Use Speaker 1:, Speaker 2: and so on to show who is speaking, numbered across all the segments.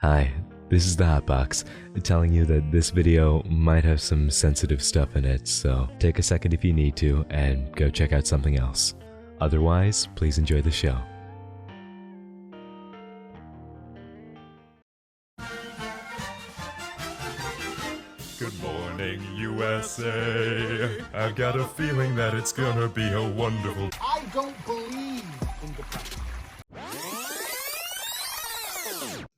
Speaker 1: Hi, this is the Hotbox, telling you that this video might have some sensitive stuff in it, so take a second if you need to and go check out something else. Otherwise, please enjoy the show.
Speaker 2: Good morning, USA. I've got a feeling that it's gonna be a wonderful...
Speaker 3: I don't believe in depression.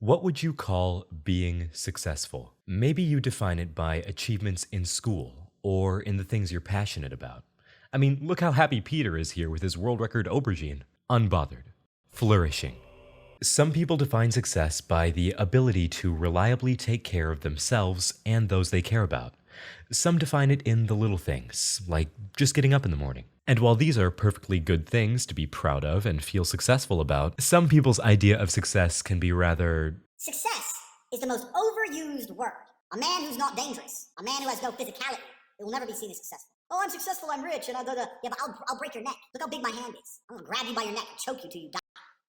Speaker 1: What would you call being successful? Maybe you define it by achievements in school or in the things you're passionate about. I mean, look how happy Peter is here with his world record aubergine. Unbothered. Flourishing. Some people define success by the ability to reliably take care of themselves and those they care about. Some define it in the little things, like just getting up in the morning. And while these are perfectly good things to be proud of and feel successful about, some people's idea of success can be rather...
Speaker 4: Success is the most overused word. A man who's not dangerous, a man who has no physicality, it will never be seen as successful. Oh, I'm successful, I'm rich, and I'll yeah, but I'll break your neck. Look how big my hand is. I'm gonna grab you by your neck and choke you till you die.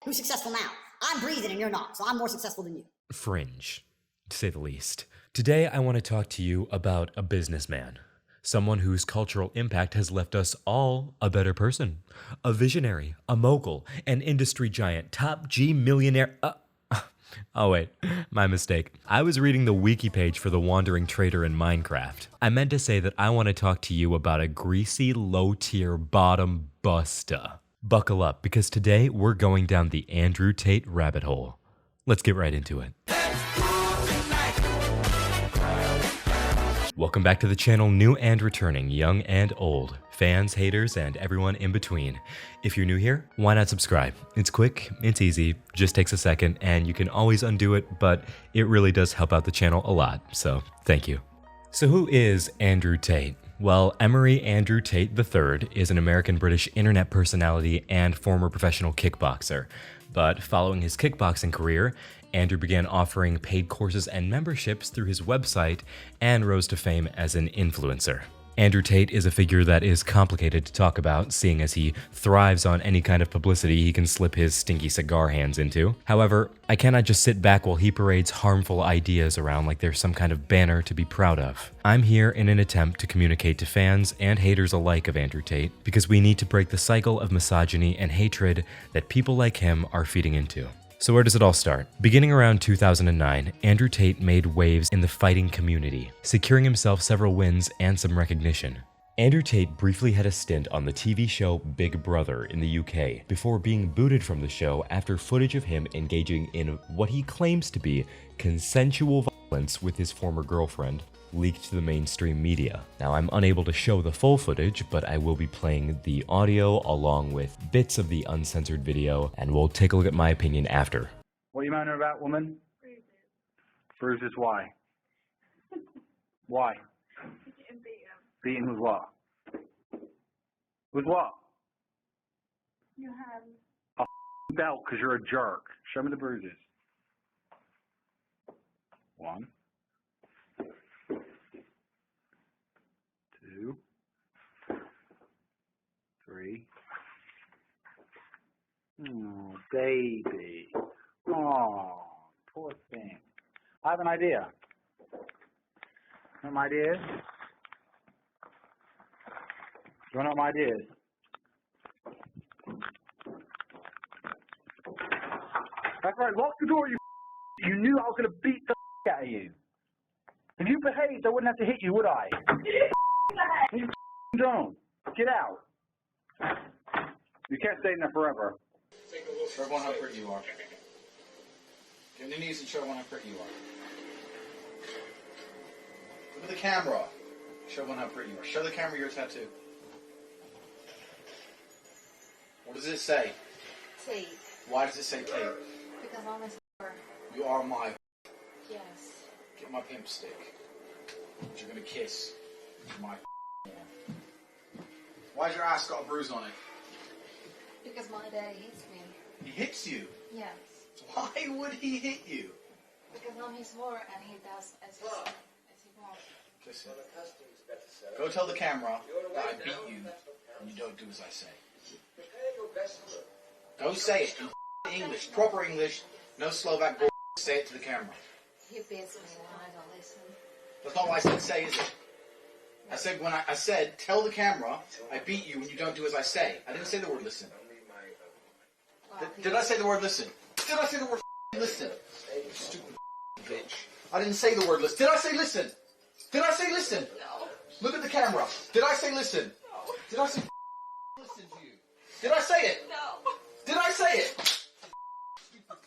Speaker 4: Who's successful now? I'm breathing and you're not, so I'm more successful than you.
Speaker 1: Fringe, to say the least. Today, I want to talk to you about a businessman. Someone whose cultural impact has left us all a better person. A visionary, a mogul, an industry giant, top G millionaire... Oh wait, my mistake. I was reading the wiki page for the Wandering Trader in Minecraft. I meant to say that I want to talk to you about a greasy, low-tier bottom buster. Buckle up, because today we're going down the Andrew Tate rabbit hole. Let's get right into it. Welcome back to the channel, new and returning, young and old, fans, haters, and everyone in between. If you're new here, why not subscribe? It's quick, it's easy, just takes a second, and you can always undo it, but it really does help out the channel a lot, so thank you. So who is Andrew Tate? Well, Emery Andrew Tate III is an American-British internet personality and former professional kickboxer. But following his kickboxing career, Andrew began offering paid courses and memberships through his website and rose to fame as an influencer. Andrew Tate is a figure that is complicated to talk about, seeing as he thrives on any kind of publicity he can slip his stinky cigar hands into. However, I cannot just sit back while he parades harmful ideas around like they're some kind of banner to be proud of. I'm here in an attempt to communicate to fans and haters alike of Andrew Tate, because we need to break the cycle of misogyny and hatred that people like him are feeding into. So where does it all start? Beginning around 2009, Andrew Tate made waves in the fighting community, securing himself several wins and some recognition. Andrew Tate briefly had a stint on the TV show Big Brother in the UK before being booted from the show after footage of him engaging in what he claims to be consensual violence with his former girlfriend leaked to the mainstream media. Now, I'm unable to show the full footage, but I will be playing the audio along with bits of the uncensored video, and we'll take a look at my opinion after.
Speaker 5: What are you moaning about, woman? Bruises. Bruises, why? Why? Getting beaten. Beaten with what? With what?
Speaker 6: Your hand.
Speaker 5: A belt, because you're a jerk. Show me the bruises. 1, 2, 3. Oh, baby. Oh, poor thing. I have an idea. You know what my idea is? You know what my idea is? That's right, lock the door, you. You knew I was going to beat the out of you. If you behaved, I wouldn't have to hit you, would I? You don't. Get out. You can't stay in there forever.
Speaker 7: Show everyone how pretty you are. Get on your knees and show everyone how pretty you are. Look at the camera. Show everyone how pretty you are. Show the camera your tattoo. What does it say?
Speaker 6: Tate.
Speaker 7: Why does it say Tate?
Speaker 6: Because I'm a star.
Speaker 7: You are my...
Speaker 6: Yes.
Speaker 7: Get my pimp stick. Which you're gonna kiss. My Why's your ass got a bruise on it?
Speaker 6: Because my dad hits me.
Speaker 7: He hits you?
Speaker 6: Yes.
Speaker 7: Why would he hit you?
Speaker 6: Because I'm his whore and he does as he wants.
Speaker 7: Listen. Go tell the camera that I beat you and you don't do as I say. Go say it in English, proper English, no Slovak bull Say it to the camera.
Speaker 6: He beats me when I don't listen.
Speaker 7: That's not what I said say, is it? I said I said, tell the camera, I beat you when you don't do as I say. I didn't say the word listen. Did I say the word listen? Did I say the word listen? You stupid bitch. I didn't say the word listen. Did I say listen? Did I say listen?
Speaker 6: No.
Speaker 7: Look at the camera. Did I say listen?
Speaker 6: No.
Speaker 7: Did I say listen to you? Did I say it?
Speaker 6: No.
Speaker 7: Did I say it? Stupid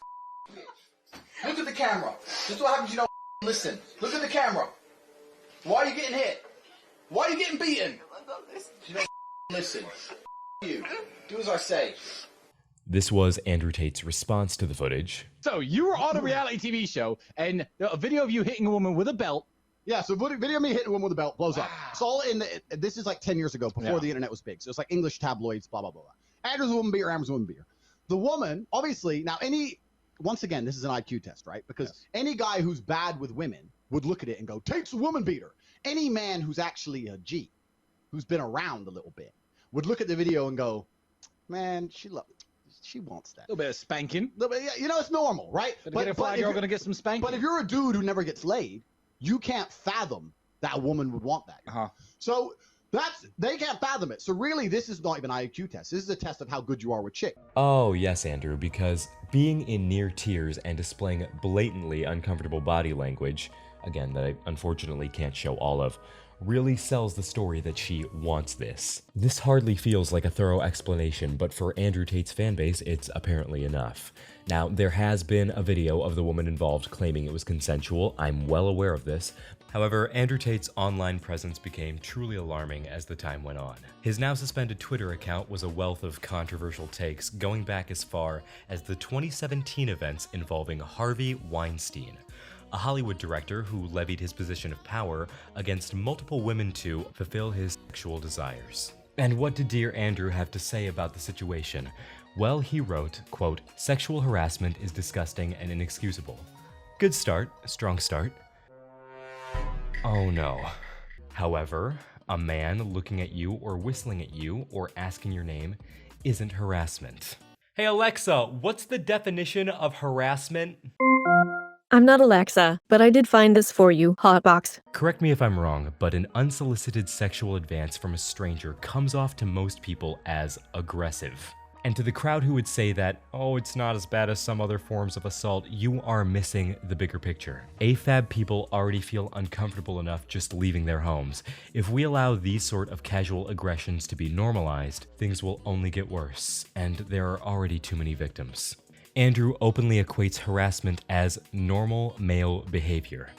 Speaker 7: bitch. Look at the camera. This is what happens, you don't listen. Look at the camera. Why are you getting hit? Why are you getting beaten? You don't listen. You. Do as I say.
Speaker 1: This was Andrew Tate's response to the footage.
Speaker 8: So you were on a reality TV show, and a video of you hitting a woman with a belt.
Speaker 9: Yeah, so video of me hitting a woman with a belt blows up. It's all in this is like 10 years ago, before the internet was big. So it's like English tabloids, blah, blah, blah, blah. Andrew's a woman beater, Amber's a woman beater. The woman, obviously, now once again, this is an IQ test, right? Because any guy who's bad with women would look at it and go, Tate's a woman beater. Any man who's actually a G, who's been around a little bit, would look at the video and go, man, she wants that.
Speaker 8: A little bit of spanking.
Speaker 9: You know, it's normal, right?
Speaker 8: But if you're going to get some spanking.
Speaker 9: But if you're a dude who never gets laid, you can't fathom that a woman would want that. So they can't fathom it. So really, this is not even an IQ test. This is a test of how good you are with chicks.
Speaker 1: Oh, yes, Andrew, because being in near tears and displaying blatantly uncomfortable body language, again, that I unfortunately can't show all of, really sells the story that she wants this. This hardly feels like a thorough explanation, but for Andrew Tate's fanbase, it's apparently enough. Now, there has been a video of the woman involved claiming it was consensual. I'm well aware of this. However, Andrew Tate's online presence became truly alarming as the time went on. His now suspended Twitter account was a wealth of controversial takes going back as far as the 2017 events involving Harvey Weinstein, a Hollywood director who levied his position of power against multiple women to fulfill his sexual desires. And what did dear Andrew have to say about the situation? Well, he wrote, quote, "Sexual harassment is disgusting and inexcusable." Good start, strong start. Oh no. However, a man looking at you or whistling at you or asking your name isn't harassment. Hey Alexa, what's the definition of harassment?
Speaker 10: I'm not Alexa, but I did find this for you, Hotbox.
Speaker 1: Correct me if I'm wrong, but an unsolicited sexual advance from a stranger comes off to most people as aggressive. And to the crowd who would say that, oh, it's not as bad as some other forms of assault, you are missing the bigger picture. AFAB people already feel uncomfortable enough just leaving their homes. If we allow these sort of casual aggressions to be normalized, things will only get worse, and there are already too many victims. Andrew openly equates harassment as normal male behavior.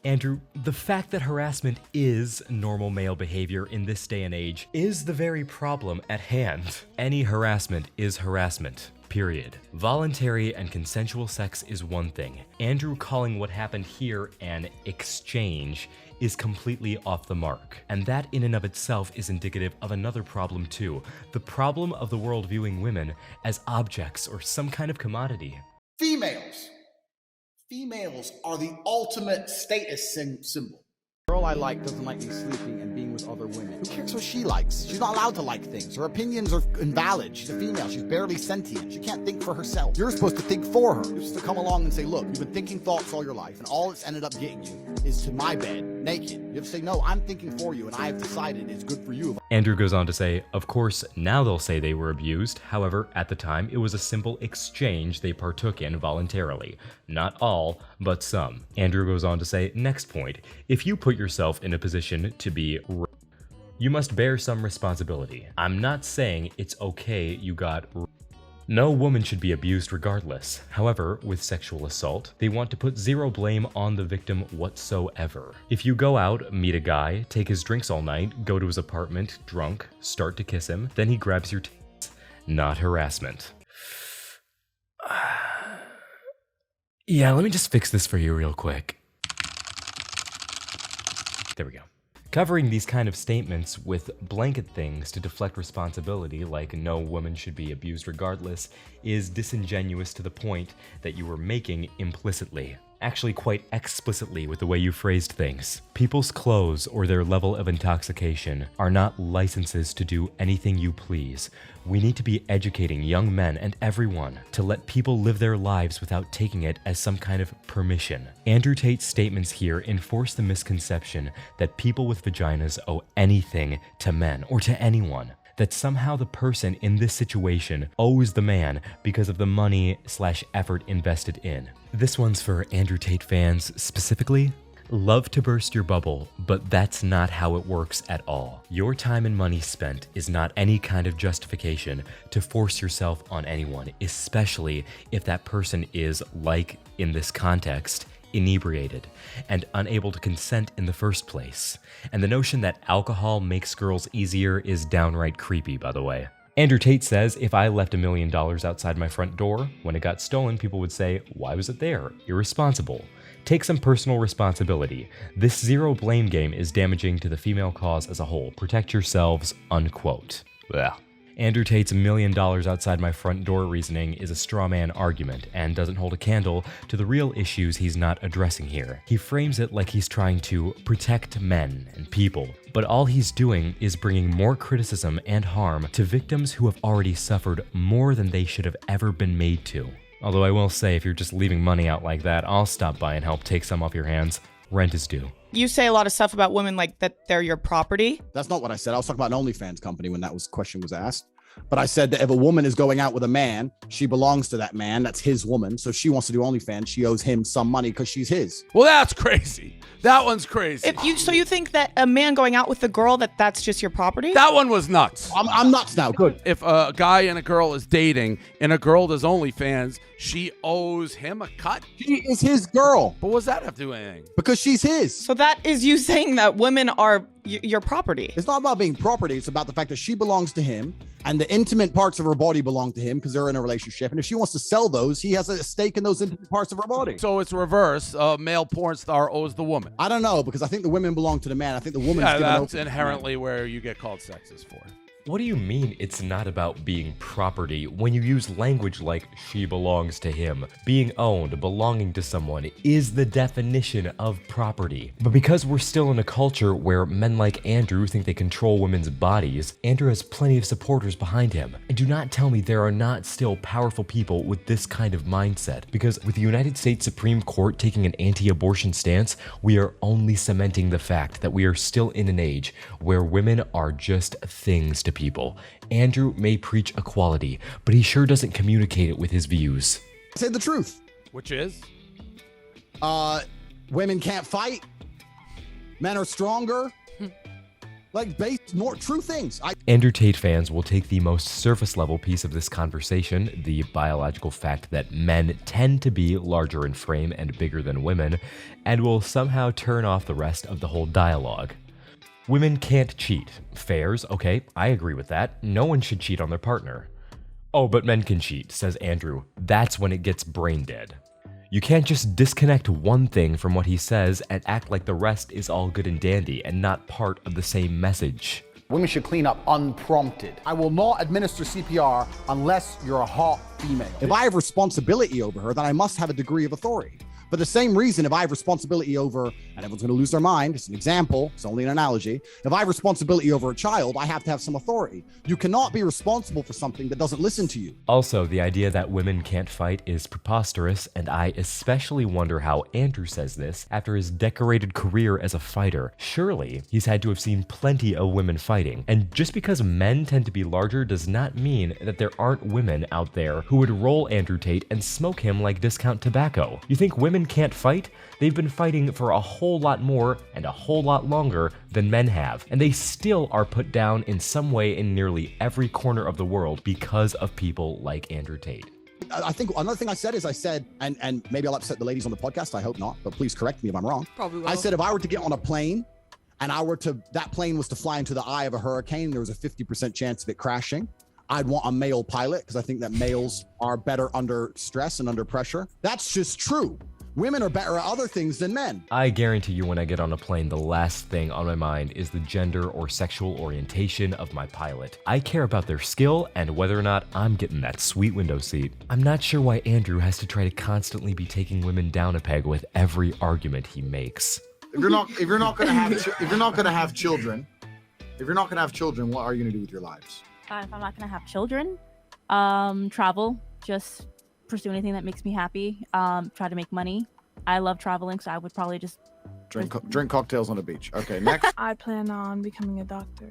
Speaker 1: Andrew, the fact that harassment is normal male behavior in this day and age is the very problem at hand. Any harassment is harassment, period. Voluntary and consensual sex is one thing. Andrew calling what happened here an exchange is completely off the mark. And that in and of itself is indicative of another problem too, the problem of the world viewing women as objects or some kind of commodity.
Speaker 3: Females are the ultimate status symbol.
Speaker 9: The girl I like doesn't like me sleeping and being with other women. Who cares what she likes? She's not allowed to like things. Her opinions are invalid. She's a female. She's barely sentient. She can't think for herself. You're supposed to think for her. You're supposed to come along and say, look, you've been thinking thoughts all your life, and all it's ended up getting you is to my bed, naked. You have to say, no, I'm thinking for you, and I have decided it's good for you.
Speaker 1: Andrew goes on to say, of course, now they'll say they were abused. However, at the time, it was a simple exchange they partook in voluntarily. Not all, but some. Andrew goes on to say, next point, if you put yourself in a position to be you must bear some responsibility. I'm not saying it's okay you got No woman should be abused regardless. However, with sexual assault, they want to put zero blame on the victim whatsoever. If you go out, meet a guy, take his drinks all night, go to his apartment, drunk, start to kiss him, then he grabs your tits. Not harassment. Yeah, let me just fix this for you real quick. There we go. Covering these kind of statements with blanket things to deflect responsibility, like no woman should be abused regardless, is disingenuous to the point that you were making implicitly. actually quite explicitly with the way you phrased things. People's clothes or their level of intoxication are not licenses to do anything you please. We need to be educating young men and everyone to let people live their lives without taking it as some kind of permission. Andrew Tate's statements here enforce the misconception that people with vaginas owe anything to men or to anyone. That somehow the person in this situation owes the man because of the money/effort invested in. This one's for Andrew Tate fans specifically. Love to burst your bubble, but that's not how it works at all. Your time and money spent is not any kind of justification to force yourself on anyone, especially if that person is, like in this context, inebriated and unable to consent in the first place. And the notion that alcohol makes girls easier is downright creepy, by the way. Andrew Tate says, if I left $1 million outside my front door, when it got stolen, people would say, why was it there? Irresponsible. Take some personal responsibility. This zero blame game is damaging to the female cause as a whole. Protect yourselves, unquote. Blech. Andrew Tate's $1 million outside my front door reasoning is a straw man argument and doesn't hold a candle to the real issues he's not addressing here. He frames it like he's trying to protect men and people, but all he's doing is bringing more criticism and harm to victims who have already suffered more than they should have ever been made to. Although I will say, if you're just leaving money out like that, I'll stop by and help take some off your hands. Rent is due.
Speaker 11: You say a lot of stuff about women like that they're your property.
Speaker 9: That's not what I said. I was talking about an OnlyFans company when that question was asked. But I said that if a woman is going out with a man, she belongs to that man. That's his woman. So if she wants to do OnlyFans, she owes him some money because she's his.
Speaker 12: Well, that's crazy. That one's crazy.
Speaker 11: So you think that a man going out with a girl, that's just your property?
Speaker 12: That one was nuts.
Speaker 9: I'm nuts now. Good.
Speaker 12: If a guy and a girl is dating and a girl does OnlyFans, she owes him a cut?
Speaker 9: She is his girl.
Speaker 12: But what does that have to do with anything?
Speaker 9: Because she's his.
Speaker 11: So that is you saying that women are your property.
Speaker 9: It's not about being property. It's about the fact that she belongs to him and the intimate parts of her body belong to him because they're in a relationship. And if she wants to sell those, he has a stake in those intimate parts of her body.
Speaker 12: So it's reverse. A male porn star owes the woman.
Speaker 9: I don't know, because I think the women belong to the man. I think the woman's given
Speaker 12: that's inherently where you get called sexist for.
Speaker 1: What do you mean it's not about being property when you use language like she belongs to him? Being owned, belonging to someone is the definition of property. But because we're still in a culture where men like Andrew think they control women's bodies, Andrew has plenty of supporters behind him. And do not tell me there are not still powerful people with this kind of mindset. Because with the United States Supreme Court taking an anti-abortion stance, we are only cementing the fact that we are still in an age where women are just things to people. Andrew may preach equality, but he sure doesn't communicate it with his views.
Speaker 9: Say the truth.
Speaker 12: Which is?
Speaker 9: Women can't fight. Men are stronger. Like more true things.
Speaker 1: Andrew Tate fans will take the most surface level piece of this conversation, the biological fact that men tend to be larger in frame and bigger than women, and will somehow turn off the rest of the whole dialogue. Women can't cheat. Fairs, okay, I agree with that. No one should cheat on their partner. Oh, but men can cheat, says Andrew. That's when it gets brain dead. You can't just disconnect one thing from what he says and act like the rest is all good and dandy and not part of the same message.
Speaker 3: Women should clean up unprompted. I will not administer CPR unless you're a hot female.
Speaker 9: If I have responsibility over her, then I must have a degree of authority. For the same reason, if I have responsibility over, and everyone's going to lose their mind, it's an example, it's only an analogy. If I have responsibility over a child, I have to have some authority. You cannot be responsible for something that doesn't listen to you.
Speaker 1: Also, the idea that women can't fight is preposterous, and I especially wonder how Andrew says this after his decorated career as a fighter. Surely, he's had to have seen plenty of women fighting, and just because men tend to be larger does not mean that there aren't women out there who would roll Andrew Tate and smoke him like discount tobacco. You think women can't fight? They've been fighting for a whole lot more and a whole lot longer than men have, and they still are put down in some way in nearly every corner of the world because of people like Andrew Tate.
Speaker 9: I think another thing I said is and maybe I'll upset the ladies on the podcast, I hope not, but please correct me if I'm wrong.
Speaker 11: Probably will.
Speaker 9: I said if I were to get on a plane and that plane was to fly into the eye of a hurricane, there was a 50% chance of it crashing, I'd want a male pilot because I think that males are better under stress and under pressure. That's just true. Women are better at other things than men.
Speaker 1: I guarantee you when I get on a plane, the last thing on my mind is the gender or sexual orientation of my pilot. I care about their skill and whether or not I'm getting that sweet window seat. I'm not sure why Andrew has to try to constantly be taking women down a peg with every argument he makes.
Speaker 3: If you're not gonna have children, what are you gonna do with your lives?
Speaker 13: If I'm not gonna have children, travel, just pursue anything that makes me happy. Try to make money. I love traveling, so I would probably just
Speaker 3: drink cocktails on the beach. Okay, next.
Speaker 6: I plan on becoming a doctor.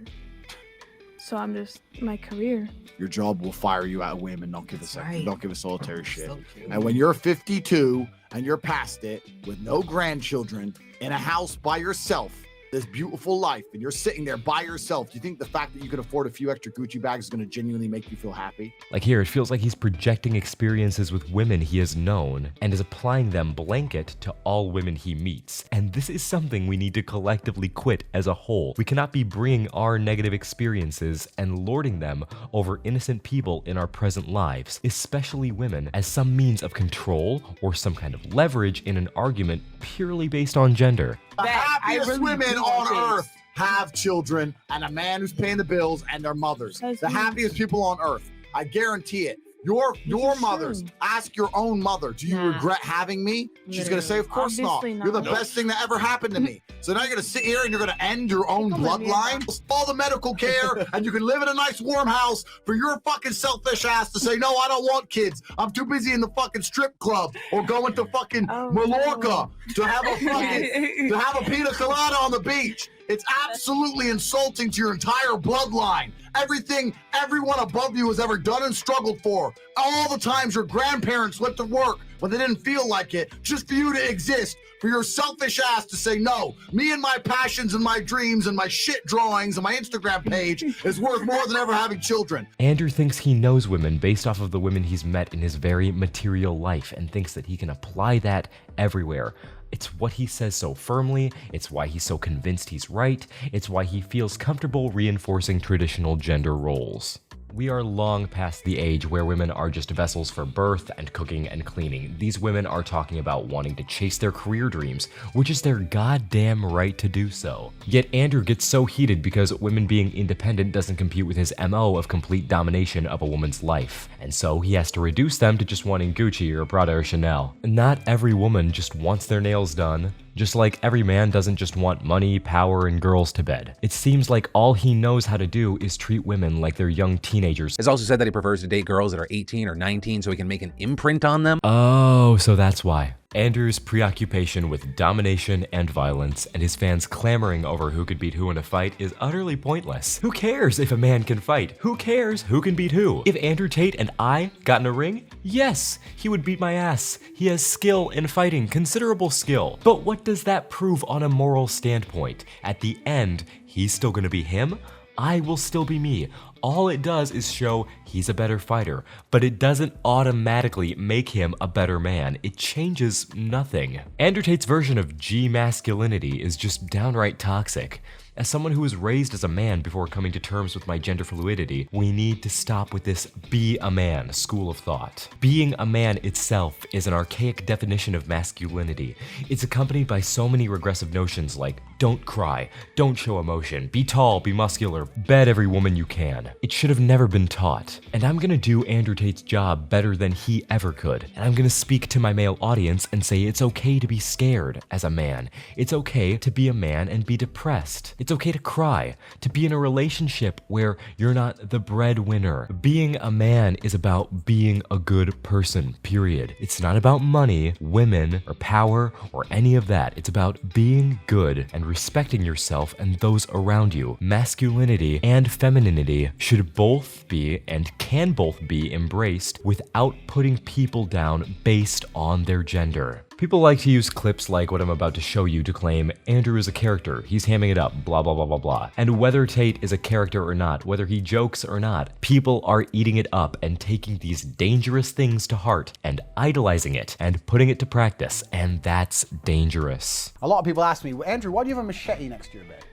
Speaker 6: So I'm just my career.
Speaker 3: Your job will fire you at a whim and not give a solitary shit. And when you're 52 and you're past it with no grandchildren in a house by yourself, this beautiful life, and you're sitting there by yourself, do you think the fact that you can afford a few extra Gucci bags is going to genuinely make you feel happy?
Speaker 1: Like here, it feels like he's projecting experiences with women he has known and is applying them blanket to all women he meets. And this is something we need to collectively quit as a whole. We cannot be bringing our negative experiences and lording them over innocent people in our present lives, especially women, as some means of control or some kind of leverage in an argument purely based on gender.
Speaker 3: The happiest women on earth have children and a man who's paying the bills and their mothers. The happiest people on earth. I guarantee it. Your mothers. Ask your own mother. Do you regret having me? She's going to say, of course not. You're the best thing that ever happened to me. So now you're going to sit here and you're going to end your own bloodline, all the medical care, and you can live in a nice warm house for your fucking selfish ass to say, no, I don't want kids. I'm too busy in the fucking strip club or going to fucking Mallorca to have a pina colada on the beach. It's absolutely insulting to your entire bloodline. Everything everyone above you has ever done and struggled for. All the times your grandparents went to work when they didn't feel like it, just for you to exist, for your selfish ass to say, no, me and my passions and my dreams and my shit drawings and my Instagram page is worth more than ever having children.
Speaker 1: Andrew thinks he knows women based off of the women he's met in his very material life and thinks that he can apply that everywhere. It's what he says so firmly, it's why he's so convinced he's right, it's why he feels comfortable reinforcing traditional gender roles. We are long past the age where women are just vessels for birth and cooking and cleaning. These women are talking about wanting to chase their career dreams, which is their goddamn right to do so. Yet Andrew gets so heated because women being independent doesn't compute with his MO of complete domination of a woman's life. And so he has to reduce them to just wanting Gucci or Prada or Chanel. Not every woman just wants their nails done. Just like every man doesn't just want money, power, and girls to bed. It seems like all he knows how to do is treat women like they're young teenagers.
Speaker 14: Has also said that he prefers to date girls that are 18 or 19 so he can make an imprint on them.
Speaker 1: Oh, so that's why. Andrew's preoccupation with domination and violence and his fans clamoring over who could beat who in a fight is utterly pointless. Who cares if a man can fight? Who cares who can beat who? If Andrew Tate and I got in a ring, yes, he would beat my ass. He has skill in fighting, considerable skill. But what does that prove on a moral standpoint? At the end, he's still gonna be him, I will still be me. All it does is show he's a better fighter, but it doesn't automatically make him a better man. It changes nothing. Andrew Tate's version of G masculinity is just downright toxic. As someone who was raised as a man before coming to terms with my gender fluidity, we need to stop with this be a man school of thought. Being a man itself is an archaic definition of masculinity. It's accompanied by so many regressive notions like don't cry, don't show emotion, be tall, be muscular, bed every woman you can. It should have never been taught. And I'm gonna do Andrew Tate's job better than he ever could. And I'm gonna speak to my male audience and say it's okay to be scared as a man. It's okay to be a man and be depressed. It's okay to cry, to be in a relationship where you're not the breadwinner. Being a man is about being a good person, period. It's not about money, women, or power, or any of that. It's about being good and respecting yourself and those around you. Masculinity and femininity should both be and can both be embraced without putting people down based on their gender. People like to use clips like what I'm about to show you to claim Andrew is a character, he's hamming it up, blah blah blah blah blah. And whether Tate is a character or not, whether he jokes or not, people are eating it up and taking these dangerous things to heart and idolizing it and putting it to practice, and that's dangerous.
Speaker 3: A lot of people ask me, Andrew, why do you have a machete next to your bed?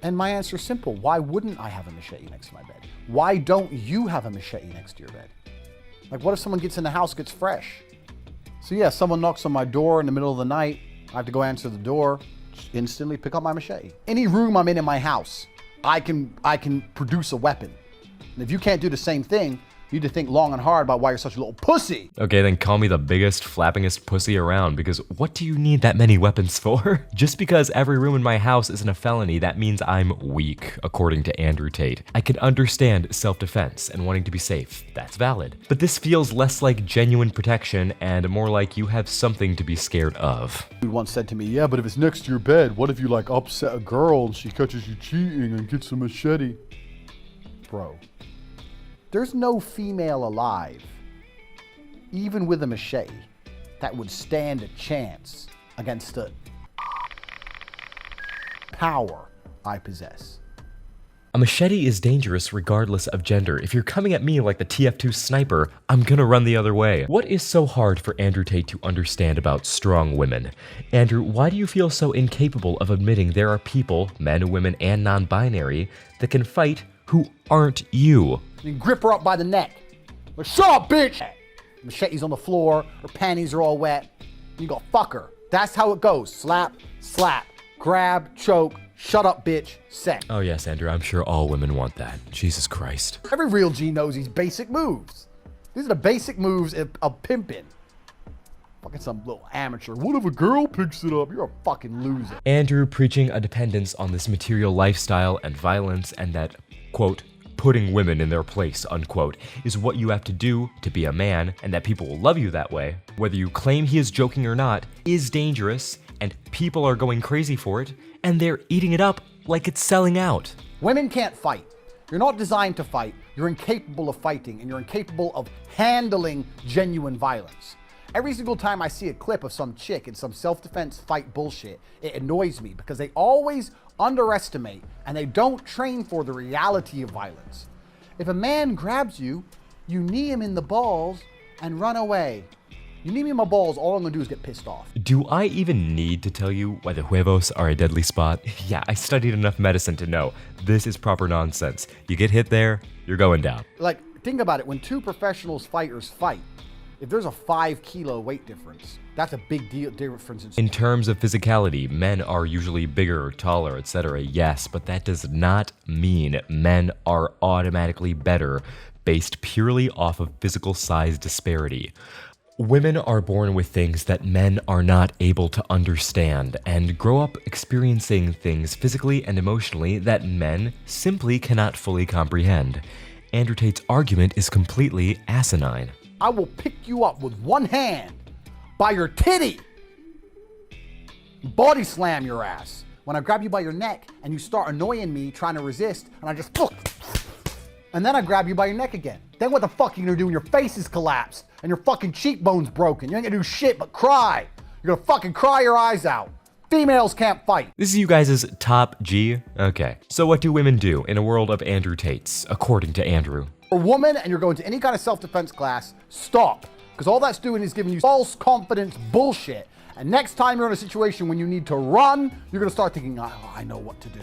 Speaker 3: And my answer is simple. Why wouldn't I have a machete next to my bed? Why don't you have a machete next to your bed? Like, what if someone gets in the house, gets fresh?
Speaker 9: So yeah, someone knocks on my door in the middle of the night. I have to go answer the door, instantly pick up my machete. Any room I'm in my house, I can produce a weapon. And if you can't do the same thing, you need to think long and hard about why you're such a little pussy.
Speaker 1: Okay, then call me the biggest, flappingest pussy around, because what do you need that many weapons for? Just because every room in my house isn't a felony, that means I'm weak, according to Andrew Tate. I can understand self-defense and wanting to be safe. That's valid. But this feels less like genuine protection and more like you have something to be scared of.
Speaker 9: Dude once said to me, yeah, but if it's next to your bed, what if you like upset a girl and she catches you cheating and gets a machete? Bro. There's no female alive, even with a machete, that would stand a chance against the power I possess.
Speaker 1: A machete is dangerous regardless of gender. If you're coming at me like the TF2 sniper, I'm gonna run the other way. What is so hard for Andrew Tate to understand about strong women? Andrew, why do you feel so incapable of admitting there are people, men, women, and non-binary, that can fight who aren't you?
Speaker 9: You grip her up by the neck. Like, shut up, bitch! Machete's on the floor, her panties are all wet. You go, fuck her. That's how it goes. Slap, slap, grab, choke, shut up, bitch, sex.
Speaker 1: Oh yes, Andrew, I'm sure all women want that. Jesus Christ.
Speaker 9: Every real G knows these basic moves. These are the basic moves of pimping. Fucking some little amateur. What if a girl picks it up? You're a fucking loser.
Speaker 1: Andrew preaching a dependence on this material lifestyle and violence, and that, quote, putting women in their place, unquote, is what you have to do to be a man, and that people will love you that way, whether you claim he is joking or not, is dangerous, and people are going crazy for it, and they're eating it up like it's selling out.
Speaker 9: Women can't fight. You're not designed to fight. You're incapable of fighting, and you're incapable of handling genuine violence. Every single time I see a clip of some chick in some self-defense fight bullshit, it annoys me because they always underestimate and they don't train for the reality of violence. If a man grabs you, you knee him in the balls and run away. You knee me in my balls, all I'm gonna do is get pissed off.
Speaker 1: Do I even need to tell you why the huevos are a deadly spot? Yeah, I studied enough medicine to know this is proper nonsense. You get hit there, you're going down.
Speaker 9: Like, think about it, when two professional fighters fight, if there's a 5-kilo weight difference, that's a big deal difference.
Speaker 1: In terms of physicality, men are usually bigger, taller, etc. Yes, but that does not mean men are automatically better based purely off of physical size disparity. Women are born with things that men are not able to understand and grow up experiencing things physically and emotionally that men simply cannot fully comprehend. Andrew Tate's argument is completely asinine.
Speaker 9: I will pick you up with one hand by your titty, body slam your ass. When I grab you by your neck and you start annoying me trying to resist, and I just, and then I grab you by your neck again. Then what the fuck are you gonna do when your face is collapsed and your fucking cheekbone's broken? You ain't gonna do shit but cry. You're gonna fucking cry your eyes out. Females can't fight.
Speaker 1: This is you guys' top G? Okay. So what do women do in a world of Andrew Tates, according to Andrew?
Speaker 9: A woman and you're going to any kind of self-defense class, stop. Because all that's doing is giving you false confidence bullshit. And next time you're in a situation when you need to run, you're gonna start thinking, oh, I know what to do.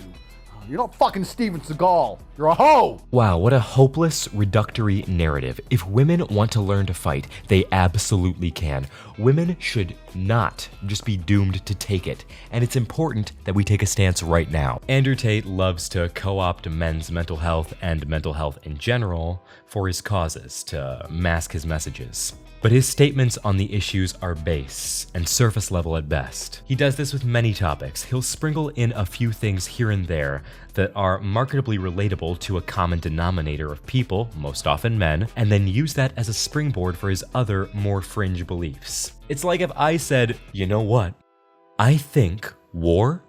Speaker 9: You're not fucking Steven Seagal. You're a hoe.
Speaker 1: Wow, what a hopeless, reductory narrative. If women want to learn to fight, they absolutely can. Women should not just be doomed to take it, and it's important that we take a stance right now. Andrew Tate loves to co-opt men's mental health and mental health in general for his causes, to mask his messages. But his statements on the issues are base and surface level at best. He does this with many topics. He'll sprinkle in a few things here and there that are marketably relatable to a common denominator of people, most often men, and then use that as a springboard for his other, more fringe beliefs. It's like if I said, you know what? I think war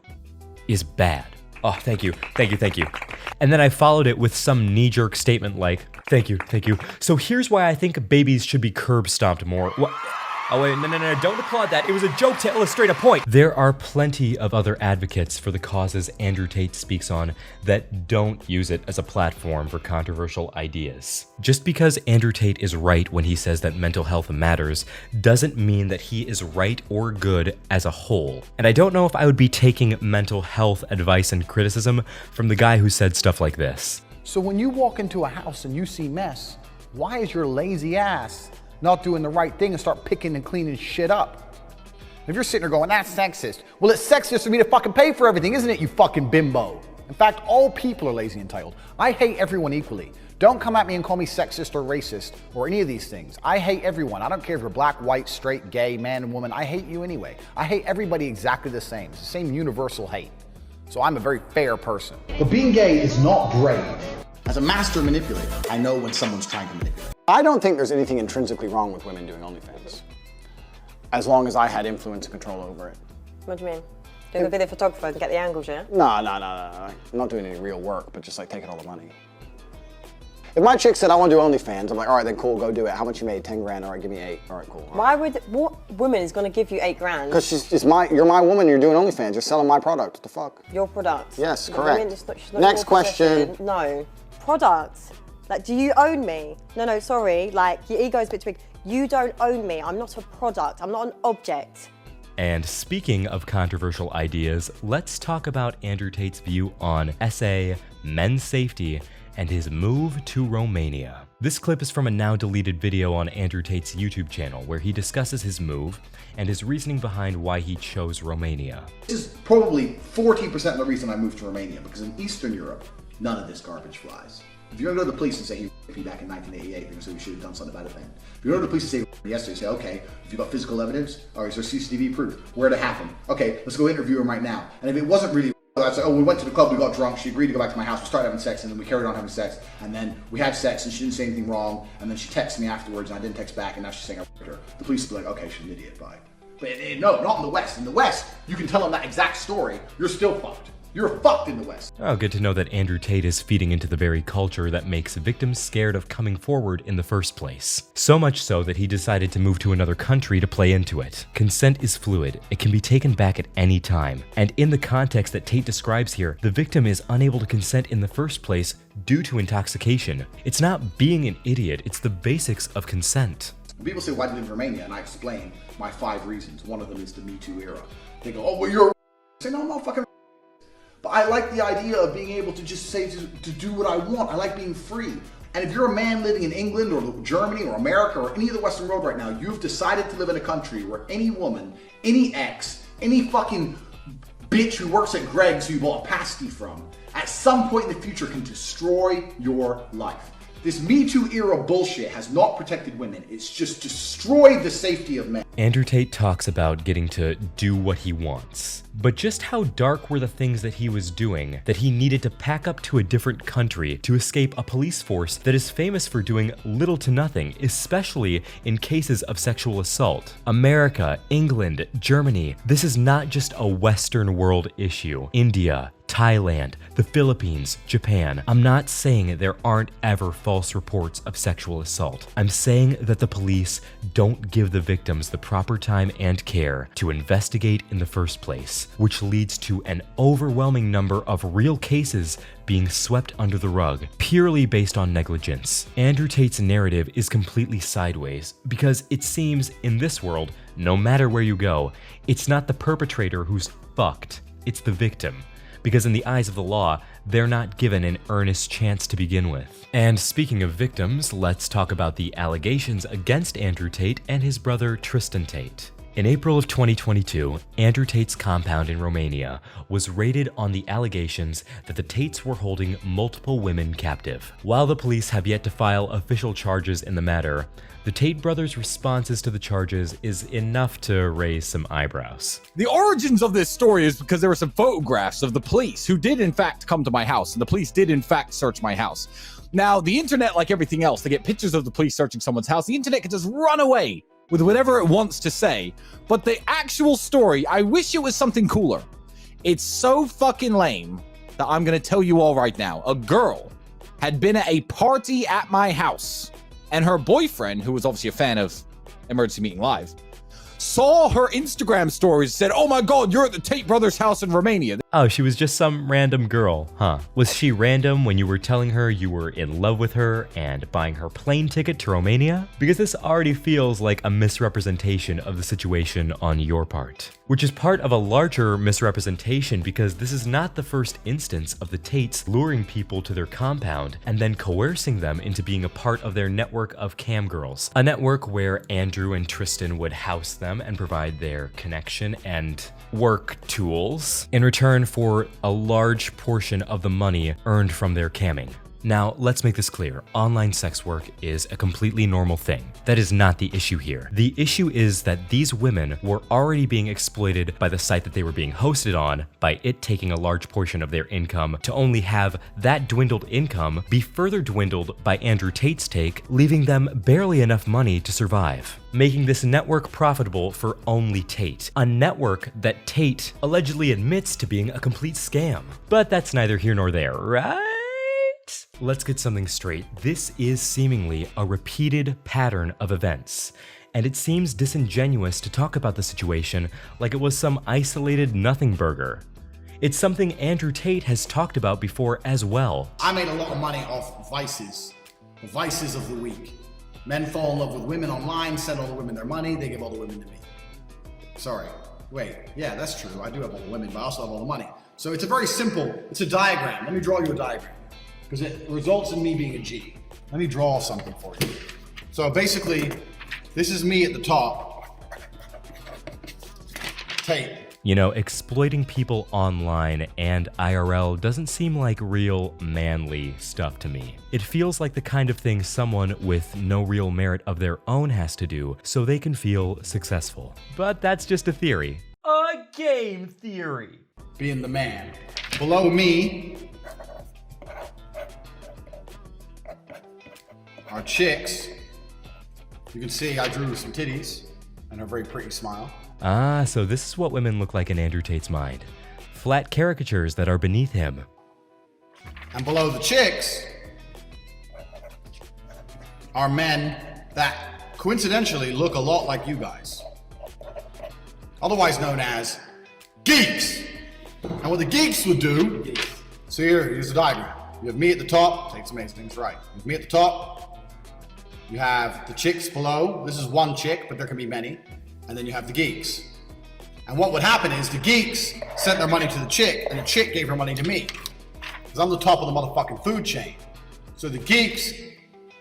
Speaker 1: is bad. Oh, thank you. And then I followed it with some knee-jerk statement like, thank you. So here's why I think babies should be curb stomped more. What? Oh wait, no, don't applaud that. It was a joke to illustrate a point. There are plenty of other advocates for the causes Andrew Tate speaks on that don't use it as a platform for controversial ideas. Just because Andrew Tate is right when he says that mental health matters doesn't mean that he is right or good as a whole. And I don't know if I would be taking mental health advice and criticism from the guy who said stuff like this.
Speaker 9: So when you walk into a house and you see mess, why is your lazy ass
Speaker 15: not doing the right thing and start picking and cleaning shit up. If you're sitting there going, that's sexist. Well, it's sexist for me to fucking pay for everything, isn't it, you fucking bimbo? In fact, all people are lazy and entitled. I hate everyone equally. Don't come at me and call me sexist or racist or any of these things. I hate everyone. I don't care if you're black, white, straight, gay, man and woman. I hate you anyway. I hate everybody exactly the same. It's the same universal hate. So I'm a very fair person.
Speaker 3: But being gay is not brave. As a master manipulator, I know when someone's trying to manipulate.
Speaker 16: I don't think there's anything intrinsically wrong with women doing OnlyFans, as long as I had influence and control over it.
Speaker 17: What do you mean? Doing a video photographer to get the angles, yeah?
Speaker 16: No. I'm not doing any real work, but just like taking all the money. If my chick said, I want to do OnlyFans, I'm like, all right, then cool, go do it. How much you made? 10 grand, all right, give me 8. All right, cool.
Speaker 17: Why would, what woman is going to give you 8 grand?
Speaker 16: Because you're my woman, you're doing OnlyFans, you're selling my product, what the fuck?
Speaker 17: Your product?
Speaker 16: Yes,
Speaker 17: The
Speaker 16: correct.
Speaker 17: woman is not
Speaker 16: Next
Speaker 17: your
Speaker 16: question.
Speaker 17: possession. No. Product. Like, do you own me? No, sorry, like, your ego's a bit too big. You don't own me, I'm not a product, I'm not an object.
Speaker 1: And speaking of controversial ideas, let's talk about Andrew Tate's view on SA, men's safety, and his move to Romania. This clip is from a now deleted video on Andrew Tate's YouTube channel where he discusses his move and his reasoning behind why he chose Romania.
Speaker 3: This is probably 40% of the reason I moved to Romania, because in Eastern Europe, none of this garbage flies. If you're gonna go to the police and say you raped me back in 1988, they're gonna say we should have done something about it then. If you go to the police and say yesterday, say, okay, if you got physical evidence, or is there CCTV proof? Where'd it happen? Okay, let's go interview him right now. And if it wasn't really, I'd say, oh, we went to the club, we got drunk, she agreed to go back to my house, we started having sex, and then we carried on having sex, and then we had sex, and she didn't say anything wrong, and then she texted me afterwards, and I didn't text back, and now she's saying I raped her. The police would be like, okay, she's an idiot, bye. But no, not in the West. In the West, you can tell them that exact story, you're still fucked. You're fucked in the West.
Speaker 1: Oh, good to know that Andrew Tate is feeding into the very culture that makes victims scared of coming forward in the first place. So much so that he decided to move to another country to play into it. Consent is fluid. It can be taken back at any time. And in the context that Tate describes here, the victim is unable to consent in the first place due to intoxication. It's not being an idiot, it's the basics of consent.
Speaker 3: When people say, why do you live in Romania? And I explain my 5 reasons. One of them is the Me Too era. They go, oh, well, you're a I say, no, I'm not fucking. But I like the idea of being able to just say, to do what I want. I like being free. And if you're a man living in England or Germany or America or any of the Western world right now, you've decided to live in a country where any woman, any ex, any fucking bitch who works at Greg's who you bought a pasty from, at some point in the future can destroy your life. This Me Too era bullshit has not protected women. It's just destroyed the safety of men.
Speaker 1: Andrew Tate talks about getting to do what he wants. But just how dark were the things that he was doing that he needed to pack up to a different country to escape a police force that is famous for doing little to nothing, especially in cases of sexual assault? America, England, Germany. This is not just a Western world issue. India, Thailand, the Philippines, Japan. I'm not saying there aren't ever false reports of sexual assault. I'm saying that the police don't give the victims the proper time and care to investigate in the first place, which leads to an overwhelming number of real cases being swept under the rug, purely based on negligence. Andrew Tate's narrative is completely sideways, because it seems in this world, no matter where you go, it's not the perpetrator who's fucked, it's the victim. Because in the eyes of the law, they're not given an earnest chance to begin with. And speaking of victims, let's talk about the allegations against Andrew Tate and his brother Tristan Tate. In April of 2022, Andrew Tate's compound in Romania was raided on the allegations that the Tates were holding multiple women captive. While the police have yet to file official charges in the matter, the Tate brothers' responses to the charges is enough to raise some eyebrows.
Speaker 18: The origins of this story is because there were some photographs of the police who did in fact come to my house, and the police did in fact search my house. Now, the internet, like everything else, they get pictures of the police searching someone's house. The internet can just run away with whatever it wants to say. But the actual story, I wish it was something cooler. It's so fucking lame that I'm gonna tell you all right now. A girl had been at a party at my house, and her boyfriend, who was obviously a fan of Emergency Meeting Live, saw her Instagram stories, said, "Oh my God, you're at the Tate brothers' house in Romania."
Speaker 1: Oh, she was just some random girl, huh? Was she random when you were telling her you were in love with her and buying her plane ticket to Romania? Because this already feels like a misrepresentation of the situation on your part. Which is part of a larger misrepresentation because this is not the first instance of the Tates luring people to their compound and then coercing them into being a part of their network of cam girls. A network where Andrew and Tristan would house them and provide their connection and work tools in return for a large portion of the money earned from their camming. Now, let's make this clear. Online sex work is a completely normal thing. That is not the issue here. The issue is that these women were already being exploited by the site that they were being hosted on, by it taking a large portion of their income, to only have that dwindled income be further dwindled by Andrew Tate's take, leaving them barely enough money to survive, making this network profitable for only Tate, a network that Tate allegedly admits to being a complete scam. But that's neither here nor there, right? Let's get something straight. This is seemingly a repeated pattern of events, and it seems disingenuous to talk about the situation like it was some isolated nothing burger. It's something Andrew Tate has talked about before as well.
Speaker 3: I made a lot of money off vices, the vices of the week. Men fall in love with women online, send all the women their money, they give all the women to me. Sorry, wait, yeah, that's true. I do have all the women, but I also have all the money. So it's a very simple, it's a diagram. Let me draw you a diagram, because it results in me being a G. Let me draw something for you. So basically, this is me at the top. Tate.
Speaker 1: You know, exploiting people online and IRL doesn't seem like real manly stuff to me. It feels like the kind of thing someone with no real merit of their own has to do so they can feel successful. But that's just a theory. A game theory.
Speaker 3: Being the man. Below me are chicks. You can see I drew some titties and a very pretty smile.
Speaker 1: Ah, so this is what women look like in Andrew Tate's mind. Flat caricatures that are beneath him.
Speaker 3: And below the chicks are men that coincidentally look a lot like you guys. Otherwise known as geeks. And what the geeks would do, so here's the diagram. You have me at the top, Tate's amazing things right. You have me at the top, you have the chicks below. This is one chick, but there can be many. And then you have the geeks. And what would happen is the geeks sent their money to the chick, and the chick gave her money to me. Because I'm the top of the motherfucking food chain. So the geeks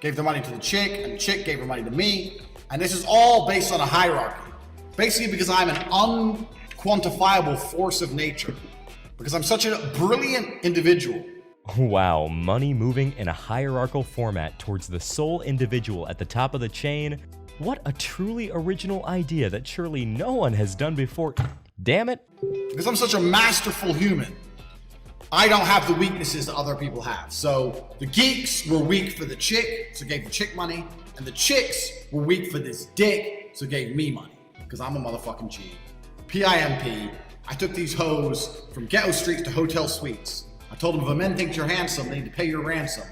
Speaker 3: gave their money to the chick, and the chick gave her money to me. And this is all based on a hierarchy. Basically because I'm an unquantifiable force of nature. Because I'm such a brilliant individual.
Speaker 1: Wow, money moving in a hierarchical format towards the sole individual at the top of the chain. What a truly original idea that surely no one has done before. Damn it.
Speaker 3: Because I'm such a masterful human, I don't have the weaknesses that other people have. So the geeks were weak for the chick, so gave the chick money. And the chicks were weak for this dick, so gave me money. Because I'm a motherfucking G. PIMP. I took these hoes from ghetto streets to hotel suites. I told them if a men think you're handsome, they need to pay your ransom.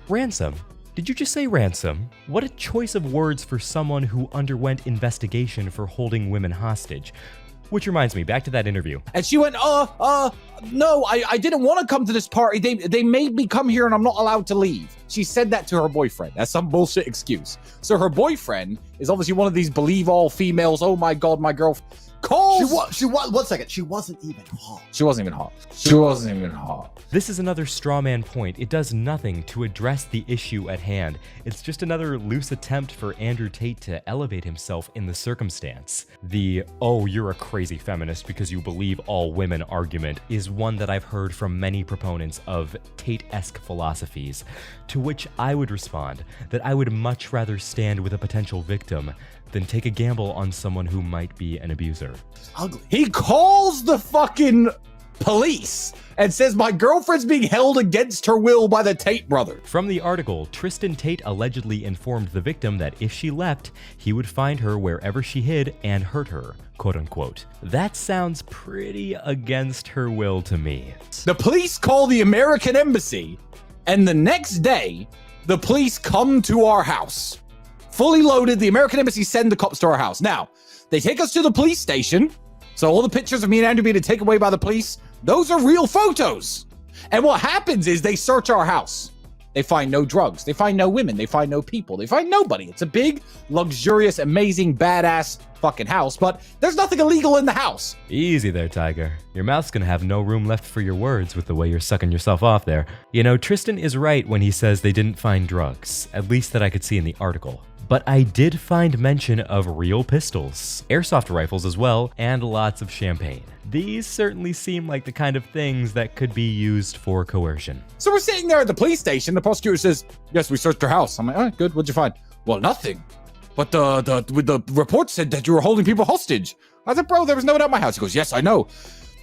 Speaker 1: Ransom? Did you just say ransom? What a choice of words for someone who underwent investigation for holding women hostage. Which reminds me, back to that interview.
Speaker 18: And she went, no, I didn't want to come to this party. They made me come here and I'm not allowed to leave. She said that to her boyfriend. That's some bullshit excuse. So her boyfriend is obviously one of these believe all females. Oh my God, my girlfriend.
Speaker 9: She was, one second, she wasn't even hot.
Speaker 18: She wasn't even hot. She wasn't even hot.
Speaker 1: This is another straw man point. It does nothing to address the issue at hand. It's just another loose attempt for Andrew Tate to elevate himself in the circumstance. The, oh, you're a crazy feminist because you believe all women argument is one that I've heard from many proponents of Tate-esque philosophies, to which I would respond that I would much rather stand with a potential victim than take a gamble on someone who might be an abuser.
Speaker 9: Ugly.
Speaker 18: He calls the fucking police and says my girlfriend's being held against her will by the Tate brothers.
Speaker 1: From the article, Tristan Tate allegedly informed the victim that if she left, he would find her wherever she hid and hurt her, quote unquote. That sounds pretty against her will to me.
Speaker 18: The police call the American embassy, and the next day, the police come to our house. fully loaded. The American Embassy send the cops to our house. Now, they take us to the police station. So all the pictures of me and Andrew being taken away by the police, those are real photos. And what happens is they search our house. They find no drugs. They find no women. They find no people. They find nobody. It's a big, luxurious, amazing, badass fucking house, but there's nothing illegal in the house.
Speaker 1: Easy there, Tiger. Your mouth's gonna have no room left for your words with the way you're sucking yourself off there. You know, Tristan is right when he says they didn't find drugs, at least that I could see in the article. But I did find mention of real pistols, airsoft rifles as well, and lots of champagne. These certainly seem like the kind of things that could be used for coercion.
Speaker 18: So we're sitting there at the police station. The prosecutor says, yes, we searched your house. I'm like, all right, good. What'd you find? Well, nothing. But the report said that you were holding people hostage. I said, bro, there was no one at my house. He goes, yes, I know.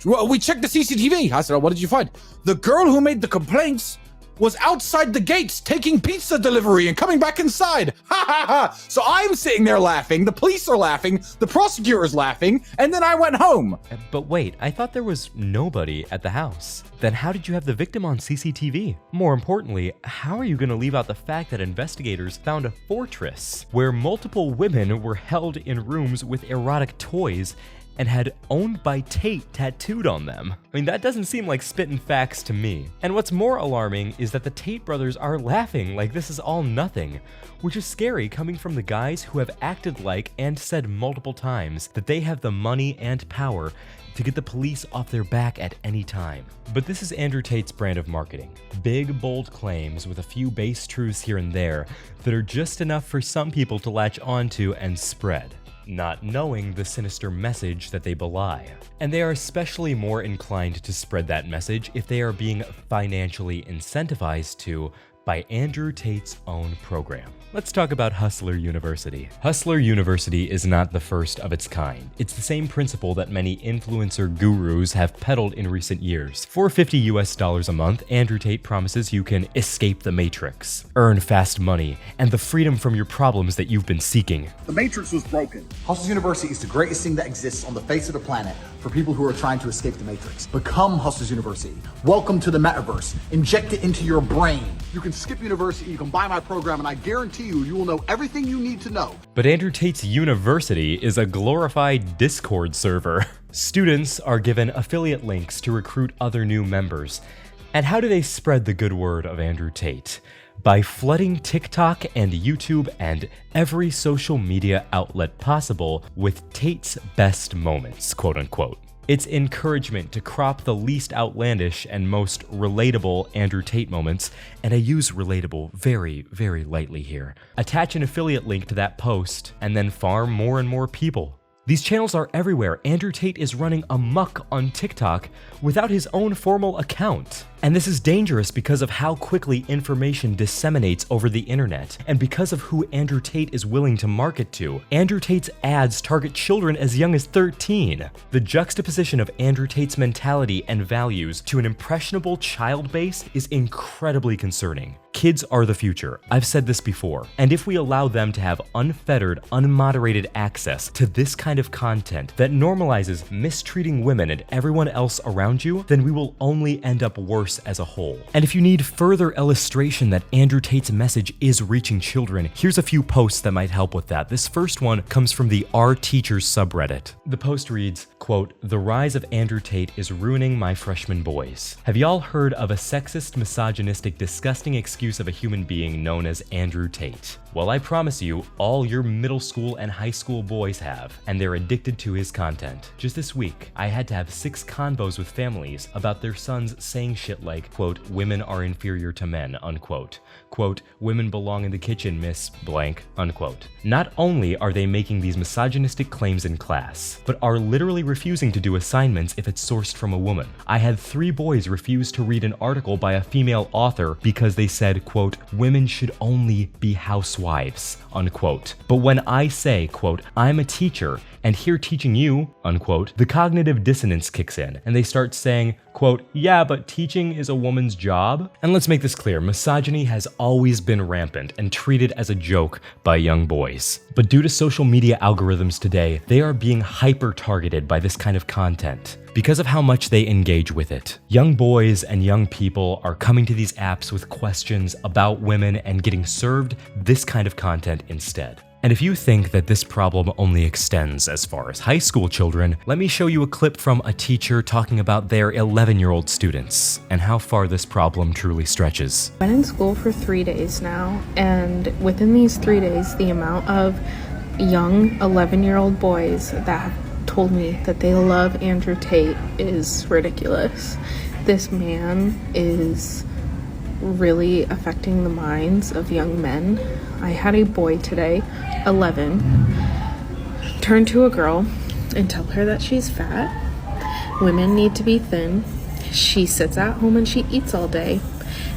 Speaker 18: Well, we checked the CCTV. I said, oh, what did you find? The girl who made the complaints was outside the gates taking pizza delivery and coming back inside. Ha ha ha. So I'm sitting there laughing. The police are laughing. The prosecutor's laughing. And then I went home.
Speaker 1: But wait, I thought there was nobody at the house. Then how did you have the victim on CCTV? More importantly, how are you going to leave out the fact that investigators found a fortress where multiple women were held in rooms with erotic toys and had "owned by Tate" tattooed on them? I mean, that doesn't seem like spitting facts to me. And what's more alarming is that the Tate brothers are laughing like this is all nothing, which is scary coming from the guys who have acted like and said multiple times that they have the money and power to get the police off their back at any time. But this is Andrew Tate's brand of marketing. Big, bold claims with a few base truths here and there that are just enough for some people to latch onto and spread, not knowing the sinister message that they belie. And they are especially more inclined to spread that message if they are being financially incentivized to by Andrew Tate's own program. Let's talk about Hustler University. Hustler University is not the first of its kind. It's the same principle that many influencer gurus have peddled in recent years. For $50 US a month, Andrew Tate promises you can escape the matrix, earn fast money, and the freedom from your problems that you've been seeking.
Speaker 3: The Matrix was broken. Hustlers University is the greatest thing that exists on the face of the planet for people who are trying to escape the Matrix. Become Hustlers University. Welcome to the metaverse. Inject it into your brain. You can skip university, you can buy my program, and I guarantee you will know everything you need to know.
Speaker 1: But Andrew Tate's university is a glorified Discord server. Students are given affiliate links to recruit other new members. And how do they spread the good word of Andrew Tate? By flooding TikTok and YouTube and every social media outlet possible with Tate's best moments, quote unquote. It's encouragement to crop the least outlandish and most relatable Andrew Tate moments, and I use relatable very, very lightly here. Attach an affiliate link to that post, and then farm more and more people. These channels are everywhere. Andrew Tate is running amok on TikTok without his own formal account. And this is dangerous because of how quickly information disseminates over the internet, and because of who Andrew Tate is willing to market to. Andrew Tate's ads target children as young as 13. The juxtaposition of Andrew Tate's mentality and values to an impressionable child base is incredibly concerning. Kids are the future. I've said this before. And if we allow them to have unfettered, unmoderated access to this kind of content that normalizes mistreating women and everyone else around you, then we will only end up worse as a whole. And if you need further illustration that Andrew Tate's message is reaching children, here's a few posts that might help with that. This first one comes from the Our Teachers subreddit. The post reads, quote, "The rise of Andrew Tate is ruining my freshman boys. Have y'all heard of a sexist, misogynistic, disgusting excuse of a human being known as Andrew Tate? Well, I promise you, all your middle school and high school boys have, and they're addicted to his content. Just this week, I had to have 6 convos with families about their sons saying shit like, quote, women are inferior to men, unquote. Quote, women belong in the kitchen, miss blank, unquote. Not only are they making these misogynistic claims in class, but are literally refusing to do assignments if it's sourced from a woman. I had 3 boys refuse to read an article by a female author because they said, quote, women should only be housewives, unquote. But when I say, quote, I'm a teacher and here teaching you, unquote, the cognitive dissonance kicks in and they start saying, quote, yeah, but teaching is a woman's job? And let's make this clear, misogyny has always been rampant and treated as a joke by young boys. But due to social media algorithms today, they are being hyper-targeted by this kind of content because of how much they engage with it. Young boys and young people are coming to these apps with questions about women and getting served this kind of content instead. And if you think that this problem only extends as far as high school children, let me show you a clip from a teacher talking about their 11-year-old students and how far this problem truly stretches.
Speaker 6: I've been in school for 3 days now, and within these 3 days, the amount of young 11-year-old boys that have told me that they love Andrew Tate is ridiculous. This man is really affecting the minds of young men. I had a boy today, 11, turn to a girl and tell her that she's fat. Women need to be thin. She sits at home and she eats all day,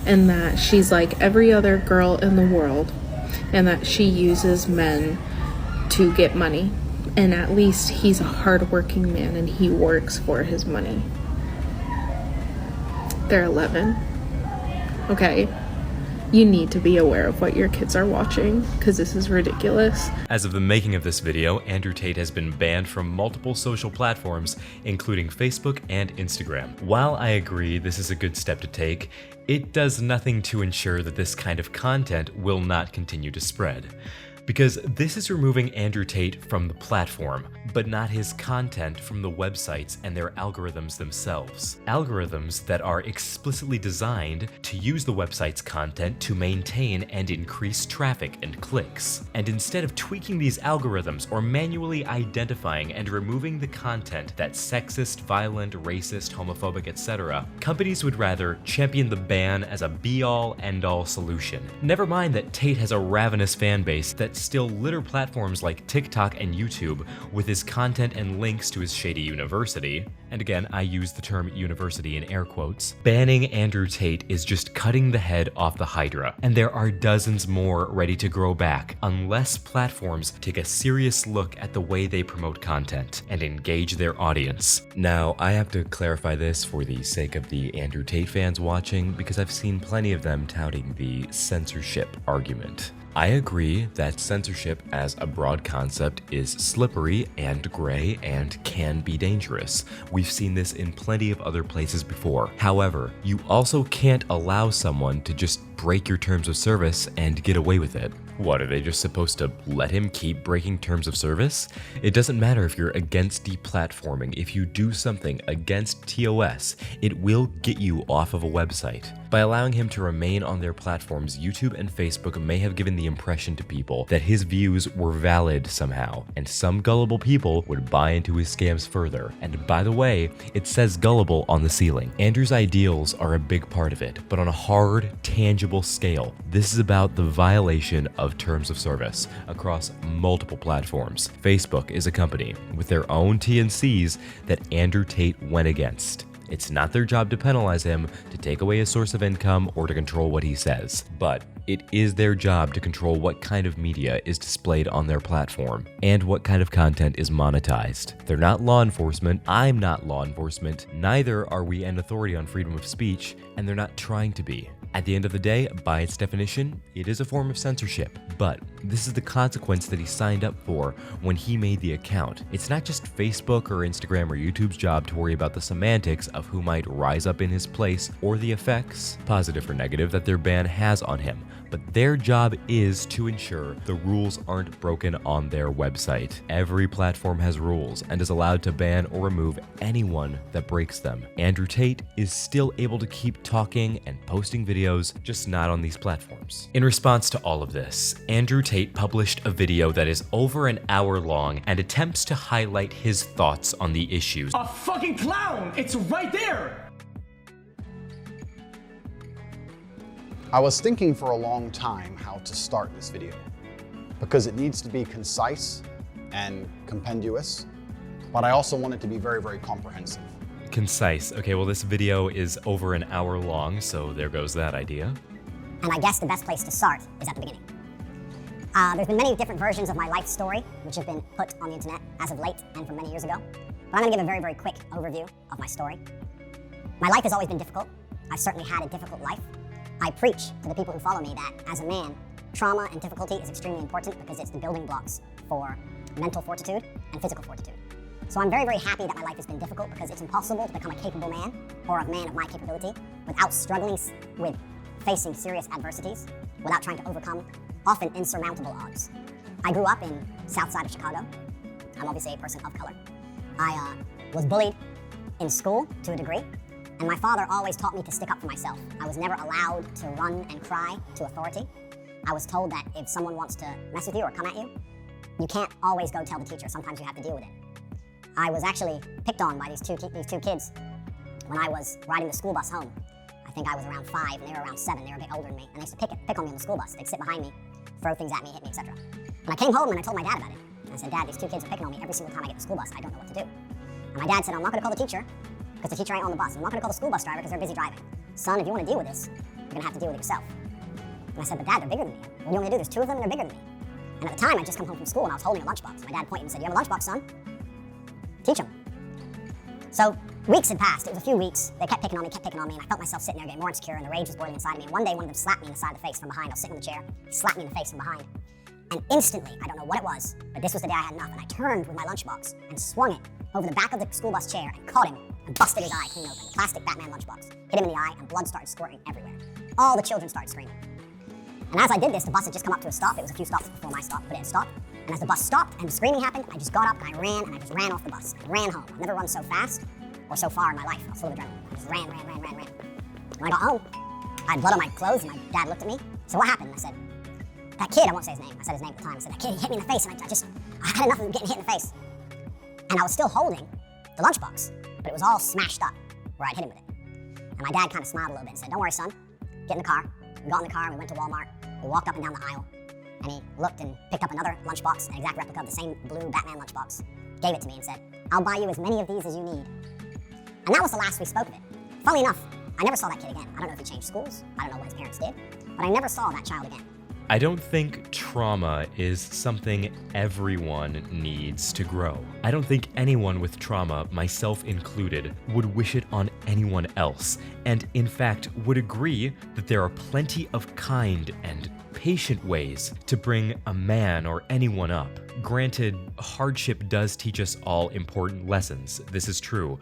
Speaker 6: and that she's like every other girl in the world, and that she uses men to get money. And at least he's a hardworking man and he works for his money. They're 11. Okay? You need to be aware of what your kids are watching, because this is ridiculous.
Speaker 1: As of the making of this video, Andrew Tate has been banned from multiple social platforms, including Facebook and Instagram. While I agree this is a good step to take, it does nothing to ensure that this kind of content will not continue to spread. Because this is removing Andrew Tate from the platform, but not his content from the websites and their algorithms themselves. Algorithms that are explicitly designed to use the website's content to maintain and increase traffic and clicks. And instead of tweaking these algorithms or manually identifying and removing the content that's sexist, violent, racist, homophobic, etc., companies would rather champion the ban as a be-all, end-all solution. Never mind that Tate has a ravenous fan base that still litter platforms like TikTok and YouTube with his content and links to his shady university. And again, I use the term university in air quotes. Banning Andrew Tate is just cutting the head off the Hydra, and there are dozens more ready to grow back unless platforms take a serious look at the way they promote content and engage their audience. Now, I have to clarify this for the sake of the Andrew Tate fans watching, because I've seen plenty of them touting the censorship argument. I agree that censorship as a broad concept is slippery and gray and can be dangerous. We've seen this in plenty of other places before. However, you also can't allow someone to just break your terms of service and get away with it. What, are they just supposed to let him keep breaking terms of service? It doesn't matter if you're against deplatforming. If you do something against TOS, it will get you off of a website. By allowing him to remain on their platforms, YouTube and Facebook may have given the impression to people that his views were valid somehow, and some gullible people would buy into his scams further. And by the way, it says gullible on the ceiling. Andrew's ideals are a big part of it, but on a hard, tangible scale. This is about the violation of terms of service across multiple platforms. Facebook is a company with their own T&Cs that Andrew Tate went against. It's not their job to penalize him, to take away his source of income, or to control what he says. But it is their job to control what kind of media is displayed on their platform and what kind of content is monetized. They're not law enforcement. I'm not law enforcement. Neither are we an authority on freedom of speech, and they're not trying to be. At the end of the day, by its definition, it is a form of censorship. But this is the consequence that he signed up for when he made the account. It's not just Facebook or Instagram or YouTube's job to worry about the semantics of who might rise up in his place or the effects, positive or negative, that their ban has on him. But their job is to ensure the rules aren't broken on their website. Every platform has rules and is allowed to ban or remove anyone that breaks them. Andrew Tate is still able to keep talking and posting videos, just not on these platforms. In response to all of this, Andrew Tate published a video that is over an hour long and attempts to highlight his thoughts on the issues.
Speaker 19: A fucking clown! It's right there!
Speaker 15: I was thinking for a long time how to start this video because it needs to be concise and compendious, but I also want it to be very, very comprehensive.
Speaker 1: Concise. Okay, well, this video is over an hour long, so there goes that idea.
Speaker 4: And I guess the best place to start is at the beginning. There's been many different versions of my life story, which have been put on the internet as of late and from many years ago. But I'm gonna give a very, very quick overview of my story. My life has always been difficult. I've certainly had a difficult life. I preach to the people who follow me that, as a man, trauma and difficulty is extremely important because it's the building blocks for mental fortitude and physical fortitude. So I'm very, very happy that my life has been difficult because it's impossible to become a capable man or a man of my capability without struggling with facing serious adversities, without trying to overcome often insurmountable odds. I grew up in south side of Chicago. I'm obviously a person of color. I was bullied in school to a degree, and my father always taught me to stick up for myself. I was never allowed to run and cry to authority. I was told that if someone wants to mess with you or come at you, you can't always go tell the teacher. Sometimes you have to deal with it. I was actually picked on by these two kids when I was riding the school bus home. I think I was around 5 and they were around 7. They were a bit older than me, and they used to pick on me on the school bus. They'd sit behind me, throw things at me, hit me, etc. And I came home and I told my dad about it. And I said, Dad, these 2 kids are picking on me every single time I get the school bus. I don't know what to do. And my dad said, I'm not going to call the teacher because the teacher ain't on the bus. I'm not going to call the school bus driver because they're busy driving. Son, if you want to deal with this, you're going to have to deal with it yourself. And I said, but Dad, they're bigger than me. What do you want me to do? There's 2 of them and they're bigger than me. And at the time, I'd just come home from school and I was holding a lunchbox. My dad pointed and said, you have a lunchbox, son? Teach them. So weeks had passed. It was a few weeks. They kept picking on me, and I felt myself sitting there getting more insecure, and the rage was boiling inside of me. And one day, one of them slapped me in the side of the face from behind. I was sitting in the chair. He slapped me in the face from behind. And instantly, I don't know what it was, but this was the day I had enough, and I turned with my lunchbox and swung it over the back of the school bus chair and caught him and busted his eye clean open. Plastic Batman lunchbox. Hit him in the eye, and blood started squirting everywhere. All the children started screaming. And as I did this, the bus had just come up to a stop. It was a few stops before my stop, but it had stopped. And as the bus stopped and the screaming happened, I just got up and I just ran off the bus. I ran home. I've never run so fast or so far in my life. I was full of adrenaline. I just ran. When I got home, I had blood on my clothes, and my dad looked at me. So what happened? I said, that kid, I won't say his name. I said his name at the time. I said, that kid, he hit me in the face, and I had enough of him getting hit in the face. And I was still holding the lunchbox, but it was all smashed up where I'd hit him with it. And my dad kind of smiled a little bit and said, don't worry, son. Get in the car. We got in the car and we went to Walmart. We walked up and down the aisle, and he looked and picked up another lunchbox, an exact replica of the same blue Batman lunchbox, gave it to me and said, I'll buy you as many of these as you need. And that was the last we spoke of it. Funnily enough, I never saw that kid again. I don't know if he changed schools. I don't know what his parents did, but I never saw that child again.
Speaker 1: I don't think trauma is something everyone needs to grow. I don't think anyone with trauma, myself included, would wish it on anyone else, and in fact would agree that there are plenty of kind and patient ways to bring a man or anyone up. Granted, hardship does teach us all important lessons, this is true,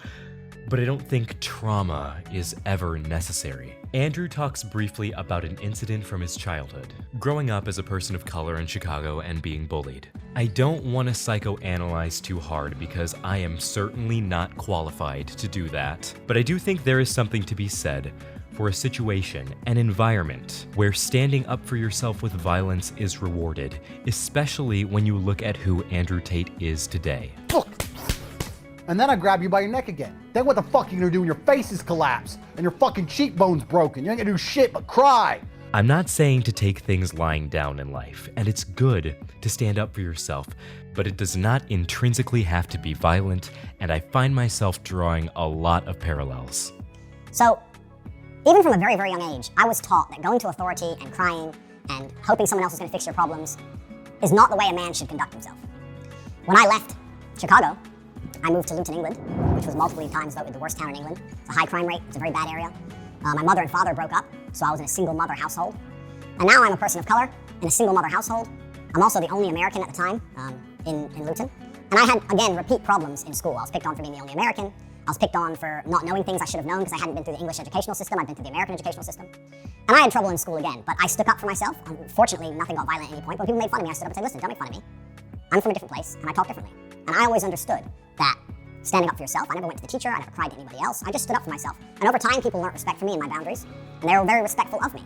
Speaker 1: but I don't think trauma is ever necessary. Andrew talks briefly about an incident from his childhood, growing up as a person of color in Chicago and being bullied. I don't want to psychoanalyze too hard because I am certainly not qualified to do that, but I do think there is something to be said for a situation, an environment, where standing up for yourself with violence is rewarded, especially when you look at who Andrew Tate is today.
Speaker 15: And then I grab you by your neck again. Then what the fuck are you gonna do when your face is collapsed and your fucking cheekbone's broken? You ain't gonna do shit but cry.
Speaker 1: I'm not saying to take things lying down in life, and it's good to stand up for yourself, but it does not intrinsically have to be violent, and I find myself drawing a lot of parallels.
Speaker 4: So, even from a very, very young age, I was taught that going to authority and crying and hoping someone else is going to fix your problems is not the way a man should conduct himself. When I left Chicago, I moved to Luton, England, which was multiple times voted the worst town in England. It's a high crime rate, it's a very bad area. My mother and father broke up, so I was in a single mother household. And now I'm a person of color in a single mother household. I'm also the only American at the time in Luton. And I had, again, repeat problems in school. I was picked on for being the only American. I was picked on for not knowing things I should have known because I hadn't been through the English educational system. I'd been through the American educational system. And I had trouble in school again, but I stuck up for myself. Fortunately, nothing got violent at any point, but when people made fun of me, I stood up and said, listen, don't make fun of me. I'm from a different place, and I talk differently. And I always understood that standing up for yourself, I never went to the teacher, I never cried to anybody else. I just stood up for myself. And over time, people learned respect for me and my boundaries, and they were very respectful of me.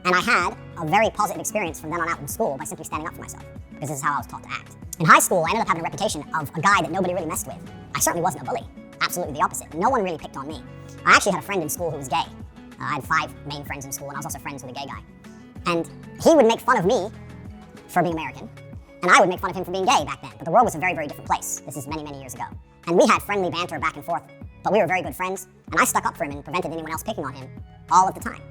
Speaker 4: And I had a very positive experience from then on out in school by simply standing up for myself, because this is how I was taught to act. In high school, I ended up having a reputation of a guy that nobody really messed with. I certainly wasn't a bully. Absolutely the opposite. No one really picked on me. I actually had a friend in school who was gay. I had 5 main friends in school, and I was also friends with a gay guy. And he would make fun of me for being American, and I would make fun of him for being gay back then. But the world was a very, very different place. This is many, many years ago. And we had friendly banter back and forth, but we were very good friends, and I stuck up for him and prevented anyone else picking on him all of the time.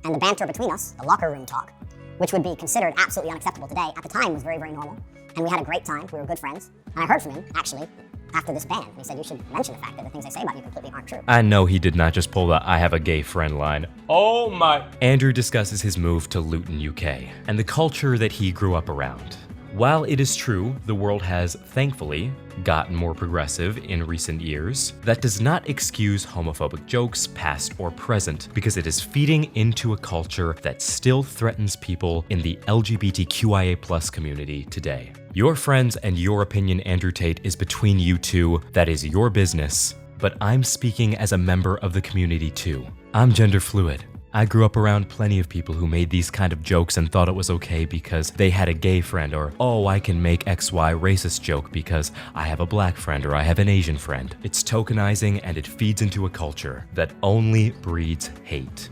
Speaker 4: And the banter between us, the locker room talk, which would be considered absolutely unacceptable today, at the time was very, very normal. And we had a great time. We were good friends. And I heard from him, actually, after this ban. And he said, you should mention the fact that the things they say about you completely aren't true.
Speaker 1: I know he did not just pull the I have a gay friend line. Oh my. Andrew discusses his move to Luton, UK, and the culture that he grew up around. While it is true the world has, thankfully, gotten more progressive in recent years, that does not excuse homophobic jokes, past or present, because it is feeding into a culture that still threatens people in the LGBTQIA+ community today. Your friends and your opinion, Andrew Tate, is between you two. That is your business. But I'm speaking as a member of the community too. I'm gender fluid. I grew up around plenty of people who made these kind of jokes and thought it was okay because they had a gay friend, or, oh, I can make XY racist joke because I have a black friend or I have an Asian friend. It's tokenizing and it feeds into a culture that only breeds hate.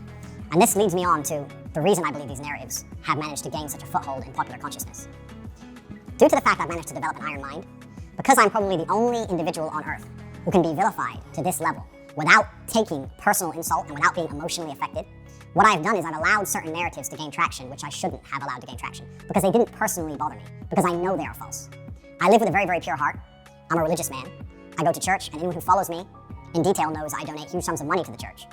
Speaker 4: And this leads me on to the reason I believe these narratives have managed to gain such a foothold in popular consciousness. Due to the fact I've managed to develop an iron mind, because I'm probably the only individual on Earth who can be vilified to this level without taking personal insult and without being emotionally affected, what I've done is I've allowed certain narratives to gain traction which I shouldn't have allowed to gain traction because they didn't personally bother me, because I know they are false. I live with a very, very pure heart. I'm a religious man. I go to church, and anyone who follows me in detail knows I donate huge sums of money to the church.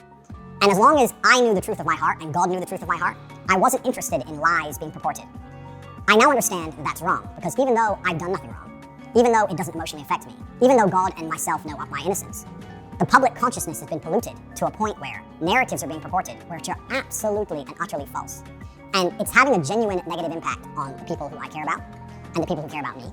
Speaker 4: And as long as I knew the truth of my heart and God knew the truth of my heart, I wasn't interested in lies being purported. I now understand that that's wrong, because even though I've done nothing wrong, even though it doesn't emotionally affect me, even though God and myself know of my innocence, the public consciousness has been polluted to a point where narratives are being purported which are absolutely and utterly false. And it's having a genuine negative impact on the people who I care about and the people who care about me.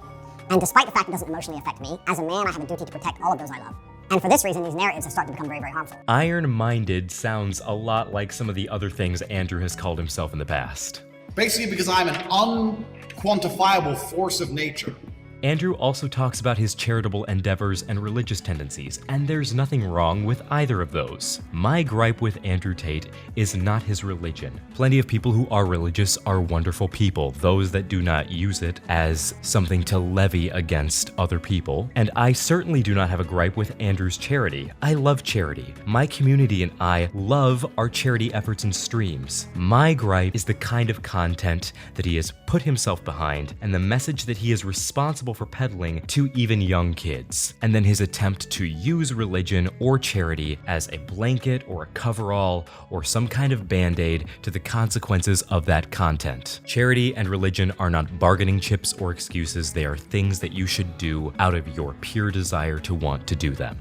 Speaker 4: And despite the fact it doesn't emotionally affect me, as a man I have a duty to protect all of those I love. And for this reason, these narratives have started to become very, very harmful.
Speaker 1: Iron-minded sounds a lot like some of the other things Andrew has called himself in the past.
Speaker 3: Basically because I'm an unquantifiable force of nature.
Speaker 1: Andrew also talks about his charitable endeavors and religious tendencies, and there's nothing wrong with either of those. My gripe with Andrew Tate is not his religion. Plenty of people who are religious are wonderful people, those that do not use it as something to levy against other people. And I certainly do not have a gripe with Andrew's charity. I love charity. My community and I love our charity efforts and streams. My gripe is the kind of content that he has put himself behind and the message that he is responsible for peddling to even young kids, and then his attempt to use religion or charity as a blanket or a coverall or some kind of band-aid to the consequences of that content. Charity and religion are not bargaining chips or excuses. They are things that you should do out of your pure desire to want to do them.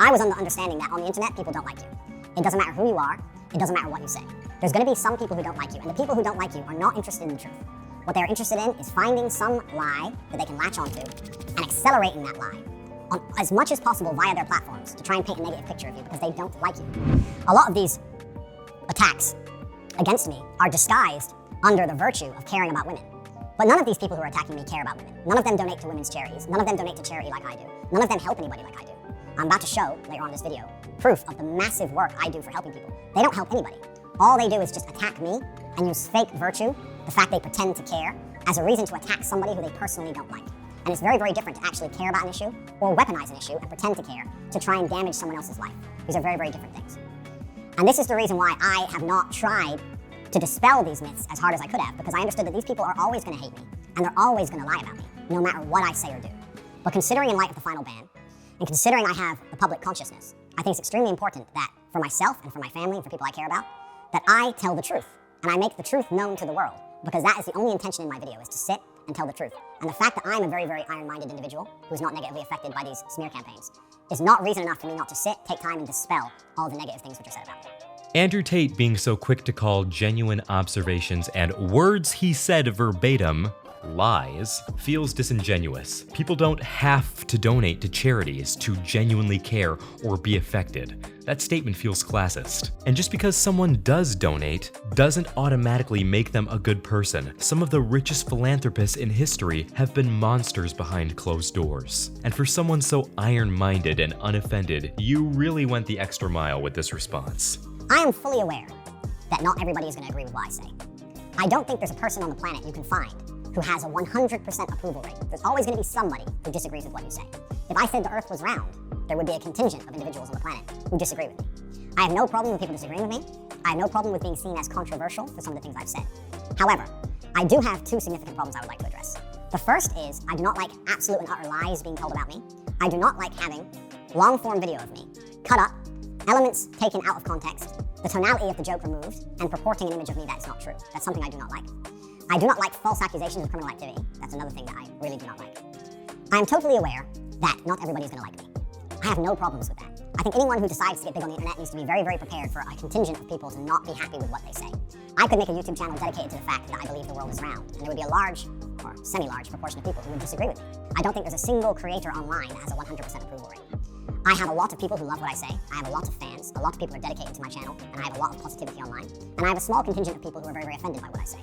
Speaker 4: I was under the understanding that on the internet, people don't like you. It doesn't matter who you are, it doesn't matter what you say. There's going to be some people who don't like you, and the people who don't like you are not interested in the truth. What they're interested in is finding some lie that they can latch onto and accelerating that lie on as much as possible via their platforms to try and paint a negative picture of you because they don't like you. A lot of these attacks against me are disguised under the virtue of caring about women. But none of these people who are attacking me care about women. None of them donate to women's charities. None of them donate to charity like I do. None of them help anybody like I do. I'm about to show, later on in this video, proof of the massive work I do for helping people. They don't help anybody. All they do is just attack me and use fake virtue, the fact they pretend to care, as a reason to attack somebody who they personally don't like. And it's very, very different to actually care about an issue or weaponize an issue and pretend to care to try and damage someone else's life. These are very, very different things. And this is the reason why I have not tried to dispel these myths as hard as I could have, because I understood that these people are always going to hate me and they're always going to lie about me, no matter what I say or do. But considering in light of the final ban, and considering I have the public consciousness, I think it's extremely important that for myself and for my family and for people I care about, that I tell the truth and I make the truth known to the world, because that is the only intention in my video, is to sit and tell the truth. And the fact that I'm a very, very iron-minded individual who is not negatively affected by these smear campaigns is not reason enough for me not to sit, take time, and dispel all the negative things which are said about me.
Speaker 1: Andrew Tate being so quick to call genuine observations and words he said verbatim lies feels disingenuous. People don't have to donate to charities to genuinely care or be affected. That statement feels classist. And just because someone does donate doesn't automatically make them a good person. Some of the richest philanthropists in history have been monsters behind closed doors. And for someone so iron-minded and unoffended, you really went the extra mile with this response.
Speaker 4: I am fully aware that not everybody is going to agree with what I say. I don't think there's a person on the planet you can find who has a 100% approval rate. There's always going to be somebody who disagrees with what you say. If I said the Earth was round, there would be a contingent of individuals on the planet who disagree with me. I have no problem with people disagreeing with me. I have no problem with being seen as controversial for some of the things I've said. However, I do have two significant problems I would like to address. The first is I do not like absolute and utter lies being told about me. I do not like having long-form video of me cut up, elements taken out of context, the tonality of the joke removed, and purporting an image of me that is not true. That's something I do not like. I do not like false accusations of criminal activity. That's another thing that I really do not like. I am totally aware that not everybody is going to like me. I have no problems with that. I think anyone who decides to get big on the internet needs to be very, very prepared for a contingent of people to not be happy with what they say. I could make a YouTube channel dedicated to the fact that I believe the world is round, and there would be a large, or semi-large proportion of people who would disagree with me. I don't think there's a single creator online that has a 100% approval rate. I have a lot of people who love what I say, I have a lot of fans, a lot of people are dedicated to my channel, and I have a lot of positivity online, and I have a small contingent of people who are very, very offended by what I say.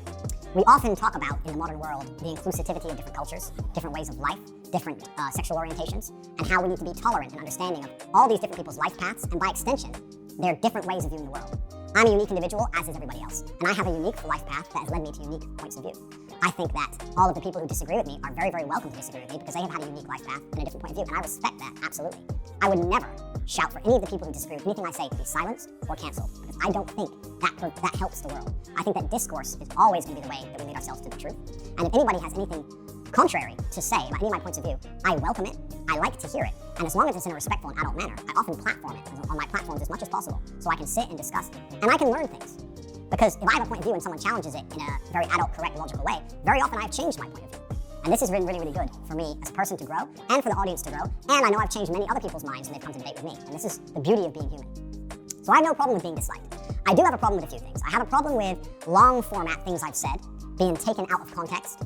Speaker 4: We often talk about, in the modern world, the inclusivity of different cultures, different ways of life, different sexual orientations, and how we need to be tolerant and understanding of all these different people's life paths, and by extension, their different ways of viewing the world. I'm a unique individual, as is everybody else, and I have a unique life path that has led me to unique points of view. I think that all of the people who disagree with me are very, very welcome to disagree with me because they have had a unique life path and a different point of view, and I respect that, absolutely. I would never shout for any of the people who disagree with anything I say to be silenced or canceled, because I don't think that helps the world. I think that discourse is always going to be the way that we lead ourselves to the truth, and if anybody has anything contrary to say about any of my points of view, I welcome it, I like to hear it, and as long as it's in a respectful and adult manner, I often platform it on my platforms as much as possible so I can sit and discuss it, and I can learn things. Because if I have a point of view and someone challenges it in a very adult, correct, logical way, very often I've changed my point of view. And this has been really, really good for me as a person to grow and for the audience to grow. And I know I've changed many other people's minds when they've come to debate with me. And this is the beauty of being human. So I have no problem with being disliked. I do have a problem with a few things. I have a problem with long format things I've said being taken out of context,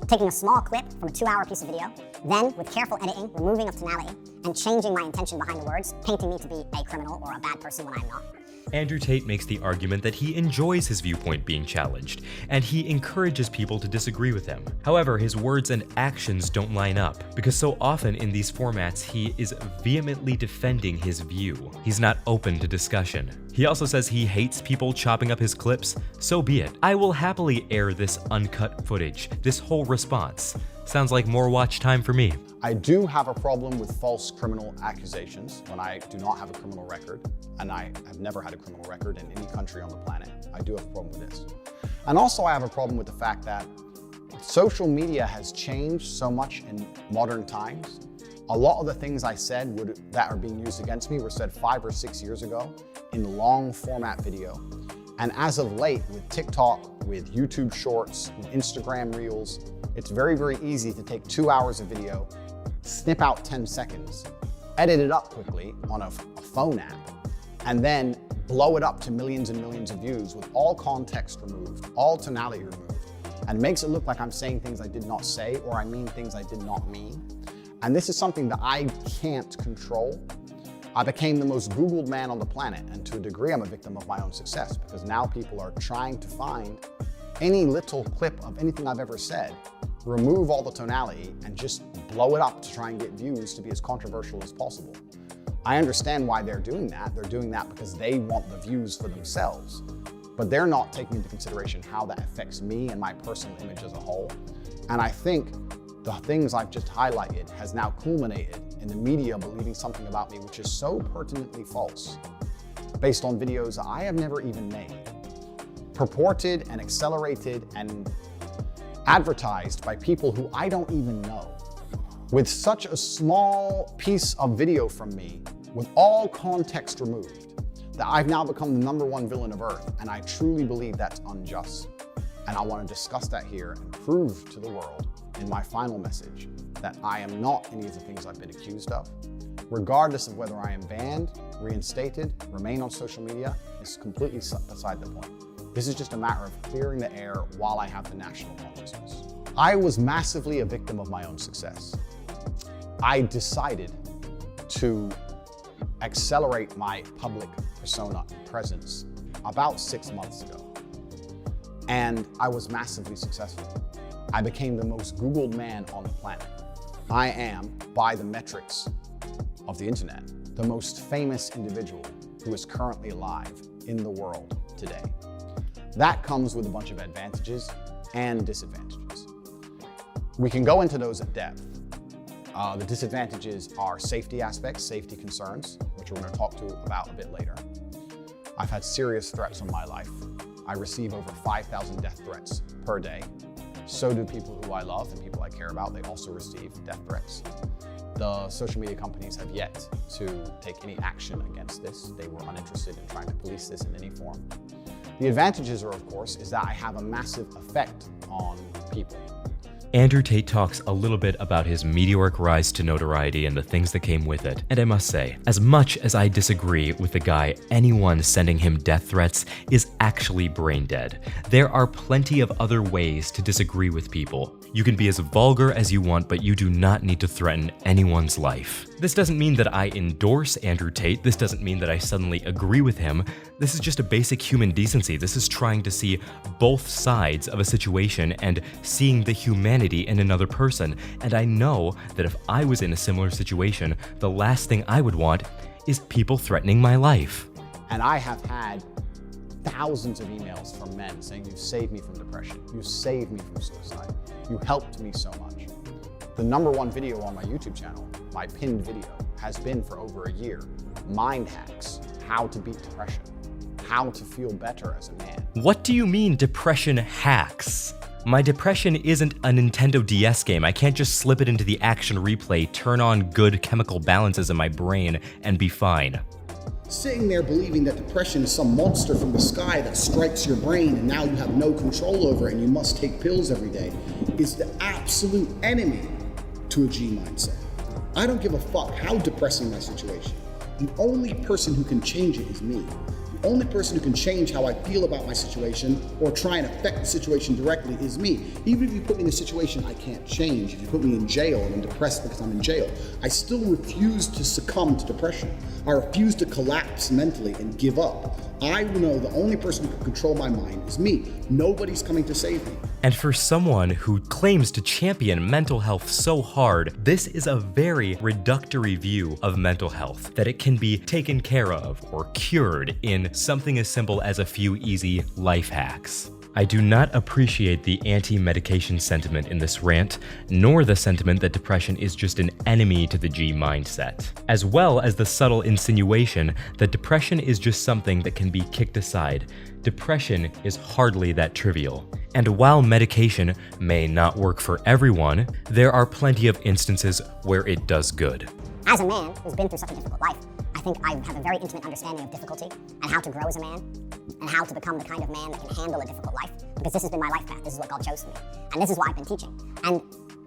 Speaker 4: taking a small clip from a 2-hour piece of video, then with careful editing, removing of tonality, and changing my intention behind the words, painting me to be a criminal or a bad person when I'm not.
Speaker 1: Andrew Tate makes the argument that he enjoys his viewpoint being challenged, and he encourages people to disagree with him. However, his words and actions don't line up, because so often in these formats he is vehemently defending his view. He's not open to discussion. He also says he hates people chopping up his clips. So be it. I will happily air this uncut footage, this whole response. Sounds like more watch time for me.
Speaker 15: I do have a problem with false criminal accusations when I do not have a criminal record, and I have never had a criminal record in any country on the planet. I do have a problem with this. And also I have a problem with the fact that social media has changed so much in modern times. A lot of the things I said that are being used against me were said 5 or 6 years ago in long format video. And as of late, with TikTok, with YouTube Shorts, with Instagram Reels, it's very, very easy to take 2 hours of video, snip out 10 seconds, edit it up quickly on a phone app, and then blow it up to millions and millions of views with all context removed, all tonality removed, and makes it look like I'm saying things I did not say or I mean things I did not mean. And this is something that I can't control. I became the most Googled man on the planet, and to a degree I'm a victim of my own success, because now people are trying to find any little clip of anything I've ever said, remove all the tonality, and just blow it up to try and get views to be as controversial as possible. I understand why they're doing that. They're doing that because they want the views for themselves, but they're not taking into consideration how that affects me and my personal image as a whole. And I think the things I've just highlighted has now culminated in the media believing something about me which is so pertinently false, based on videos I have never even made, purported and accelerated and advertised by people who I don't even know, with such a small piece of video from me, with all context removed, that I've now become the #1 villain of Earth, and I truly believe that's unjust. And I want to discuss that here and prove to the world in my final message that I am not any of the things I've been accused of. Regardless of whether I am banned, reinstated, remain on social media, is completely beside the point. This is just a matter of clearing the air while I have the national consciousness. I was massively a victim of my own success. I decided to accelerate my public persona and presence about 6 months ago. And I was massively successful. I became the most Googled man on the planet. I am, by the metrics of the internet, the most famous individual who is currently alive in the world today. That comes with a bunch of advantages and disadvantages. We can go into those at depth. The disadvantages are safety aspects, safety concerns, which we're going to talk about a bit later. I've had serious threats on my life. I receive over 5,000 death threats per day. So do people who I love and people I care about. They also receive death threats. The social media companies have yet to take any action against this. They were uninterested in trying to police this in any form. The advantages are, of course, is that I have a massive effect on people.
Speaker 1: Andrew Tate talks a little bit about his meteoric rise to notoriety and the things that came with it. And I must say, as much as I disagree with the guy, anyone sending him death threats is actually brain dead. There are plenty of other ways to disagree with people. You can be as vulgar as you want, but you do not need to threaten anyone's life. This doesn't mean that I endorse Andrew Tate. This doesn't mean that I suddenly agree with him. This is just a basic human decency. This is trying to see both sides of a situation and seeing the humanity in another person. And I know that if I was in a similar situation, the last thing I would want is people threatening my life.
Speaker 15: And I have had thousands of emails from men saying, you saved me from depression. You saved me from suicide. You helped me so much. The #1 video on my YouTube channel, my pinned video, has been for over a year. Mind hacks, how to beat depression, how to feel better as a man.
Speaker 1: What do you mean depression hacks? My depression isn't a Nintendo DS game. I can't just slip it into the action replay, turn on good chemical balances in my brain, and be fine.
Speaker 9: Sitting there believing that depression is some monster from the sky that strikes your brain and now you have no control over it and you must take pills every day is the absolute enemy to a G mindset. I don't give a fuck how depressing my situation. The only person who can change it is me. The only person who can change how I feel about my situation or try and affect the situation directly is me. Even if you put me in a situation I can't change, if you put me in jail and I'm depressed because I'm in jail, I still refuse to succumb to depression. I refuse to collapse mentally and give up. I know the only person who can control my mind is me. Nobody's coming to save me.
Speaker 1: And for someone who claims to champion mental health so hard, this is a very reductory view of mental health, that it can be taken care of or cured in something as simple as a few easy life hacks. I do not appreciate the anti-medication sentiment in this rant, nor the sentiment that depression is just an enemy to the G mindset, as well as the subtle insinuation that depression is just something that can be kicked aside. Depression is hardly that trivial. And while medication may not work for everyone, there are plenty of instances where it does good.
Speaker 4: As a man who's been through such a difficult life, I think I have a very intimate understanding of difficulty and how to grow as a man and how to become the kind of man that can handle a difficult life, because this has been my life path. This is what God chose for me. And this is what I've been teaching. And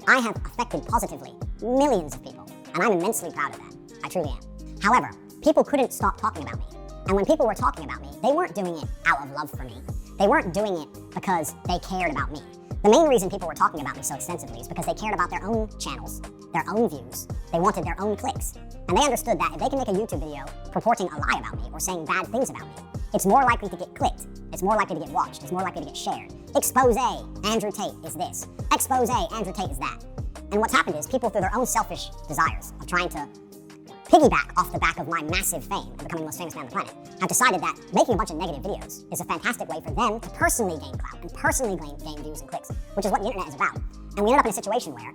Speaker 4: I have affected positively millions of people, and I'm immensely proud of that. I truly am. However, people couldn't stop talking about me. And when people were talking about me, they weren't doing it out of love for me. They weren't doing it because they cared about me. The main reason people were talking about me so extensively is because they cared about their own channels, their own views. They wanted their own clicks. And they understood that if they can make a YouTube video purporting a lie about me or saying bad things about me, it's more likely to get clicked. It's more likely to get watched. It's more likely to get shared. Expose, Andrew Tate is this. Expose, Andrew Tate is that. And what's happened is people, through their own selfish desires of trying to piggyback off the back of my massive fame and becoming the most famous man on the planet, have decided that making a bunch of negative videos is a fantastic way for them to personally gain clout and personally gain views and clicks, which is what the internet is about. And we ended up in a situation where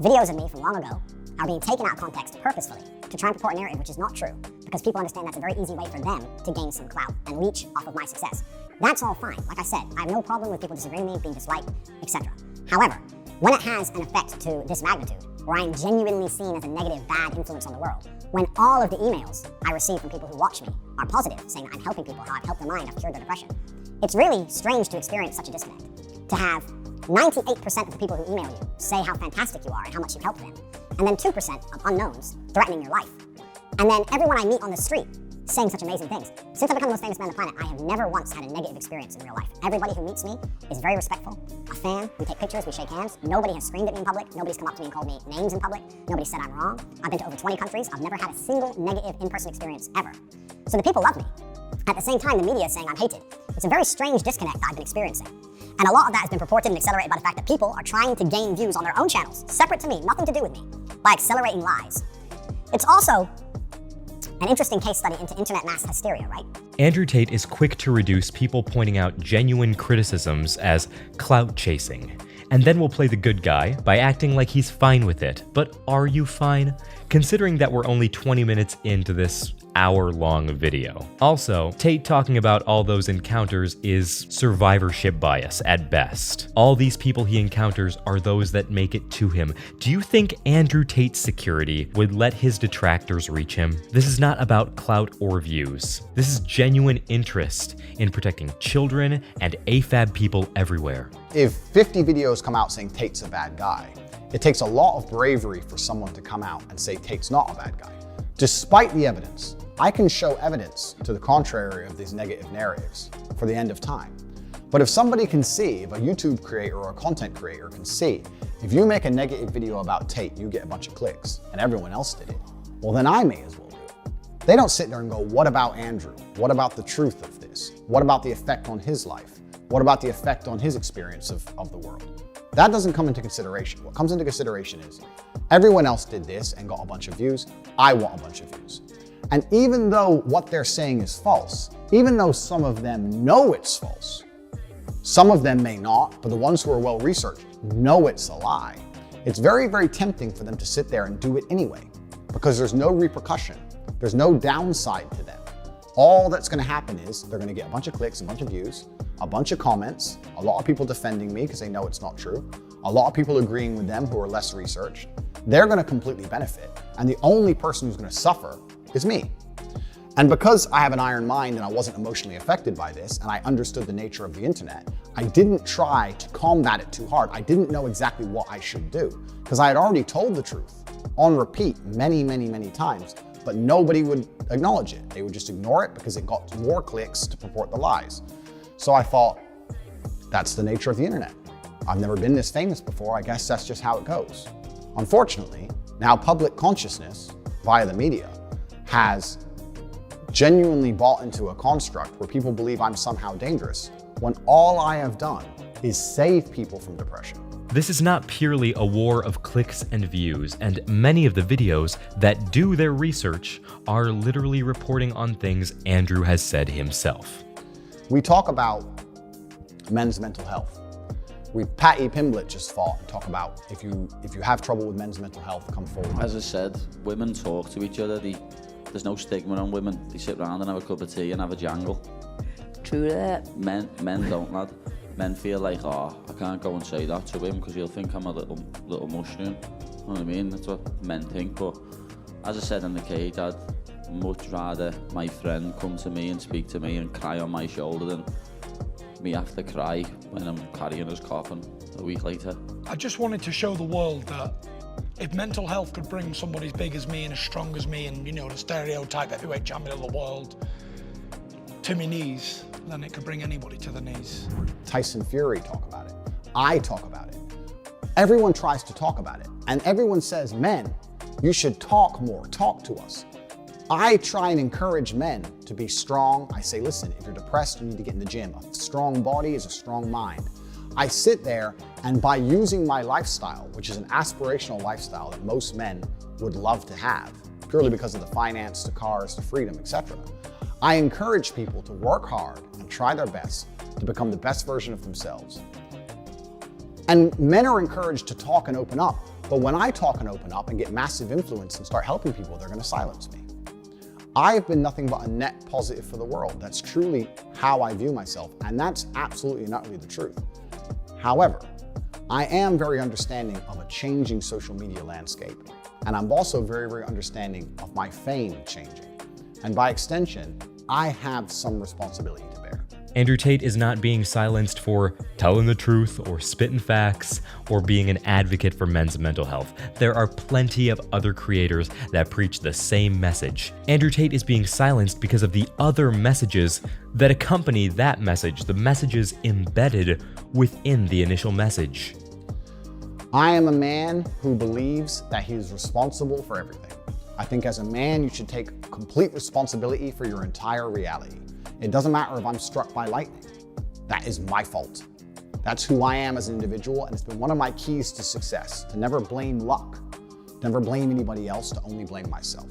Speaker 4: videos of me from long ago are being taken out of context purposefully to try and purport a narrative which is not true, because people understand that's a very easy way for them to gain some clout and leech off of my success. That's all fine. Like I said, I have no problem with people disagreeing with me, being disliked, etc. However, when it has an effect to this magnitude, where I am genuinely seen as a negative, bad influence on the world, when all of the emails I receive from people who watch me are positive, saying that I'm helping people, how I've helped their mind, I've cured their depression, it's really strange to experience such a disconnect. To have 98% of the people who email you say how fantastic you are and how much you've helped them, and then 2% of unknowns threatening your life. And then everyone I meet on the street saying such amazing things. Since I've become the most famous man on the planet, I have never once had a negative experience in real life. Everybody who meets me is very respectful, a fan, we take pictures, we shake hands. Nobody has screamed at me in public, nobody's come up to me and called me names in public, nobody said I'm wrong. I've been to over 20 countries, I've never had a single negative in-person experience ever. So the people love me. At the same time, the media is saying I'm hated. It's a very strange disconnect that I've been experiencing. And a lot of that has been purported and accelerated by the fact that people are trying to gain views on their own channels, separate to me, nothing to do with me, by accelerating lies. It's also an interesting case study into internet mass hysteria, right?
Speaker 1: Andrew Tate is quick to reduce people pointing out genuine criticisms as clout chasing, and then will play the good guy by acting like he's fine with it. But are you fine? Considering that we're only 20 minutes into this hour-long video. Also, Tate talking about all those encounters is survivorship bias at best. All these people he encounters are those that make it to him. Do you think Andrew Tate's security would let his detractors reach him? This is not about clout or views. This is genuine interest in protecting children and AFAB people everywhere.
Speaker 15: If 50 videos come out saying Tate's a bad guy, it takes a lot of bravery for someone to come out and say Tate's not a bad guy. Despite the evidence, I can show evidence to the contrary of these negative narratives for the end of time. But if somebody can see, if a YouTube creator or a content creator can see, if you make a negative video about Tate, you get a bunch of clicks, and everyone else did it, well then I may as well do it. They don't sit there and go, what about Andrew? What about the truth of this? What about the effect on his life? What about the effect on his experience of the world? That doesn't come into consideration. What comes into consideration is everyone else did this and got a bunch of views. I want a bunch of views. And even though what they're saying is false, even though some of them know it's false, some of them may not, but the ones who are well researched know it's a lie. It's very, very tempting for them to sit there and do it anyway, because there's no repercussion. There's no downside to them. All that's going to happen is they're going to get a bunch of clicks, a bunch of views, a bunch of comments, a lot of people defending me because they know it's not true, a lot of people agreeing with them who are less researched. They're going to completely benefit, and the only person who's going to suffer is me. And because I have an iron mind and I wasn't emotionally affected by this, and I understood the nature of the internet, I didn't try to combat it too hard. I didn't know exactly what I should do, because I had already told the truth on repeat many, many, many times, but nobody would acknowledge it. They would just ignore it because it got more clicks to purport the lies. So I thought, that's the nature of the internet. I've never been this famous before. I guess that's just how it goes. Unfortunately, now public consciousness via the media has genuinely bought into a construct where people believe I'm somehow dangerous, when all I have done is save people from depression.
Speaker 1: This is not purely a war of clicks and views, and many of the videos that do their research are literally reporting on things Andrew has said himself.
Speaker 15: We talk about men's mental health. Patty Pimblett just fought and talk about if you have trouble with men's mental health, come forward.
Speaker 20: As I said, women talk to each other. There's no stigma on women. They sit around and have a cup of tea and have a jangle.
Speaker 13: True that.
Speaker 20: Men don't, lad. Men feel like, oh, I can't go and say that to him because he'll think I'm a little mushroom. You know what I mean? That's what men think. But as I said in the cage, I'd much rather my friend come to me and speak to me and cry on my shoulder than me have to cry when I'm carrying his coffin a week later.
Speaker 21: I just wanted to show the world that if mental health could bring somebody as big as me and as strong as me and, you know, the stereotype heavyweight champion of the world to my knees, then it could bring anybody to the knees.
Speaker 15: Tyson Fury talk about it. I talk about it. Everyone tries to talk about it. And everyone says, men, you should talk more, talk to us. I try and encourage men to be strong. I say, listen, if you're depressed, you need to get in the gym. A strong body is a strong mind. I sit there and by using my lifestyle, which is an aspirational lifestyle that most men would love to have, purely because of the finance, the cars, the freedom, etc., I encourage people to work hard and try their best to become the best version of themselves. And men are encouraged to talk and open up, but when I talk and open up and get massive influence and start helping people, they're going to silence me. I've been nothing but a net positive for the world. That's truly how I view myself, and that's absolutely and utterly the truth. However, I am very understanding of a changing social media landscape, and I'm also very, very understanding of my fame changing. And by extension, I have some responsibility to bear.
Speaker 1: Andrew Tate is not being silenced for telling the truth or spitting facts or being an advocate for men's mental health. There are plenty of other creators that preach the same message. Andrew Tate is being silenced because of the other messages that accompany that message, the messages embedded within the initial message.
Speaker 15: I am a man who believes that he is responsible for everything. I think as a man, you should take complete responsibility for your entire reality. It doesn't matter if I'm struck by lightning. That is my fault. That's who I am as an individual, and it's been one of my keys to success, to never blame luck, never blame anybody else, to only blame myself.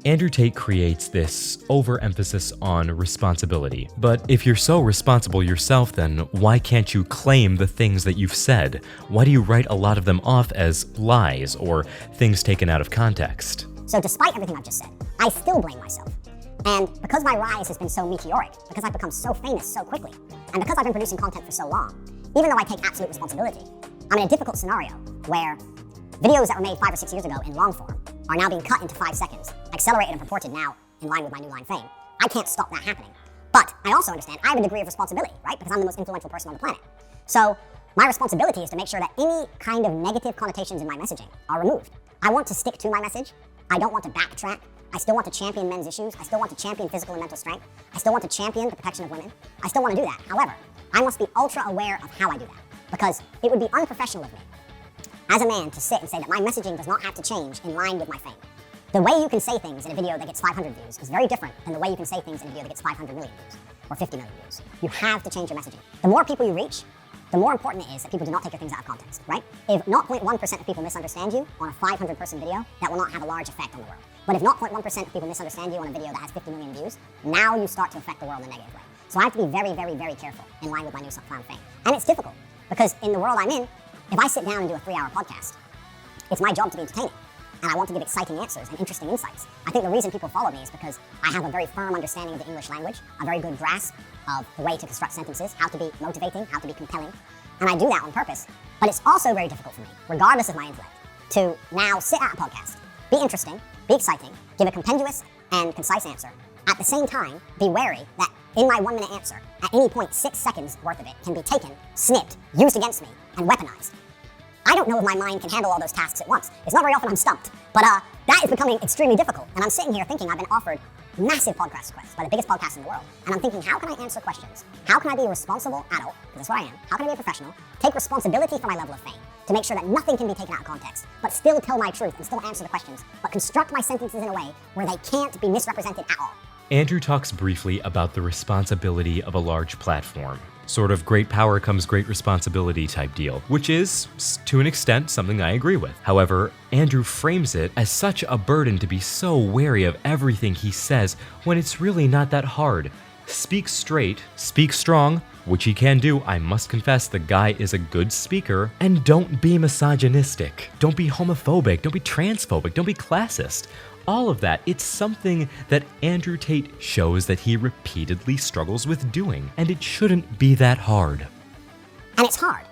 Speaker 1: Andrew Tate creates this overemphasis on responsibility. But if you're so responsible yourself, then why can't you claim the things that you've said? Why do you write a lot of them off as lies or things taken out of context?
Speaker 4: So despite everything I've just said, I still blame myself. And because my rise has been so meteoric, because I've become so famous so quickly, and because I've been producing content for so long, even though I take absolute responsibility, I'm in a difficult scenario where videos that were made 5 or 6 years ago in long form are now being cut into 5 seconds, accelerated and purported now in line with my new line fame. I can't stop that happening. But I also understand I have a degree of responsibility, right? Because I'm the most influential person on the planet. So my responsibility is to make sure that any kind of negative connotations in my messaging are removed. I want to stick to my message. I don't want to backtrack. I still want to champion men's issues. I still want to champion physical and mental strength. I still want to champion the protection of women. I still want to do that. However, I must be ultra aware of how I do that, because it would be unprofessional of me as a man to sit and say that my messaging does not have to change in line with my fame. The way you can say things in a video that gets 500 views is very different than the way you can say things in a video that gets 500 million views or 50 million views. You have to change your messaging. The more people you reach, the more important it is that people do not take your things out of context, right? If 0.1% of people misunderstand you on a 500-person video, that will not have a large effect on the world. But if 0.1% of people misunderstand you on a video that has 50 million views, now you start to affect the world in a negative way. So I have to be very, very, very careful in line with my newfound fame. And it's difficult, because in the world I'm in, if I sit down and do a 3-hour podcast, it's my job to be entertaining. And I want to give exciting answers and interesting insights. I think the reason people follow me is because I have a very firm understanding of the English language, a very good grasp of the way to construct sentences, how to be motivating, how to be compelling. And I do that on purpose. But it's also very difficult for me, regardless of my intellect, to now sit at a podcast, be interesting, be exciting, give a compendious and concise answer. At the same time, be wary that in my 1-minute answer, at any point 6 seconds worth of it can be taken, snipped, used against me, and weaponized. I don't know if my mind can handle all those tasks at once. It's not very often I'm stumped, but that is becoming extremely difficult. And I'm sitting here thinking I've been offered massive podcast requests by the biggest podcast in the world. And I'm thinking, how can I answer questions? How can I be a responsible adult, because that's what I am, how can I be a professional, take responsibility for my level of fame, to make sure that nothing can be taken out of context, but still tell my truth and still answer the questions, but construct my sentences in a way where they can't be misrepresented at all.
Speaker 1: Andrew talks briefly about the responsibility of a large platform. Sort of great power comes great responsibility type deal, which is, to an extent, something I agree with. However, Andrew frames it as such a burden to be so wary of everything he says when it's really not that hard. Speak straight, speak strong, which he can do. I must confess the guy is a good speaker. And don't be misogynistic. Don't be homophobic. Don't be transphobic. Don't be classist. All of that, it's something that Andrew Tate shows that he repeatedly struggles with doing, and it shouldn't be that hard.
Speaker 4: And it's hard,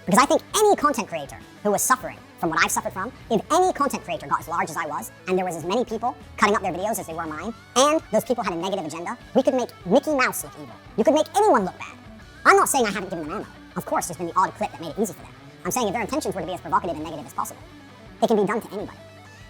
Speaker 4: because I think any content creator who was suffering from what I've suffered from, if any content creator got as large as I was, and there was as many people cutting up their videos as they were mine, and those people had a negative agenda, we could make Mickey Mouse look evil. You could make anyone look bad. I'm not saying I haven't given them ammo. Of course, there's been the odd clip that made it easy for them. I'm saying if their intentions were to be as provocative and negative as possible, it can be done to anybody.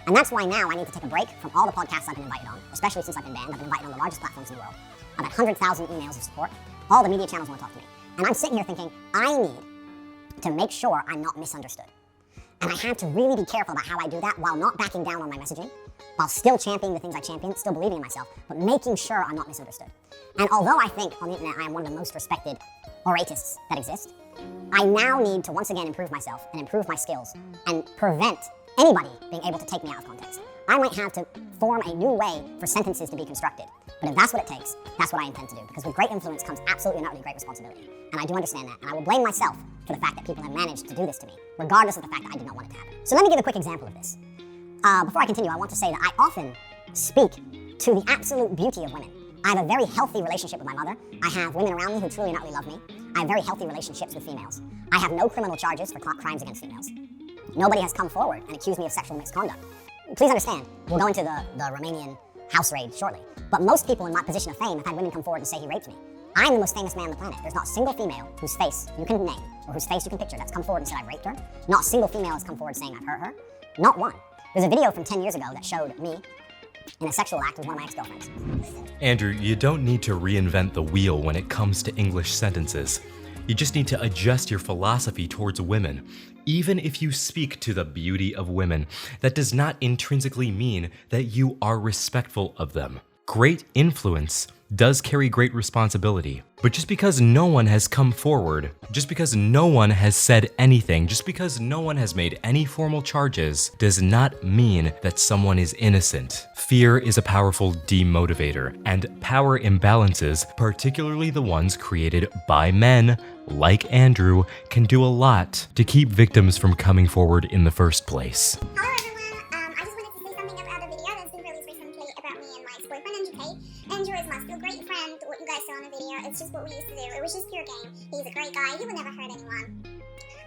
Speaker 4: And that's why now I need to take a break from all the podcasts I've been invited on, especially since I've been banned. I've been invited on the largest platforms in the world. I've had 100,000 emails of support. All the media channels want to talk to me. And I'm sitting here thinking, I need to make sure I'm not misunderstood. And I have to really be careful about how I do that while not backing down on my messaging, while still championing the things I champion, still believing in myself, but making sure I'm not misunderstood. And although I think on the internet I am one of the most respected oratists that exist, I now need to once again improve myself and improve my skills and prevent anybody being able to take me out of context. I might have to form a new way for sentences to be constructed. But if that's what it takes, that's what I intend to do. Because with great influence comes absolutely and utterly great responsibility. And I do understand that. And I will blame myself for the fact that people have managed to do this to me, regardless of the fact that I did not want it to happen. So let me give a quick example of this. Before I continue, I want to say that I often speak to the absolute beauty of women. I have a very healthy relationship with my mother. I have women around me who truly and utterly love me. I have very healthy relationships with females. I have no criminal charges for crimes against females. Nobody has come forward and accused me of sexual misconduct. Please understand, we'll go into the Romanian house raid shortly. But most people in my position of fame have had women come forward and say he raped me. I'm the most famous man on the planet. There's not a single female whose face you can name or whose face you can picture that's come forward and said I raped her. Not a single female has come forward saying I've hurt her. Not one. There's a video from 10 years ago that showed me in a sexual act with one of my ex-girlfriends.
Speaker 1: Andrew, you don't need to reinvent the wheel when it comes to English sentences. You just need to adjust your philosophy towards women. Even if you speak to the beauty of women, that does not intrinsically mean that you are respectful of them. Great influence does carry great responsibility. But just because no one has come forward, just because no one has said anything, just because no one has made any formal charges, does not mean that someone is innocent. Fear is a powerful demotivator, and power imbalances, particularly the ones created by men, like Andrew, can do a lot to keep victims from coming forward in the first place.
Speaker 2: Hello everyone, I just wanted to say something about a video that's been released recently about me and my ex-boyfriend, Tate. And charisma, still great friend, what you guys saw in the video. It's just what we used to do. It was just pure game. He's a great guy. He would never hurt anyone.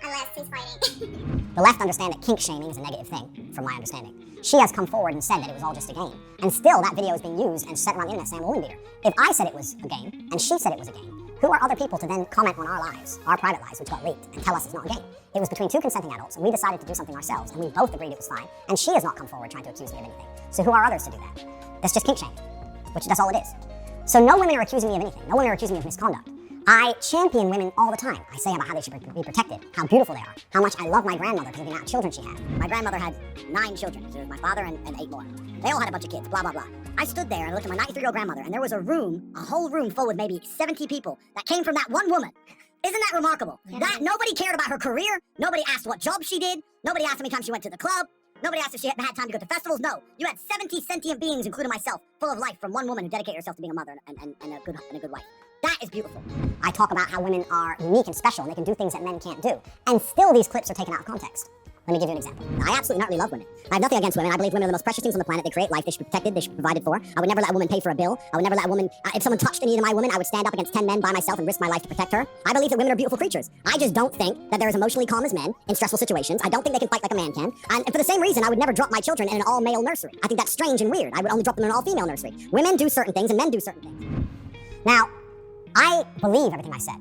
Speaker 2: Unless he's fighting.
Speaker 4: The left understand that kink shaming is a negative thing, from my understanding. She has come forward and said that it was all just a game. And still, that video is being used and sent around the internet saying I'm a woman beater. If I said it was a game, and she said it was a game, who are other people to then comment on our lives, our private lives, which got leaked, and tell us it's not a game? It was between two consenting adults, and we decided to do something ourselves, and we both agreed it was fine, and she has not come forward trying to accuse me of anything. So who are others to do that? That's just kink shaming, which that's all it is. So no women are accusing me of anything. No women are accusing me of misconduct. I champion women all the time. I say about how they should be protected, how beautiful they are, how much I love my grandmother because of the amount of children she had. My grandmother had 9 children. There was my father and 8 more. They all had a bunch of kids, blah, blah, blah. I stood there and I looked at my 93-year-old grandmother, and there was a whole room full with maybe 70 people that came from that one woman. Isn't that remarkable? That nobody cared about her career. Nobody asked what job she did. Nobody asked how many times she went to the club. Nobody asked if she had time to go to festivals. No, you had 70 sentient beings, including myself, full of life from one woman who dedicated herself to being a mother and a good wife. That is beautiful. I talk about how women are unique and special and they can do things that men can't do. And still these clips are taken out of context. Let me give you an example. I absolutely not really love women. I have nothing against women. I believe women are the most precious things on the planet. They create life. They should be protected. They should be provided for. I would never let a woman pay for a bill. I would never let a woman, if someone touched any of my women, I would stand up against 10 men by myself and risk my life to protect her. I believe that women are beautiful creatures. I just don't think that they're as emotionally calm as men in stressful situations. I don't think they can fight like a man can. And for the same reason, I would never drop my children in an all-male nursery. I think that's strange and weird. I would only drop them in an all-female nursery. Women do certain things and men do certain things. Now, I believe everything I said.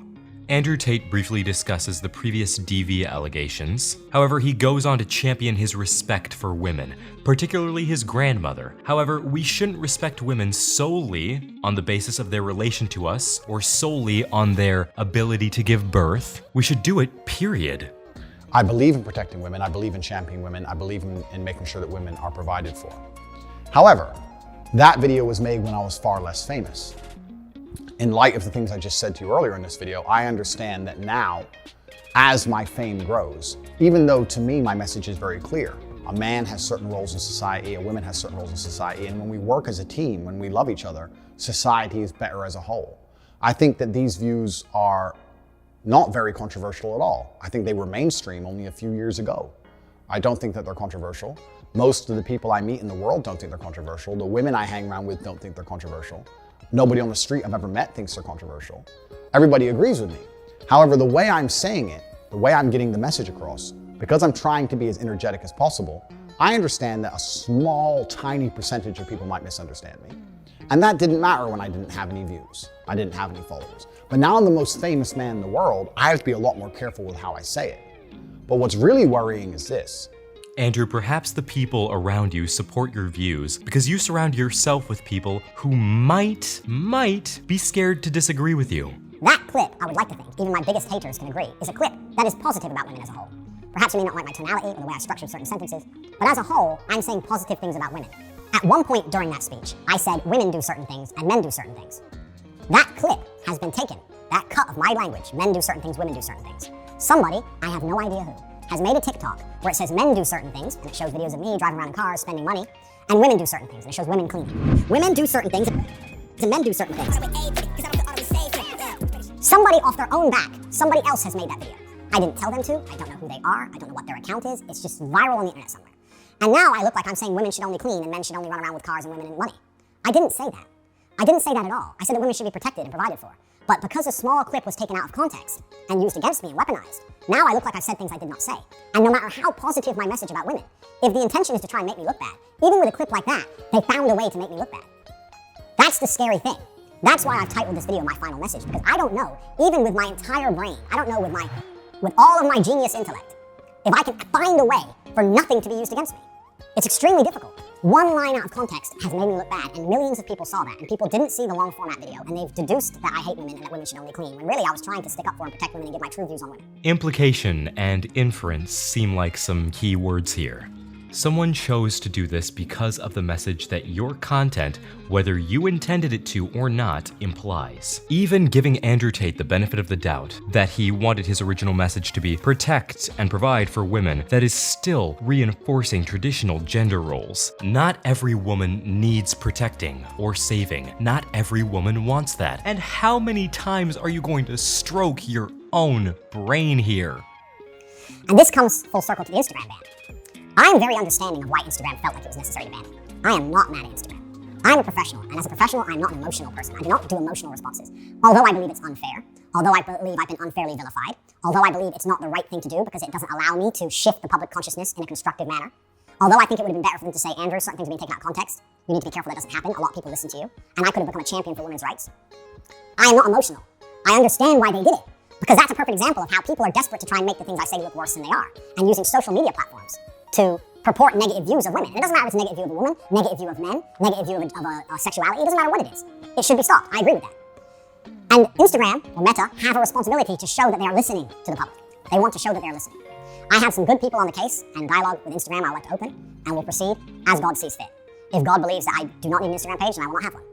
Speaker 1: Andrew Tate briefly discusses the previous DV allegations. However, he goes on to champion his respect for women, particularly his grandmother. However, we shouldn't respect women solely on the basis of their relation to us or solely on their ability to give birth. We should do it, period.
Speaker 15: I believe in protecting women. I believe in championing women. I believe in making sure that women are provided for. However, that video was made when I was far less famous. In light of the things I just said to you earlier in this video, I understand that now, as my fame grows, even though to me my message is very clear, a man has certain roles in society, a woman has certain roles in society, and when we work as a team, when we love each other, society is better as a whole. I think that these views are not very controversial at all. I think they were mainstream only a few years ago. I don't think that they're controversial. Most of the people I meet in the world don't think they're controversial. The women I hang around with don't think they're controversial. Nobody on the street I've ever met thinks they're controversial. Everybody agrees with me. However, the way I'm saying it, the way I'm getting the message across, because I'm trying to be as energetic as possible, I understand that a small, tiny percentage of people might misunderstand me. And that didn't matter when I didn't have any views. I didn't have any followers. But now I'm the most famous man in the world, I have to be a lot more careful with how I say it. But what's really worrying is this.
Speaker 1: Andrew, perhaps the people around you support your views because you surround yourself with people who might be scared to disagree with you.
Speaker 4: That clip, I would like to think, even my biggest haters can agree, is a clip that is positive about women as a whole. Perhaps you may not like my tonality or the way I structured certain sentences, but as a whole, I'm saying positive things about women. At one point during that speech, I said women do certain things and men do certain things. That clip has been taken, that cut of my language, men do certain things, women do certain things. Somebody, I have no idea who, has made a TikTok where it says men do certain things, and it shows videos of me driving around in cars, spending money, and women do certain things, and it shows women cleaning. Women do certain things, and men do certain things. Somebody off their own back, somebody else has made that video. I didn't tell them to, I don't know who they are, I don't know what their account is, it's just viral on the internet somewhere. And now I look like I'm saying women should only clean and men should only run around with cars and women and money. I didn't say that. I didn't say that at all. I said that women should be protected and provided for. But because a small clip was taken out of context and used against me and weaponized, now I look like I've said things I did not say. And no matter how positive my message about women, if the intention is to try and make me look bad, even with a clip like that, they found a way to make me look bad. That's the scary thing. That's why I've titled this video my final message, because I don't know, even with my entire brain, I don't know with all of my genius intellect, if I can find a way for nothing to be used against me. It's extremely difficult. One line out of context has made me look bad, and millions of people saw that, and people didn't see the long format video, and they've deduced that I hate women and that women should only clean, when really I was trying to stick up for and protect women and give my true views on women.
Speaker 1: Implication and inference seem like some key words here. Someone chose to do this because of the message that your content, whether you intended it to or not, implies. Even giving Andrew Tate the benefit of the doubt that he wanted his original message to be protect and provide for women, that is still reinforcing traditional gender roles. Not every woman needs protecting or saving. Not every woman wants that. And how many times are you going to stroke your own brain here?
Speaker 4: And this comes full circle to the Instagram ban. I am very understanding of why Instagram felt like it was necessary to ban it. I am not mad at Instagram. I'm a professional, and as a professional, I'm not an emotional person. I do not do emotional responses. Although I believe it's unfair, although I believe I've been unfairly vilified, although I believe it's not the right thing to do because it doesn't allow me to shift the public consciousness in a constructive manner, although I think it would have been better for them to say, Andrew, certain things are being taken out of context, you need to be careful that doesn't happen, a lot of people listen to you, and I could have become a champion for women's rights. I am not emotional. I understand why they did it, because that's a perfect example of how people are desperate to try and make the things I say look worse than they are, and using social media platforms to purport negative views of women. It doesn't matter if it's a negative view of a woman, negative view of men, negative view of a sexuality. It doesn't matter what it is. It should be stopped. I agree with that. And Instagram, or Meta, have a responsibility to show that they are listening to the public. They want to show that they're listening. I have some good people on the case, and dialogue with Instagram I would like to open, and will proceed as God sees fit. If God believes that I do not need an Instagram page, then I will not have one.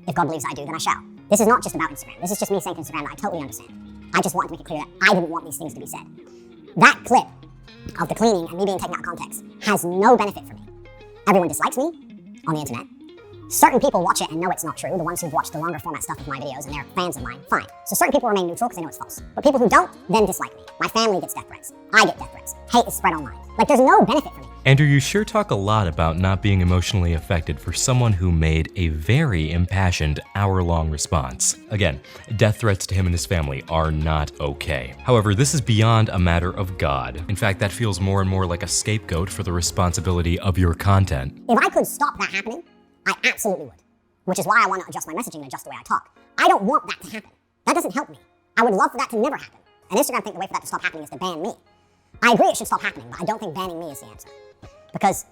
Speaker 4: If God believes I do, then I shall. This is not just about Instagram. This is just me saying to Instagram that I totally understand. I just wanted to make it clear that I didn't want these things to be said. That clip of the cleaning and me being taken out of context has no benefit for me. Everyone dislikes me on the internet. Certain people watch it and know it's not true. The ones who've watched the longer format stuff of my videos and they're fans of mine, fine. So certain people remain neutral because they know it's false. But people who don't, then dislike me. My family gets death threats. I get death threats. Hate is spread online. Like, there's no benefit for me.
Speaker 1: Andrew, you sure talk a lot about not being emotionally affected for someone who made a very impassioned hour-long response. Again, death threats to him and his family are not okay. However, this is beyond a matter of God. In fact, that feels more and more like a scapegoat for the responsibility of your content.
Speaker 4: If I could stop that happening, I absolutely would. Which is why I want to adjust my messaging and adjust the way I talk. I don't want that to happen. That doesn't help me. I would love for that to never happen. And Instagram think the way for that to stop happening is to ban me. I agree it should stop happening, but I don't think banning me is the answer. Because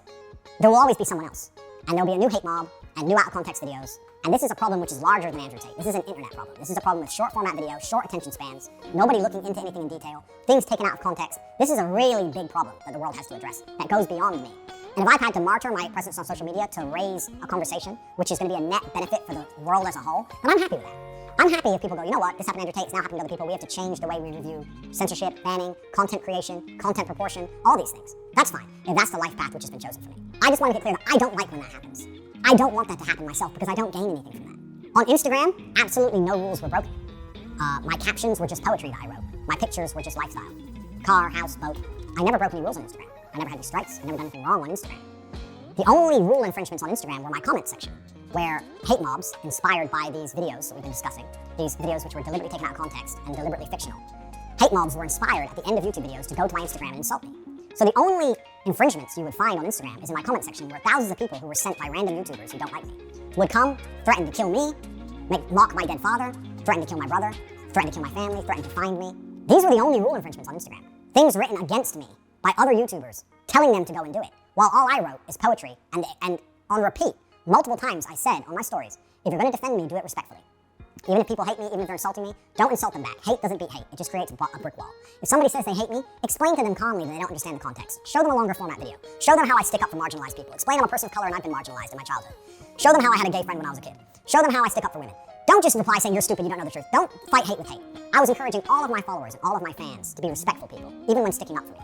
Speaker 4: there will always be someone else. And there'll be a new hate mob and new out-of-context videos. And this is a problem which is larger than Andrew Tate. This is an internet problem. This is a problem with short-format video, short attention spans, nobody looking into anything in detail, things taken out of context. This is a really big problem that the world has to address that goes beyond me. And if I've had to martyr my presence on social media to raise a conversation which is going to be a net benefit for the world as a whole, then I'm happy with that. I'm happy if people go, you know what, this happened to Andrew Tate, it's now happening to other people. We have to change the way we review censorship, banning, content creation, content proportion, all these things. That's fine, if that's the life path which has been chosen for me. I just want to get clear that I don't like when that happens. I don't want that to happen myself because I don't gain anything from that. On Instagram, absolutely no rules were broken. My captions were just poetry that I wrote. My pictures were just lifestyle. Car, house, boat. I never broke any rules on Instagram. I never had any strikes. I never done anything wrong on Instagram. The only rule infringements on Instagram were my comment section, where hate mobs, inspired by these videos that we've been discussing, these videos which were deliberately taken out of context and deliberately fictional, hate mobs were inspired at the end of YouTube videos to go to my Instagram and insult me. So the only infringements you would find on Instagram is in my comment section, where thousands of people who were sent by random YouTubers who don't like me would come, threaten to kill me, mock my dead father, threaten to kill my brother, threaten to kill my family, threaten to find me. These were the only rule infringements on Instagram. Things written against me by other YouTubers, telling them to go and do it, while all I wrote is poetry, and on repeat, multiple times I said on my stories, if you're going to defend me, do it respectfully. Even if people hate me, even if they're insulting me, don't insult them back. Hate doesn't beat hate. It just creates a brick wall. If somebody says they hate me, explain to them calmly that they don't understand the context. Show them a longer format video. Show them how I stick up for marginalized people. Explain I'm a person of color and I've been marginalized in my childhood. Show them how I had a gay friend when I was a kid. Show them how I stick up for women. Don't just reply saying you're stupid, you don't know the truth. Don't fight hate with hate. I was encouraging all of my followers and all of my fans to be respectful people, even when sticking up for me.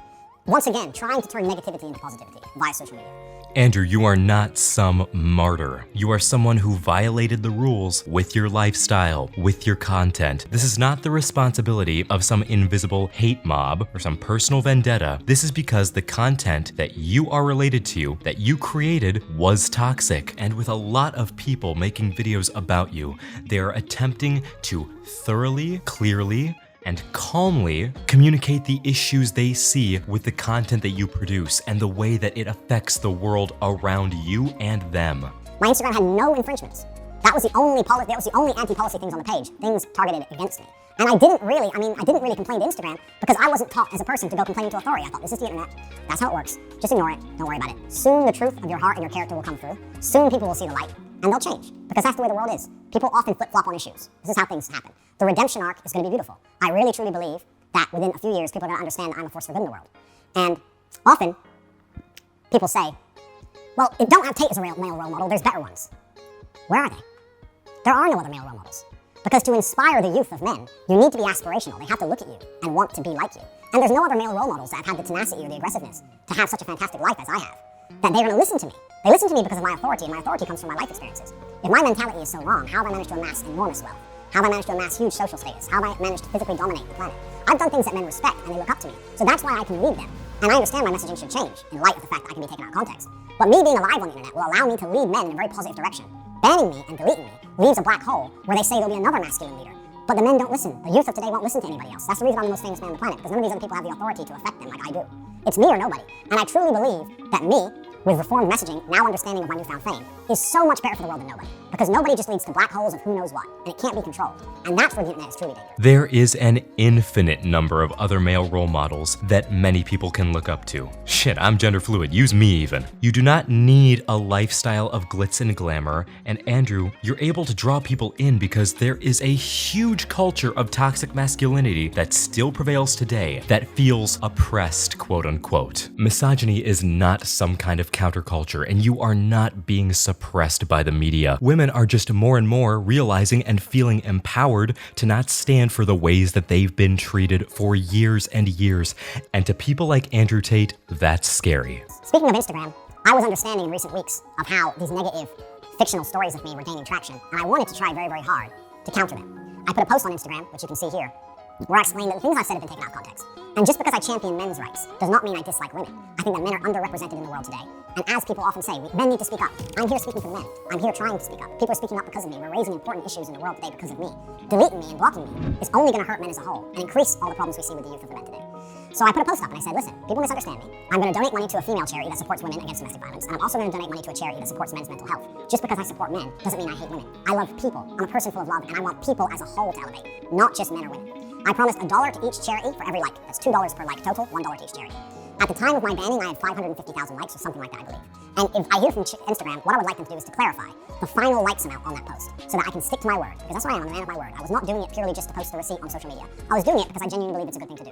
Speaker 4: Once again, trying to turn negativity into positivity via social media.
Speaker 1: Andrew, you are not some martyr. You are someone who violated the rules with your lifestyle, with your content. This is not the responsibility of some invisible hate mob or some personal vendetta. This is because the content that you are related to, that you created, was toxic. And with a lot of people making videos about you, they are attempting to thoroughly, clearly, and calmly communicate the issues they see with the content that you produce and the way that it affects the world around you and them.
Speaker 4: My Instagram had no infringements. That was the only anti-policy things on the page, things targeted against me. And I didn't really complain to Instagram because I wasn't taught as a person to go complaining to authority. I thought, this is the internet, that's how it works. Just ignore it, don't worry about it. Soon the truth of your heart and your character will come through. Soon people will see the light, and they'll change. Because that's the way the world is. People often flip-flop on issues. This is how things happen. The redemption arc is going to be beautiful. I really truly believe that within a few years, people are going to understand that I'm a force for good in the world. And often, people say, well, don't have Tate as a male role model, there's better ones. Where are they? There are no other male role models. Because to inspire the youth of men, you need to be aspirational. They have to look at you and want to be like you. And there's no other male role models that have had the tenacity or the aggressiveness to have such a fantastic life as I have, that they're going to listen to me. They listen to me because of my authority, and my authority comes from my life experiences. If my mentality is so wrong, how have I managed to amass enormous wealth? How have I managed to amass huge social status? How have I managed to physically dominate the planet? I've done things that men respect and they look up to me. So that's why I can lead them. And I understand my messaging should change in light of the fact that I can be taken out of context. But me being alive on the internet will allow me to lead men in a very positive direction banning me and deleting me leaves a black hole where they say there'll be another masculine leader. But the men don't listen. The youth of today won't listen to anybody else. That's the reason I'm the most famous man on the planet, because none of these other people have the authority to affect them like I do. It's me or nobody. And I truly believe that me, with reformed messaging, now understanding of my newfound fame, is so much better for the world than nobody. Because nobody just leads to black holes of who knows what, and it can't be controlled. And that's where the internet is truly dangerous.
Speaker 1: There is an infinite number of other male role models that many people can look up to. Shit, I'm gender fluid, use me even. You do not need a lifestyle of glitz and glamour, and Andrew, you're able to draw people in because there is a huge culture of toxic masculinity that still prevails today that feels oppressed, quote unquote. Misogyny is not some kind of counterculture, and you are not being suppressed by the media. Women are just more and more realizing and feeling empowered to not stand for the ways that they've been treated for years and years. And to people like Andrew Tate, that's scary.
Speaker 4: Speaking of Instagram, I was understanding in recent weeks of how these negative fictional stories of me were gaining traction, and I wanted to try very, very hard to counter them. I put a post on Instagram, which you can see here, where I explained that the things I said have been taken out of context. And just because I champion men's rights does not mean I dislike women. I think that men are underrepresented in the world today. And as people often say, men need to speak up. I'm here speaking for the men. I'm here trying to speak up. People are speaking up because of me. We're raising important issues in the world today because of me. Deleting me and blocking me is only going to hurt men as a whole and increase all the problems we see with the youth of the men today. So I put a post up and I said, listen, people misunderstand me. I'm going to donate money to a female charity that supports women against domestic violence, and I'm also going to donate money to a charity that supports men's mental health. Just because I support men doesn't mean I hate women. I love people. I'm a person full of love, and I want people as a whole to elevate, not just men or women. I promised $1 to each charity for every like. That's $2 per like total, $1 to each charity. At the time of my banning, I had 550,000 likes or something like that, I believe. And if I hear from Instagram, what I would like them to do is to clarify the final likes amount on that post so that I can stick to my word. Because that's what I am, I'm a man of my word. I was not doing it purely just to post the receipt on social media. I was doing it because I genuinely believe it's a good thing to do.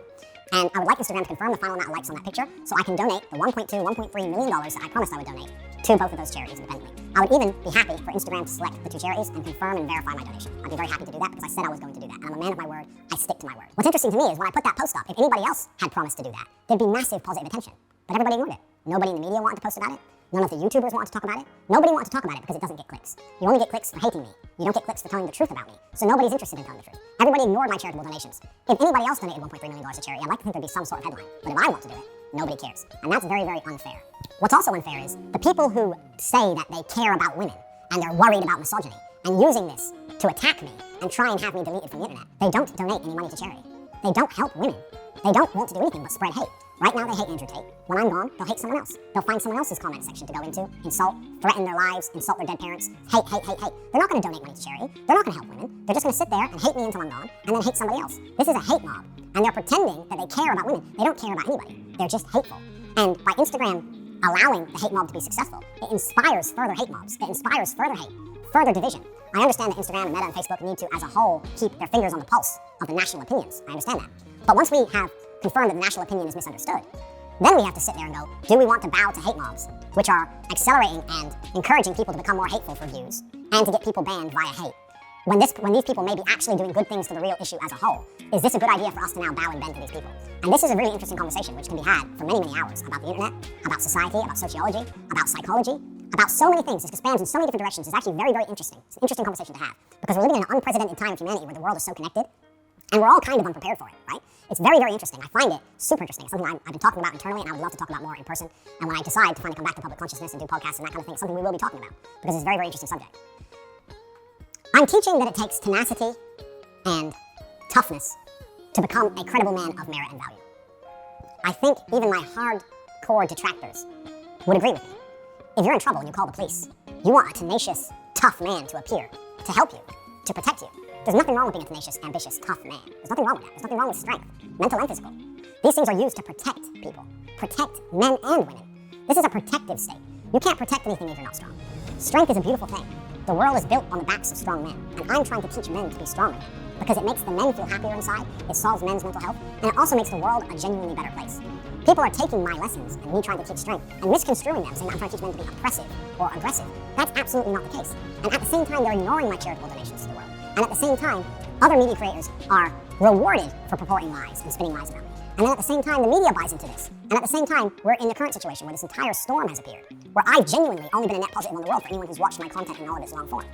Speaker 4: And I would like Instagram to confirm the final amount of likes on that picture so I can donate the $1.2, $1.3 million that I promised I would donate to both of those charities independently. I would even be happy for Instagram to select the two charities and confirm and verify my donation. I'd be very happy to do that because I said I was going to do that. And I'm a man of my word, I stick to my word. What's interesting to me is when I put that post up, if anybody else had promised to do that, there'd be massive positive attention. But everybody ignored it. Nobody in the media wanted to post about it. None of the YouTubers wanted to talk about it. Nobody wanted to talk about it because it doesn't get clicks. You only get clicks for hating me. You don't get clicks for telling the truth about me. So nobody's interested in telling the truth. Everybody ignored my charitable donations. If anybody else donated $1.3 million to charity, I'd like to think there'd be some sort of headline. But if I want to do it, nobody cares. And that's very, very unfair. What's also unfair is the people who say that they care about women and they're worried about misogyny and using this to attack me and try and have me deleted from the internet, they don't donate any money to charity. They don't help women. They don't want to do anything but spread hate. Right now they hate Andrew Tate. When I'm gone, they'll hate someone else. They'll find someone else's comment section to go into, insult, threaten their lives, insult their dead parents, hate, hate, hate, hate. They're not going to donate money to charity. They're not going to help women. They're just going to sit there and hate me until I'm gone, and then hate somebody else. This is a hate mob, and they're pretending that they care about women. They don't care about anybody. They're just hateful. And by Instagram allowing the hate mob to be successful, it inspires further hate mobs. It inspires further hate, further division. I understand that Instagram and Meta and Facebook need to, as a whole, keep their fingers on the pulse of the national opinions. I understand that. But once we have confirmed that the national opinion is misunderstood, then we have to sit there and go, do we want to bow to hate mobs, which are accelerating and encouraging people to become more hateful for views, and to get people banned via hate? When these people may be actually doing good things for the real issue as a whole, is this a good idea for us to now bow and bend to these people? And this is a really interesting conversation which can be had for many, many hours about the internet, about society, about sociology, about psychology, about so many things. This expands in so many different directions. It's actually very, very interesting. It's an interesting conversation to have because we're living in an unprecedented time of humanity where the world is so connected and we're all kind of unprepared for it, right? It's very, very interesting. I find it super interesting. It's something I've been talking about internally and I would love to talk about more in person. And when I decide to finally come back to public consciousness and do podcasts and that kind of thing, it's something we will be talking about because it's a very, very interesting subject. I'm teaching that it takes tenacity and toughness to become a credible man of merit and value. I think even my hardcore detractors would agree with me. If you're in trouble and you call the police, you want a tenacious, tough man to appear, to help you, to protect you. There's nothing wrong with being a tenacious, ambitious, tough man. There's nothing wrong with that. There's nothing wrong with strength, mental and physical. These things are used to protect people, protect men and women. This is a protective state. You can't protect anything if you're not strong. Strength is a beautiful thing. The world is built on the backs of strong men, and I'm trying to teach men to be stronger because it makes the men feel happier inside, it solves men's mental health, and it also makes the world a genuinely better place. People are taking my lessons and me trying to teach strength and misconstruing them, saying that I'm trying to teach men to be oppressive or aggressive. That's absolutely not the case. And at the same time, they're ignoring my charitable donations to the world. And at the same time, other media creators are rewarded for purporting lies and spinning lies about me. And then at the same time, the media buys into this. And at the same time, we're in the current situation where this entire storm has appeared, where I've genuinely only been a net positive on the world for anyone who's watched my content in all of its long form.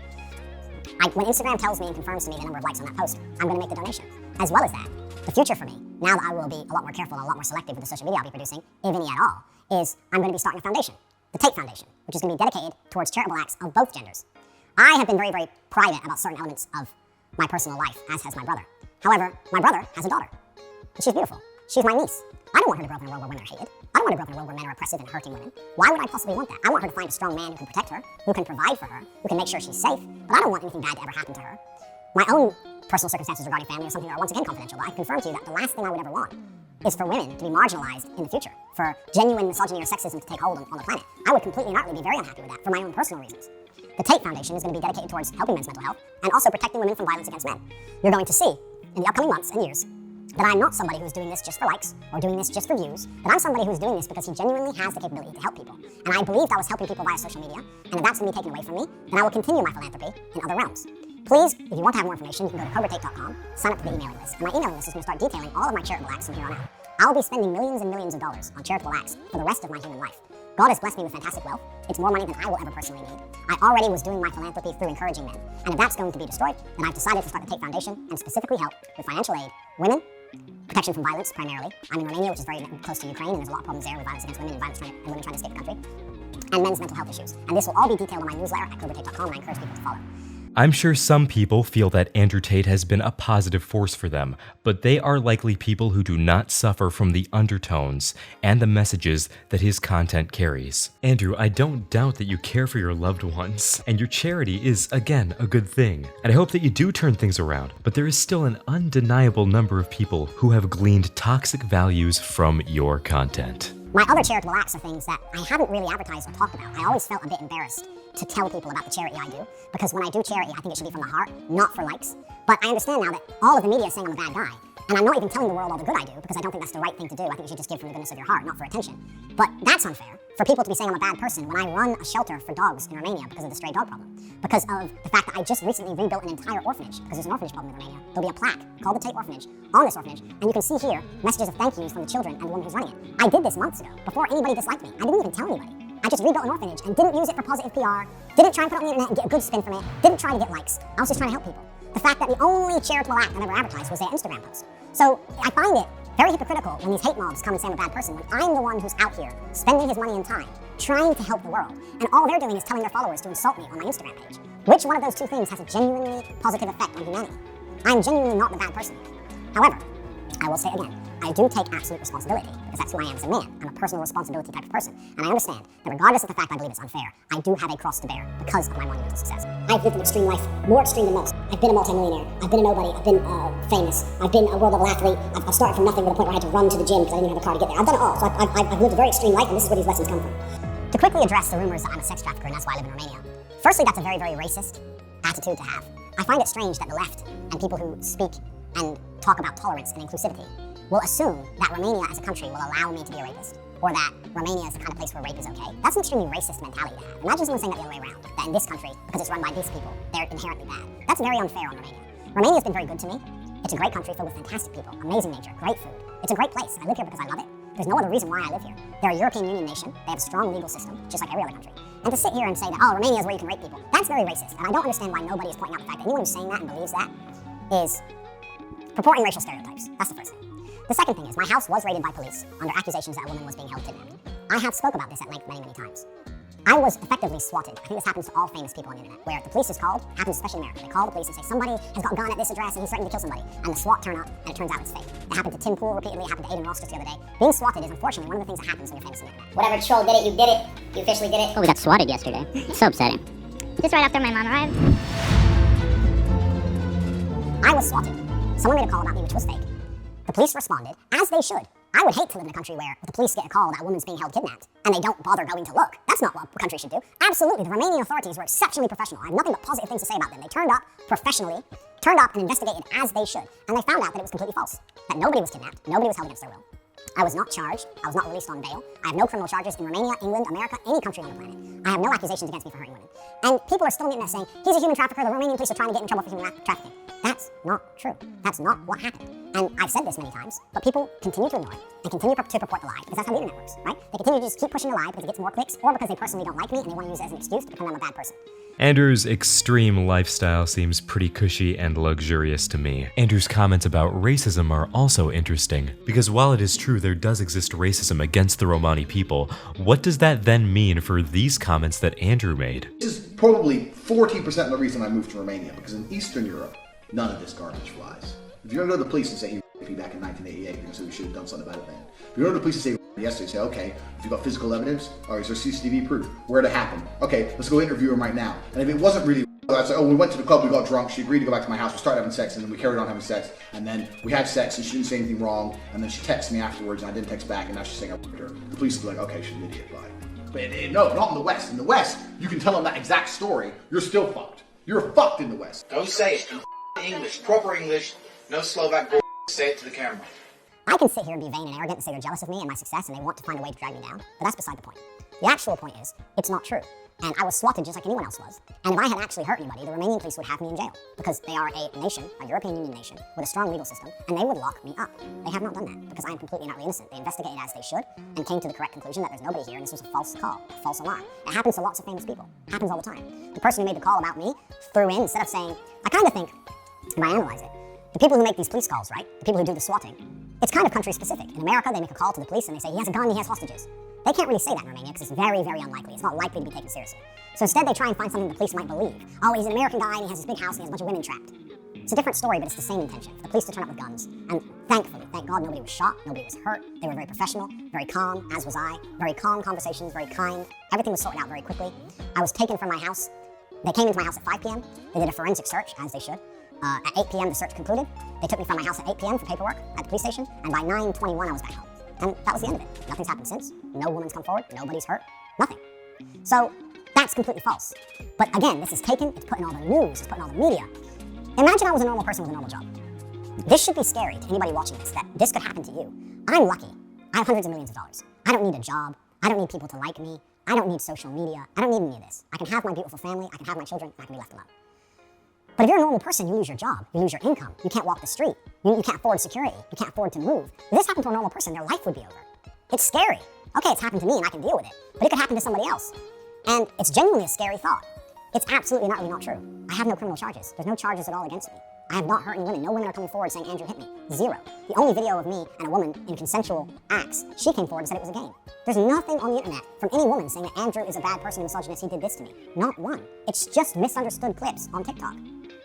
Speaker 4: When Instagram tells me and confirms to me the number of likes on that post, I'm going to make the donation. As well as that, the future for me, now that I will be a lot more careful and a lot more selective with the social media I'll be producing, if any at all, is I'm going to be starting a foundation, the Tate Foundation, which is going to be dedicated towards charitable acts of both genders. I have been very, very private about certain elements of my personal life, as has my brother. However, my brother has a daughter. And she's beautiful. She's my niece. I don't want her to grow up in a world where women are hated. I don't want her to grow up in a world where men are oppressive and hurting women. Why would I possibly want that? I want her to find a strong man who can protect her, who can provide for her, who can make sure she's safe, but I don't want anything bad to ever happen to her. My own personal circumstances regarding family are something that are once again confidential, but I confirm to you that the last thing I would ever want is for women to be marginalized in the future, for genuine misogyny or sexism to take hold on the planet. I would completely and utterly be very unhappy with that for my own personal reasons. The Tate Foundation is going to be dedicated towards helping men's mental health and also protecting women from violence against men. You're going to see in the upcoming months and years that I'm not somebody who's doing this just for likes or doing this just for views, that I'm somebody who's doing this because he genuinely has the capability to help people. And I believed I was helping people via social media, and if that's going to be taken away from me, then I will continue my philanthropy in other realms. Please, if you want to have more information, you can go to CobraTate.com, sign up for the emailing list. And my emailing list is going to start detailing all of my charitable acts from here on out. I will be spending millions and millions of dollars on charitable acts for the rest of my human life. God has blessed me with fantastic wealth. It's more money than I will ever personally need. I already was doing my philanthropy through encouraging men. And if that's going to be destroyed, then I've decided to start the Tate Foundation and specifically help with financial aid, women, protection from violence primarily. I'm in Romania, which is very close to Ukraine, and there's a lot of problems there with violence against women and women trying to escape the country. And men's mental health issues. And this will all be detailed in my newsletter at CobraTate.com, and I encourage people to follow.
Speaker 1: I'm sure some people feel that Andrew Tate has been a positive force for them, but they are likely people who do not suffer from the undertones and the messages that his content carries. Andrew, I don't doubt that you care for your loved ones, and your charity is, again, a good thing. And I hope that you do turn things around, but there is still an undeniable number of people who have gleaned toxic values from your content.
Speaker 4: My other charitable acts are things that I haven't really advertised or talked about. I always felt a bit embarrassed to tell people about the charity I do, because when I do charity, I think it should be from the heart, not for likes. But I understand now that all of the media is saying I'm a bad guy, and I'm not even telling the world all the good I do, because I don't think that's the right thing to do. I think you should just give from the goodness of your heart, not for attention. But that's unfair, for people to be saying I'm a bad person when I run a shelter for dogs in Romania because of the stray dog problem, because of the fact that I just recently rebuilt an entire orphanage, because there's an orphanage problem in Romania. There'll be a plaque called the Tate Orphanage on this orphanage, and you can see here messages of thank yous from the children and the woman who's running it. I did this months ago, before anybody disliked me. I didn't even tell anybody. I just rebuilt an orphanage and didn't use it for positive PR, didn't try and put it on the internet and get a good spin from it, didn't try to get likes. I was just trying to help people. The fact that the only charitable act I ever advertised was their Instagram post. So I find it very hypocritical when these hate mobs come and say I'm a bad person, when I'm the one who's out here spending his money and time trying to help the world, and all they're doing is telling their followers to insult me on my Instagram page. Which one of those two things has a genuinely positive effect on humanity? I'm genuinely not the bad person. However, I will say again, I do take absolute responsibility, because that's who I am as a man. I'm a personal responsibility type of person, and I understand that regardless of the fact I believe it's unfair, I do have a cross to bear because of my monumental success. I've lived an extreme life, more extreme than most. I've been a multimillionaire, I've been a nobody, I've been famous, I've been a world level athlete, I've started from nothing to the point where I had to run to the gym because I didn't have a car to get there. I've done it all, so I've lived a very extreme life, and this is where these lessons come from. To quickly address the rumors that I'm a sex trafficker and that's why I live in Romania, firstly, that's a very, very racist attitude to have. I find it strange that the left and people who speak and talk about tolerance and inclusivity will assume that Romania as a country will allow me to be a rapist, or that Romania is the kind of place where rape is okay. That's an extremely racist mentality to have. Imagine someone saying that the other way around, that in this country, because it's run by these people, they're inherently bad. That's very unfair on Romania. Romania's been very good to me. It's a great country filled with fantastic people, amazing nature, great food. It's a great place. I live here because I love it. There's no other reason why I live here. They're a European Union nation. They have a strong legal system, just like every other country. And to sit here and say that, oh, Romania is where you can rape people, that's very racist. And I don't understand why nobody is pointing out the fact that anyone who's saying that and believes that is purporting racial stereotypes. That's the first thing. The second thing is, my house was raided by police under accusations that a woman was being held kidnapped. I have spoke about this at length many, many times. I was effectively swatted. I think this happens to all famous people on the internet, where the police is called, happens especially in America. They call the police and say, somebody has got a gun at this address and he's threatening to kill somebody. And the SWAT turn up, and it turns out it's fake. It happened to Tim Pool repeatedly, it happened to Aiden Rosters the other day. Being swatted is unfortunately one of the things that happens when you're famous on the internet.
Speaker 2: Whatever troll did it, you did it. You officially did it.
Speaker 5: Oh, we got swatted yesterday. It's so upsetting.
Speaker 2: Just right after my mom arrived.
Speaker 4: I was swatted. Someone made a call about me, which was fake. The police responded, as they should. I would hate to live in a country where the police get a call that a woman's being held kidnapped, and they don't bother going to look. That's not what a country should do. Absolutely, the Romanian authorities were exceptionally professional. I have nothing but positive things to say about them. They turned up professionally, turned up and investigated as they should, and they found out that it was completely false. That nobody was kidnapped, nobody was held against their will. I was not charged, I was not released on bail. I have no criminal charges in Romania, England, America, any country on the planet. I have no accusations against me for hurting women. And people are still on the internet saying, he's a human trafficker, the Romanian police are trying to get in trouble for human trafficking. That's not true. That's not what happened. And I've said this many times, but people continue to ignore it and continue to purport the lie, because that's how the internet works, right? They continue to just keep pushing the lie because it gets more clicks, or because they personally don't like me and they want to use it as an excuse to become I'm a bad person.
Speaker 1: Andrew's extreme lifestyle seems pretty cushy and luxurious to me. Andrew's comments about racism are also interesting, because while it is true there does exist racism against the Romani people, what does that then mean for these comments that Andrew made?
Speaker 22: Just
Speaker 3: probably 40% of the reason I moved to Romania, because in Eastern Europe, none of this garbage flies. If you're gonna go to the police and say he raped me back in 1988, you're gonna say we should have done something about it then. If you go to the police and say yesterday, say, okay, if you've got physical evidence, or is there CCTV proof? Where'd it happen? Okay, let's go interview him right now. And if it wasn't really, I'd say, oh, we went to the club, we got drunk, she agreed to go back to my house, we started having sex, and then we carried on having sex, and then we had sex, and she didn't say anything wrong, and then she texted me afterwards, and I didn't text back, and now she's saying I raped her. The police would be like, okay, she's an idiot, bye. But no, not in the West. In the West, you can tell them that exact story, you're still fucked. You're fucked in the West.
Speaker 7: Don't say it in English, proper English, no Slovak bull. Say it to the camera.
Speaker 4: I can sit here and be vain and arrogant and say they're jealous of me and my success and they want to find a way to drag me down, but that's beside the point. The actual point is, it's not true. And I was swatted just like anyone else was. And if I had actually hurt anybody, the Romanian police would have me in jail. Because they are a nation, a European Union nation, with a strong legal system, and they would lock me up. They have not done that, because I am completely and utterly innocent. They investigated as they should, and came to the correct conclusion that there's nobody here, and this was a false call, a false alarm. It happens to lots of famous people. It happens all the time. The person who made the call about me threw in, instead of saying, I kind of think, if I analyze it, the people who make these police calls, right? The people who do the swatting, it's kind of country specific. In America, they make a call to the police and they say, he has a gun, he has hostages. They can't really say that in Romania because it's very, very unlikely. It's not likely to be taken seriously. So instead, they try and find something the police might believe. Oh, he's an American guy and he has this big house and he has a bunch of women trapped. It's a different story, but it's the same intention. For the police to turn up with guns. And thankfully, thank God, nobody was shot, nobody was hurt. They were very professional, very calm, as was I. Very calm conversations, very kind. Everything was sorted out very quickly. I was taken from my house. They came into my house at 5 p.m. They did a forensic search, as they should. At 8 p.m. the search concluded. They took me from my house at 8 p.m. for paperwork at the police station, and by 9:21 I was back home. And that was the end of it. Nothing's happened since. No woman's come forward. Nobody's hurt. Nothing. So that's completely false. But again, this is taken. It's put in all the news. It's put in all the media. Imagine I was a normal person with a normal job. This should be scary to anybody watching this, that this could happen to you. I'm lucky. I have hundreds of millions of dollars. I don't need a job. I don't need people to like me. I don't need social media. I don't need any of this. I can have my beautiful family. I can have my children. And I can be left alone. But if you're a normal person, you lose your job, you lose your income, you can't walk the street, you can't afford security, you can't afford to move. If this happened to a normal person, their life would be over. It's scary. Okay, it's happened to me and I can deal with it, but it could happen to somebody else. And it's genuinely a scary thought. It's absolutely not really not true. I have no criminal charges. There's no charges at all against me. I have not hurt any women. No women are coming forward saying Andrew hit me. Zero. The only video of me and a woman in consensual acts, she came forward and said it was a game. There's nothing on the internet from any woman saying that Andrew is a bad person, a misogynist, he did this to me. Not one. It's just misunderstood clips on TikTok.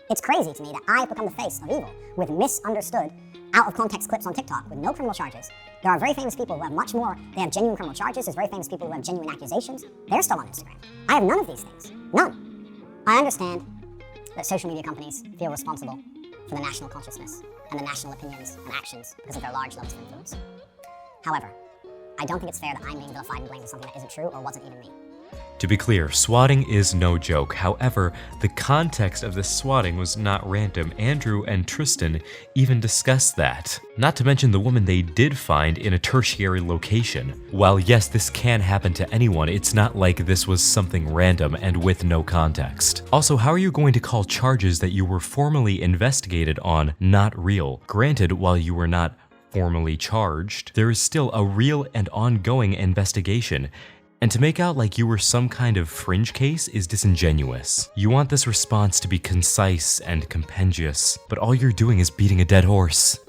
Speaker 4: It's crazy to me that I've become the face of evil with misunderstood, out of context clips on TikTok with no criminal charges. There are very famous people who have much more. They have genuine criminal charges. There's very famous people who have genuine accusations. They're still on Instagram. I have none of these things. None. I understand that social media companies feel responsible for the national consciousness and the national opinions and actions because of their large levels of influence. However, I don't think it's fair that I'm being vilified and blamed for something that isn't true or wasn't even me.
Speaker 1: To be clear, swatting is no joke. However, the context of this swatting was not random. Andrew and Tristan even discussed that. Not to mention the woman they did find in a tertiary location. While yes, this can happen to anyone, it's not like this was something random and with no context. Also, how are you going to call charges that you were formally investigated on not real? Granted, while you were not formally charged, there is still a real and ongoing investigation. And to make out like you were some kind of fringe case is disingenuous. You want this response to be concise and compendious, but all you're doing is beating a dead horse.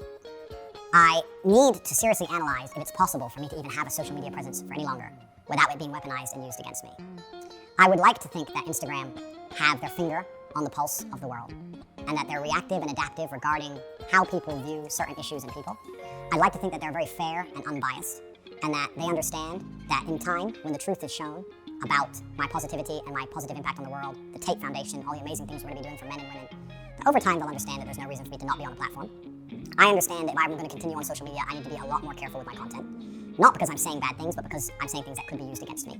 Speaker 4: I need to seriously analyze if it's possible for me to even have a social media presence for any longer without it being weaponized and used against me. I would like to think that Instagram have their finger on the pulse of the world and that they're reactive and adaptive regarding how people view certain issues and people. I'd like to think that they're very fair and unbiased, and that they understand that in time, when the truth is shown about my positivity and my positive impact on the world, the Tate Foundation, all the amazing things we're going to be doing for men and women, that over time they'll understand that there's no reason for me to not be on the platform. I understand that if I'm going to continue on social media, I need to be a lot more careful with my content. Not because I'm saying bad things, but because I'm saying things that could be used against me.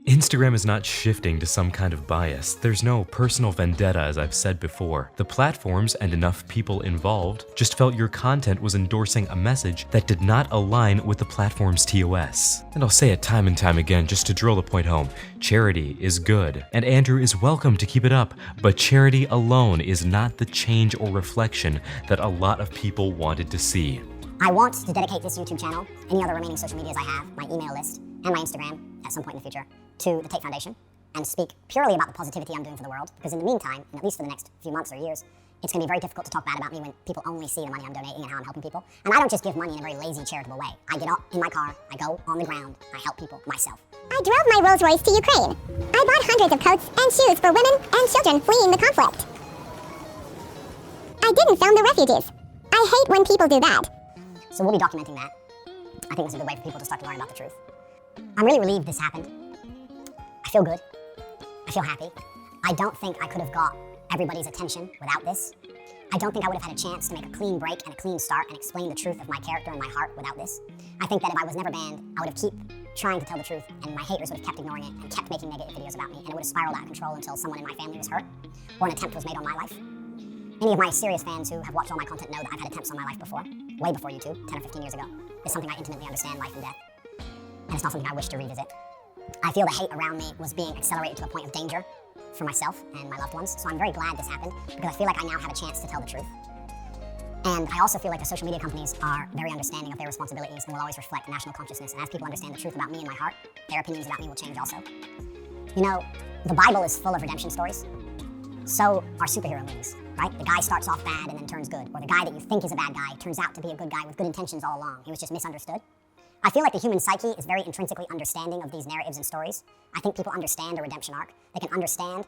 Speaker 1: Instagram is not shifting to some kind of bias. There's no personal vendetta, as I've said before. The platforms and enough people involved just felt your content was endorsing a message that did not align with the platform's TOS. And I'll say it time and time again just to drill the point home. Charity is good, and Andrew is welcome to keep it up, but charity alone is not the change or reflection that a lot of people wanted to see.
Speaker 4: I want to dedicate this YouTube channel, any other remaining social medias I have, my email list, and my Instagram at some point in the future, to the Tate Foundation and speak purely about the positivity I'm doing for the world, because in the meantime, and at least for the next few months or years, it's going to be very difficult to talk bad about me when people only see the money I'm donating and how I'm helping people. And I don't just give money in a very lazy, charitable way. I get up in my car, I go on the ground, I help people myself.
Speaker 2: I drove my Rolls Royce to Ukraine. I bought hundreds of coats and shoes for women and children fleeing the conflict. I didn't film the refugees. I hate when people do that.
Speaker 4: So we'll be documenting that. I think that's a good way for people to start to learn about the truth. I'm really relieved this happened. I feel good. I feel happy. I don't think I could have got everybody's attention without this. I don't think I would have had a chance to make a clean break and a clean start and explain the truth of my character and my heart without this. I think that if I was never banned, I would have kept trying to tell the truth, and my haters would have kept ignoring it and kept making negative videos about me, and it would have spiraled out of control until someone in my family was hurt or an attempt was made on my life. Any of my serious fans who have watched all my content know that I've had attempts on my life before, way before YouTube, 10 or 15 years ago. It's something I intimately understand, life and death, and it's not something I wish to revisit. I feel the hate around me was being accelerated to a point of danger for myself and my loved ones, so I'm very glad this happened because I feel like I now have a chance to tell the truth. And I also feel like the social media companies are very understanding of their responsibilities and will always reflect national consciousness, and as people understand the truth about me and my heart, their opinions about me will change also. You know, the Bible is full of redemption stories. So are superhero movies, right? The guy starts off bad and then turns good, or the guy that you think is a bad guy turns out to be a good guy with good intentions all along. He was just misunderstood. I feel like the human psyche is very intrinsically understanding of these narratives and stories. I think people understand a redemption arc. They can understand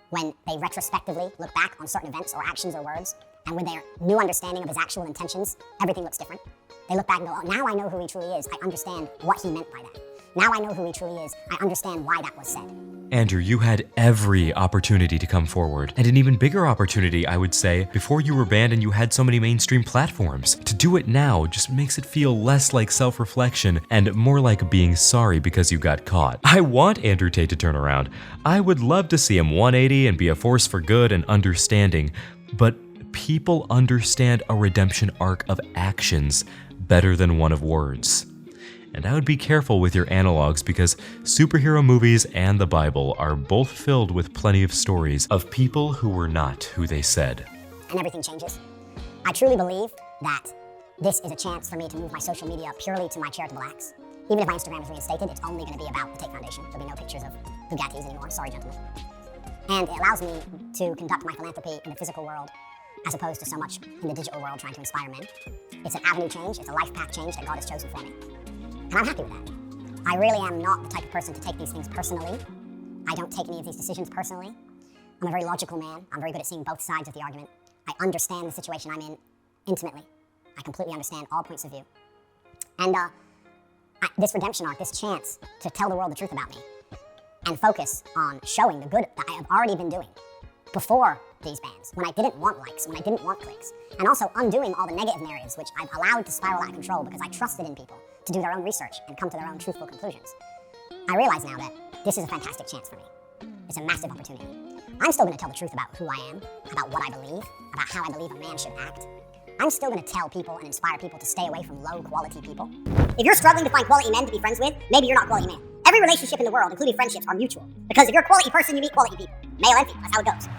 Speaker 4: when they retrospectively look back on certain events or actions or words, and with their new understanding of his actual intentions, everything looks different. They look back and go, oh, now I know who he truly is. I understand what he meant by that. Now I know who he truly is. I understand why that was said.
Speaker 1: Andrew, you had every opportunity to come forward, and an even bigger opportunity, I would say, before you were banned and you had so many mainstream platforms. To do it now just makes it feel less like self-reflection and more like being sorry because you got caught. I want Andrew Tate to turn around. I would love to see him 180 and be a force for good and understanding, but people understand a redemption arc of actions better than one of words. And I would be careful with your analogs because superhero movies and the Bible are both filled with plenty of stories of people who were not who they said.
Speaker 4: And everything changes. I truly believe that this is a chance for me to move my social media purely to my charitable acts. Even if my Instagram is reinstated, it's only going to be about the Tate Foundation. There'll be no pictures of Bugattis anymore. Sorry, gentlemen. And it allows me to conduct my philanthropy in the physical world as opposed to so much in the digital world trying to inspire men. It's an avenue change. It's a life path change that God has chosen for me. And I'm happy with that. I really am not the type of person to take these things personally. I don't take any of these decisions personally. I'm a very logical man. I'm very good at seeing both sides of the argument. I understand the situation I'm in intimately. I completely understand all points of view. And this redemption arc, this chance to tell the world the truth about me and focus on showing the good that I have already been doing before these bans, when I didn't want likes, when I didn't want clicks, and also undoing all the negative narratives which I've allowed to spiral out of control because I trusted in people to do their own research and come to their own truthful conclusions. I realize now that this is a fantastic chance for me. It's a massive opportunity. I'm still going to tell the truth about who I am, about what I believe, about how I believe a man should act. I'm still going to tell people and inspire people to stay away from low-quality people. If you're struggling to find quality men to be friends with, maybe you're not a quality man. Every relationship in the world, including friendships, are mutual. Because if you're a quality person, you meet quality people. Male and female, that's how it goes.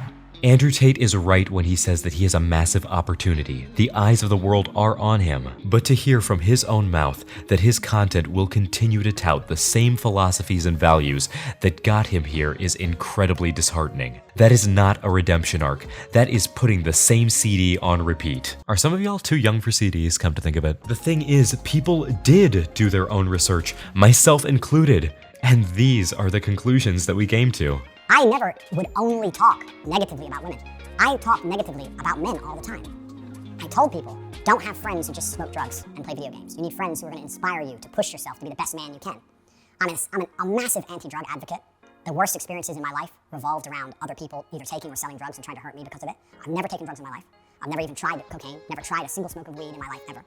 Speaker 1: Andrew Tate is right when he says that he has a massive opportunity. The eyes of the world are on him, but to hear from his own mouth that his content will continue to tout the same philosophies and values that got him here is incredibly disheartening. That is not a redemption arc. That is putting the same CD on repeat. Are some of y'all too young for CDs, come to think of it? The thing is, people did do their own research, myself included, and these are the conclusions that we came to.
Speaker 4: I never would only talk negatively about women. I talk negatively about men all the time. I told people, don't have friends who just smoke drugs and play video games. You need friends who are going to inspire you to push yourself to be the best man you can. I'm a massive anti-drug advocate. The worst experiences in my life revolved around other people either taking or selling drugs and trying to hurt me because of it. I've never taken drugs in my life. I've never even tried cocaine, never tried a single smoke of weed in my life ever.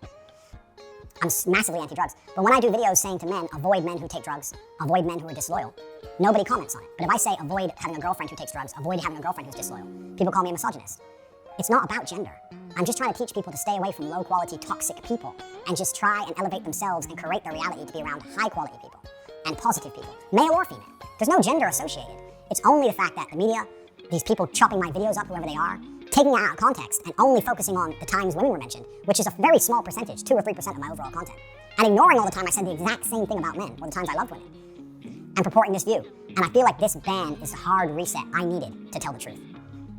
Speaker 4: I'm massively anti-drugs. But when I do videos saying to men, avoid men who take drugs, avoid men who are disloyal, nobody comments on it. But if I say avoid having a girlfriend who takes drugs, avoid having a girlfriend who's disloyal, people call me a misogynist. It's not about gender. I'm just trying to teach people to stay away from low-quality, toxic people and just try and elevate themselves and create their reality to be around high-quality people and positive people, male or female. There's no gender associated. It's only the fact that the media, these people chopping my videos up, whoever they are, taking it out of context and only focusing on the times women were mentioned, which is a very small percentage, 2 or 3% of my overall content, and ignoring all the time I said the exact same thing about men, or the times I loved women, and purporting this view. And I feel like this ban is the hard reset I needed to tell the truth.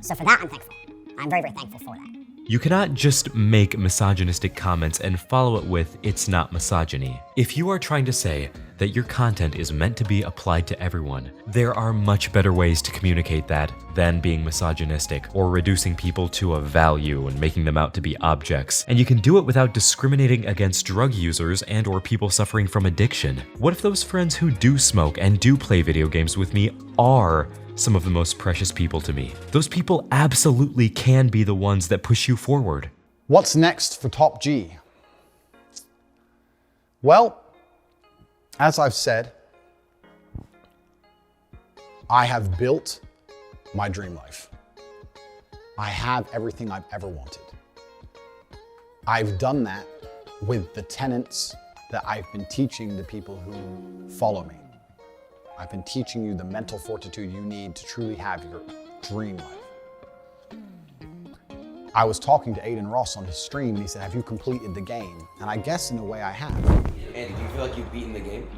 Speaker 4: So for that, I'm thankful. I'm very, very thankful for that.
Speaker 1: You cannot just make misogynistic comments and follow it with, "It's not misogyny." If you are trying to say that your content is meant to be applied to everyone, there are much better ways to communicate that than being misogynistic or reducing people to a value and making them out to be objects. And you can do it without discriminating against drug users and or people suffering from addiction. What if those friends who do smoke and do play video games with me are some of the most precious people to me? Those people absolutely can be the ones that push you forward.
Speaker 15: What's next for Top G? Well, as I've said, I have built my dream life. I have everything I've ever wanted. I've done that with the tenets that I've been teaching the people who follow me. I've been teaching you the mental fortitude you need to truly have your dream life. I was talking to Aiden Ross on his stream, and he said, "Have you completed the game?" And I guess in a way I have.
Speaker 8: Andy, do you feel like you've beaten the game?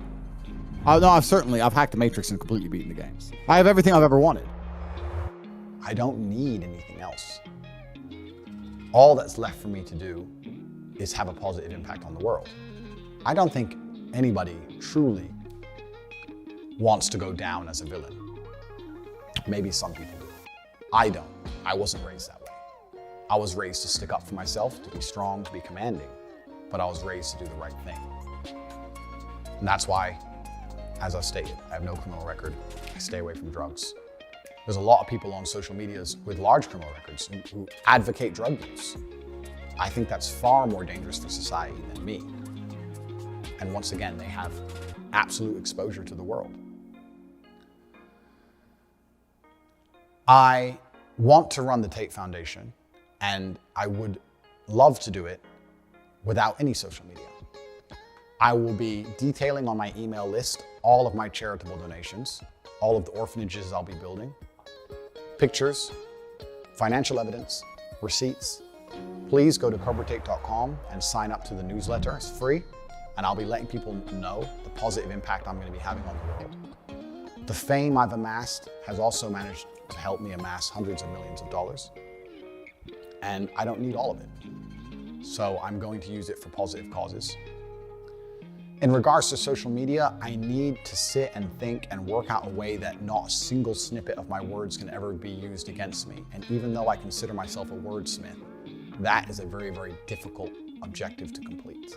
Speaker 9: No, I've hacked the Matrix and completely beaten the games. I have everything I've ever wanted.
Speaker 15: I don't need anything else. All that's left for me to do is have a positive impact on the world. I don't think anybody truly wants to go down as a villain. Maybe some people do. I don't. I wasn't raised that way. I was raised to stick up for myself, to be strong, to be commanding, but I was raised to do the right thing. And that's why, as I've stated, I have no criminal record. I stay away from drugs. There's a lot of people on social medias with large criminal records who advocate drug use. I think that's far more dangerous for society than me. And once again, they have absolute exposure to the world. I want to run the Tate Foundation, and I would love to do it without any social media. I will be detailing on my email list all of my charitable donations, all of the orphanages I'll be building, pictures, financial evidence, receipts. Please go to CobraTate.com and sign up to the newsletter. It's free, and I'll be letting people know the positive impact I'm going to be having on the world. The fame I've amassed has also managed to help me amass hundreds of millions of dollars, and I don't need all of it. So I'm going to use it for positive causes. In regards to social media, I need to sit and think and work out a way that not a single snippet of my words can ever be used against me. And even though I consider myself a wordsmith, that is a very, very difficult objective to complete.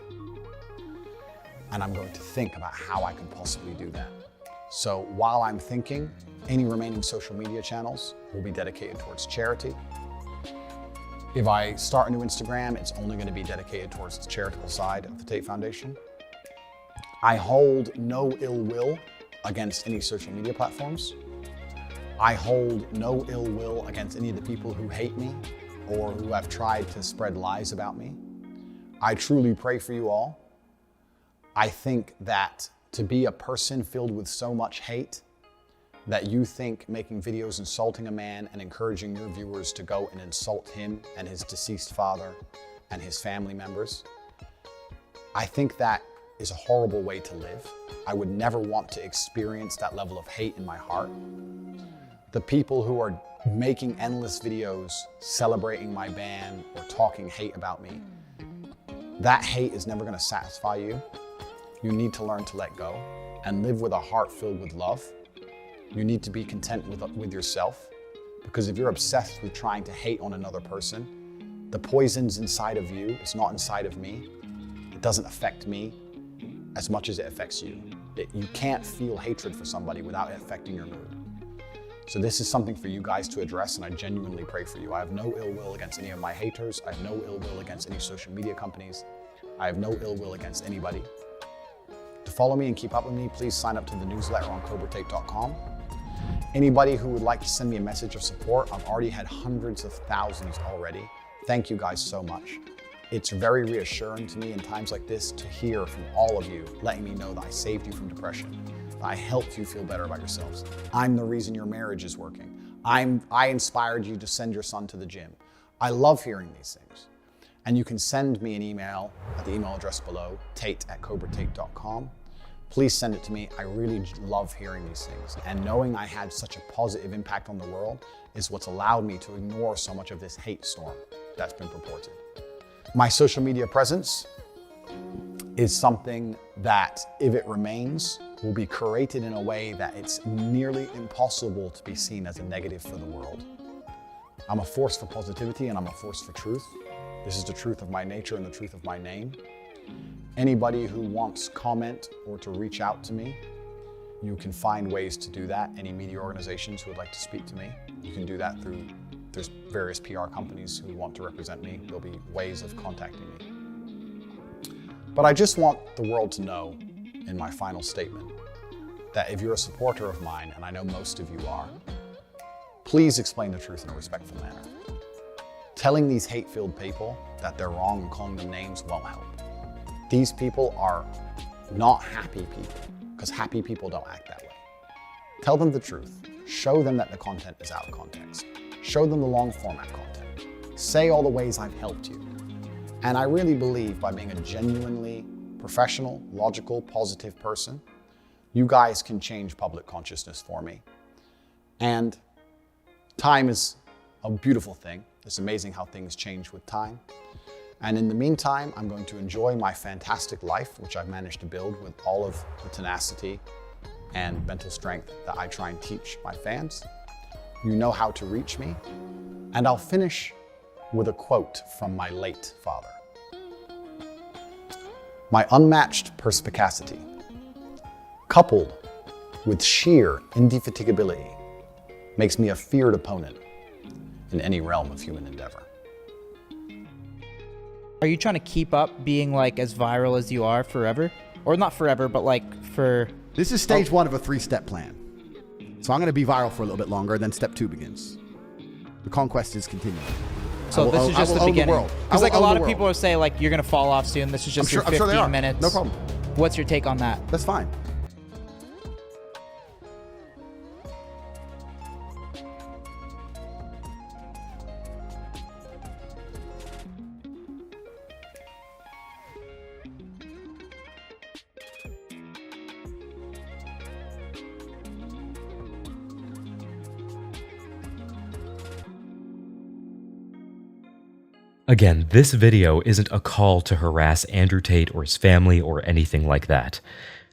Speaker 15: And I'm going to think about how I can possibly do that. So while I'm thinking, any remaining social media channels will be dedicated towards charity. If I start a new Instagram, it's only going to be dedicated towards the charitable side of the Tate Foundation. I hold no ill will against any social media platforms. I hold no ill will against any of the people who hate me or who have tried to spread lies about me. I truly pray for you all. I think that to be a person filled with so much hate that you think making videos insulting a man and encouraging your viewers to go and insult him and his deceased father and his family members, I think that is a horrible way to live. I would never want to experience that level of hate in my heart. The people who are making endless videos celebrating my ban or talking hate about me, that hate is never going to satisfy you. You need to learn to let go and live with a heart filled with love. You need to be content with yourself, because if you're obsessed with trying to hate on another person, the poison's inside of you, it's not inside of me. It doesn't affect me as much as it affects you. You can't feel hatred for somebody without it affecting your mood. So this is something for you guys to address, and I genuinely pray for you. I have no ill will against any of my haters. I have no ill will against any social media companies. I have no ill will against anybody. To follow me and keep up with me, please sign up to the newsletter on CobraTate.com. Anybody who would like to send me a message of support, I've already had hundreds of thousands already. Thank you guys so much. It's very reassuring to me in times like this to hear from all of you, letting me know that I saved you from depression, that I helped you feel better about yourselves. I'm the reason your marriage is working. I inspired you to send your son to the gym. I love hearing these things. And you can send me an email at the email address below, tate@cobratate.com.
Speaker 16: please send it to me. I really love hearing these things. And knowing I had such a positive impact on the world is what's allowed me to ignore so much of this hate storm that's been purported. My social media presence is something that, if it remains, will be curated in a way that it's nearly impossible to be seen as a negative for the world. I'm a force for positivity and I'm a force for truth. This is the truth of my nature and the truth of my name. Anybody who wants comment or to reach out to me, you can find ways to do that. Any media organizations who would like to speak to me, you can do that through, there's various PR companies who want to represent me. There'll be ways of contacting me. But I just want the world to know in my final statement that if you're a supporter of mine, and I know most of you are, please explain the truth in a respectful manner. Telling these hate-filled people that they're wrong and calling them names won't help. These people are not happy people, because happy people don't act that way. Tell them the truth. Show them that the content is out of context. Show them the long format content. Say all the ways I've helped you. And I really believe by being a genuinely professional, logical, positive person, you guys can change public consciousness for me. And time is a beautiful thing. It's amazing how things change with time. And in the meantime, I'm going to enjoy my fantastic life, which I've managed to build with all of the tenacity and mental strength that I try and teach my fans. You know how to reach me. And I'll finish with a quote from my late father. My unmatched perspicacity, coupled with sheer indefatigability, makes me a feared opponent in any realm of human endeavor.
Speaker 10: Are you trying to keep up being like as viral as you are forever? Or not forever, but like for...
Speaker 9: This is stage one of a 3-step plan. So I'm going to be viral for a little bit longer, then step 2 begins. The conquest is continuing.
Speaker 10: So this is just the beginning. Because like a lot of people
Speaker 9: are
Speaker 10: will say like you're going to fall off soon. This is just your 15 minutes.
Speaker 9: No problem.
Speaker 10: What's your take on that?
Speaker 9: That's fine.
Speaker 1: Again, this video isn't a call to harass Andrew Tate or his family or anything like that.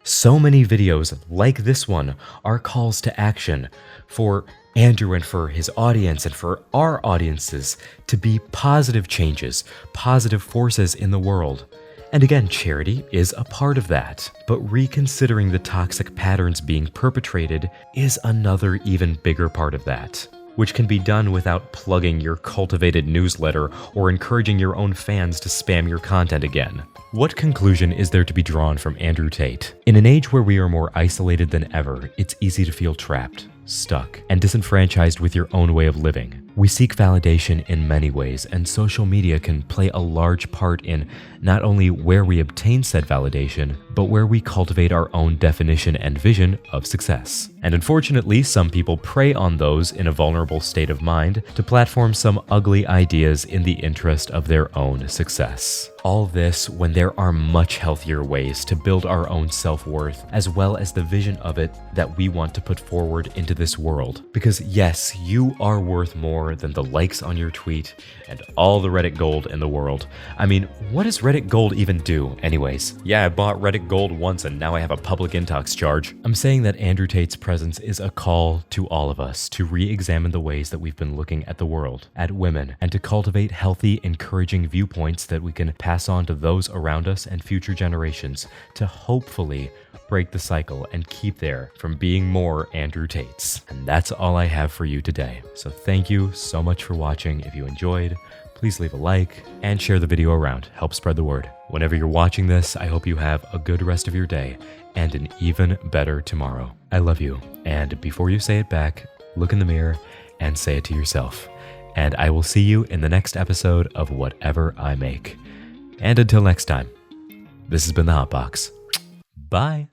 Speaker 1: So many videos like this one are calls to action for Andrew and for his audience and for our audiences to be positive changes, positive forces in the world. And again, charity is a part of that. But reconsidering the toxic patterns being perpetrated is another even bigger part of that, which can be done without plugging your cultivated newsletter or encouraging your own fans to spam your content again. What conclusion is there to be drawn from Andrew Tate? In an age where we are more isolated than ever, it's easy to feel trapped, stuck, and disenfranchised with your own way of living. We seek validation in many ways, and social media can play a large part in not only where we obtain said validation, but where we cultivate our own definition and vision of success. And unfortunately, some people prey on those in a vulnerable state of mind to platform some ugly ideas in the interest of their own success. All this when there are much healthier ways to build our own self-worth, as well as the vision of it that we want to put forward into this world. Because yes, you are worth more than the likes on your tweet and all the Reddit gold in the world. I mean, what does Reddit gold even do anyways? Yeah, I bought Reddit gold once and now I have a public intox charge. I'm saying that Andrew Tate's presence is a call to all of us to re-examine the ways that we've been looking at the world, at women, and to cultivate healthy, encouraging viewpoints that we can pass on to those around us and future generations to hopefully break the cycle and keep there from being more Andrew Tates. And that's all I have for you today. So thank you so much for watching. If you enjoyed, please leave a like and share the video around. Help spread the word. Whenever you're watching this, I hope you have a good rest of your day and an even better tomorrow. I love you. And before you say it back, look in the mirror and say it to yourself. And I will see you in the next episode of whatever I make. And until next time, this has been the Hot Box. Bye.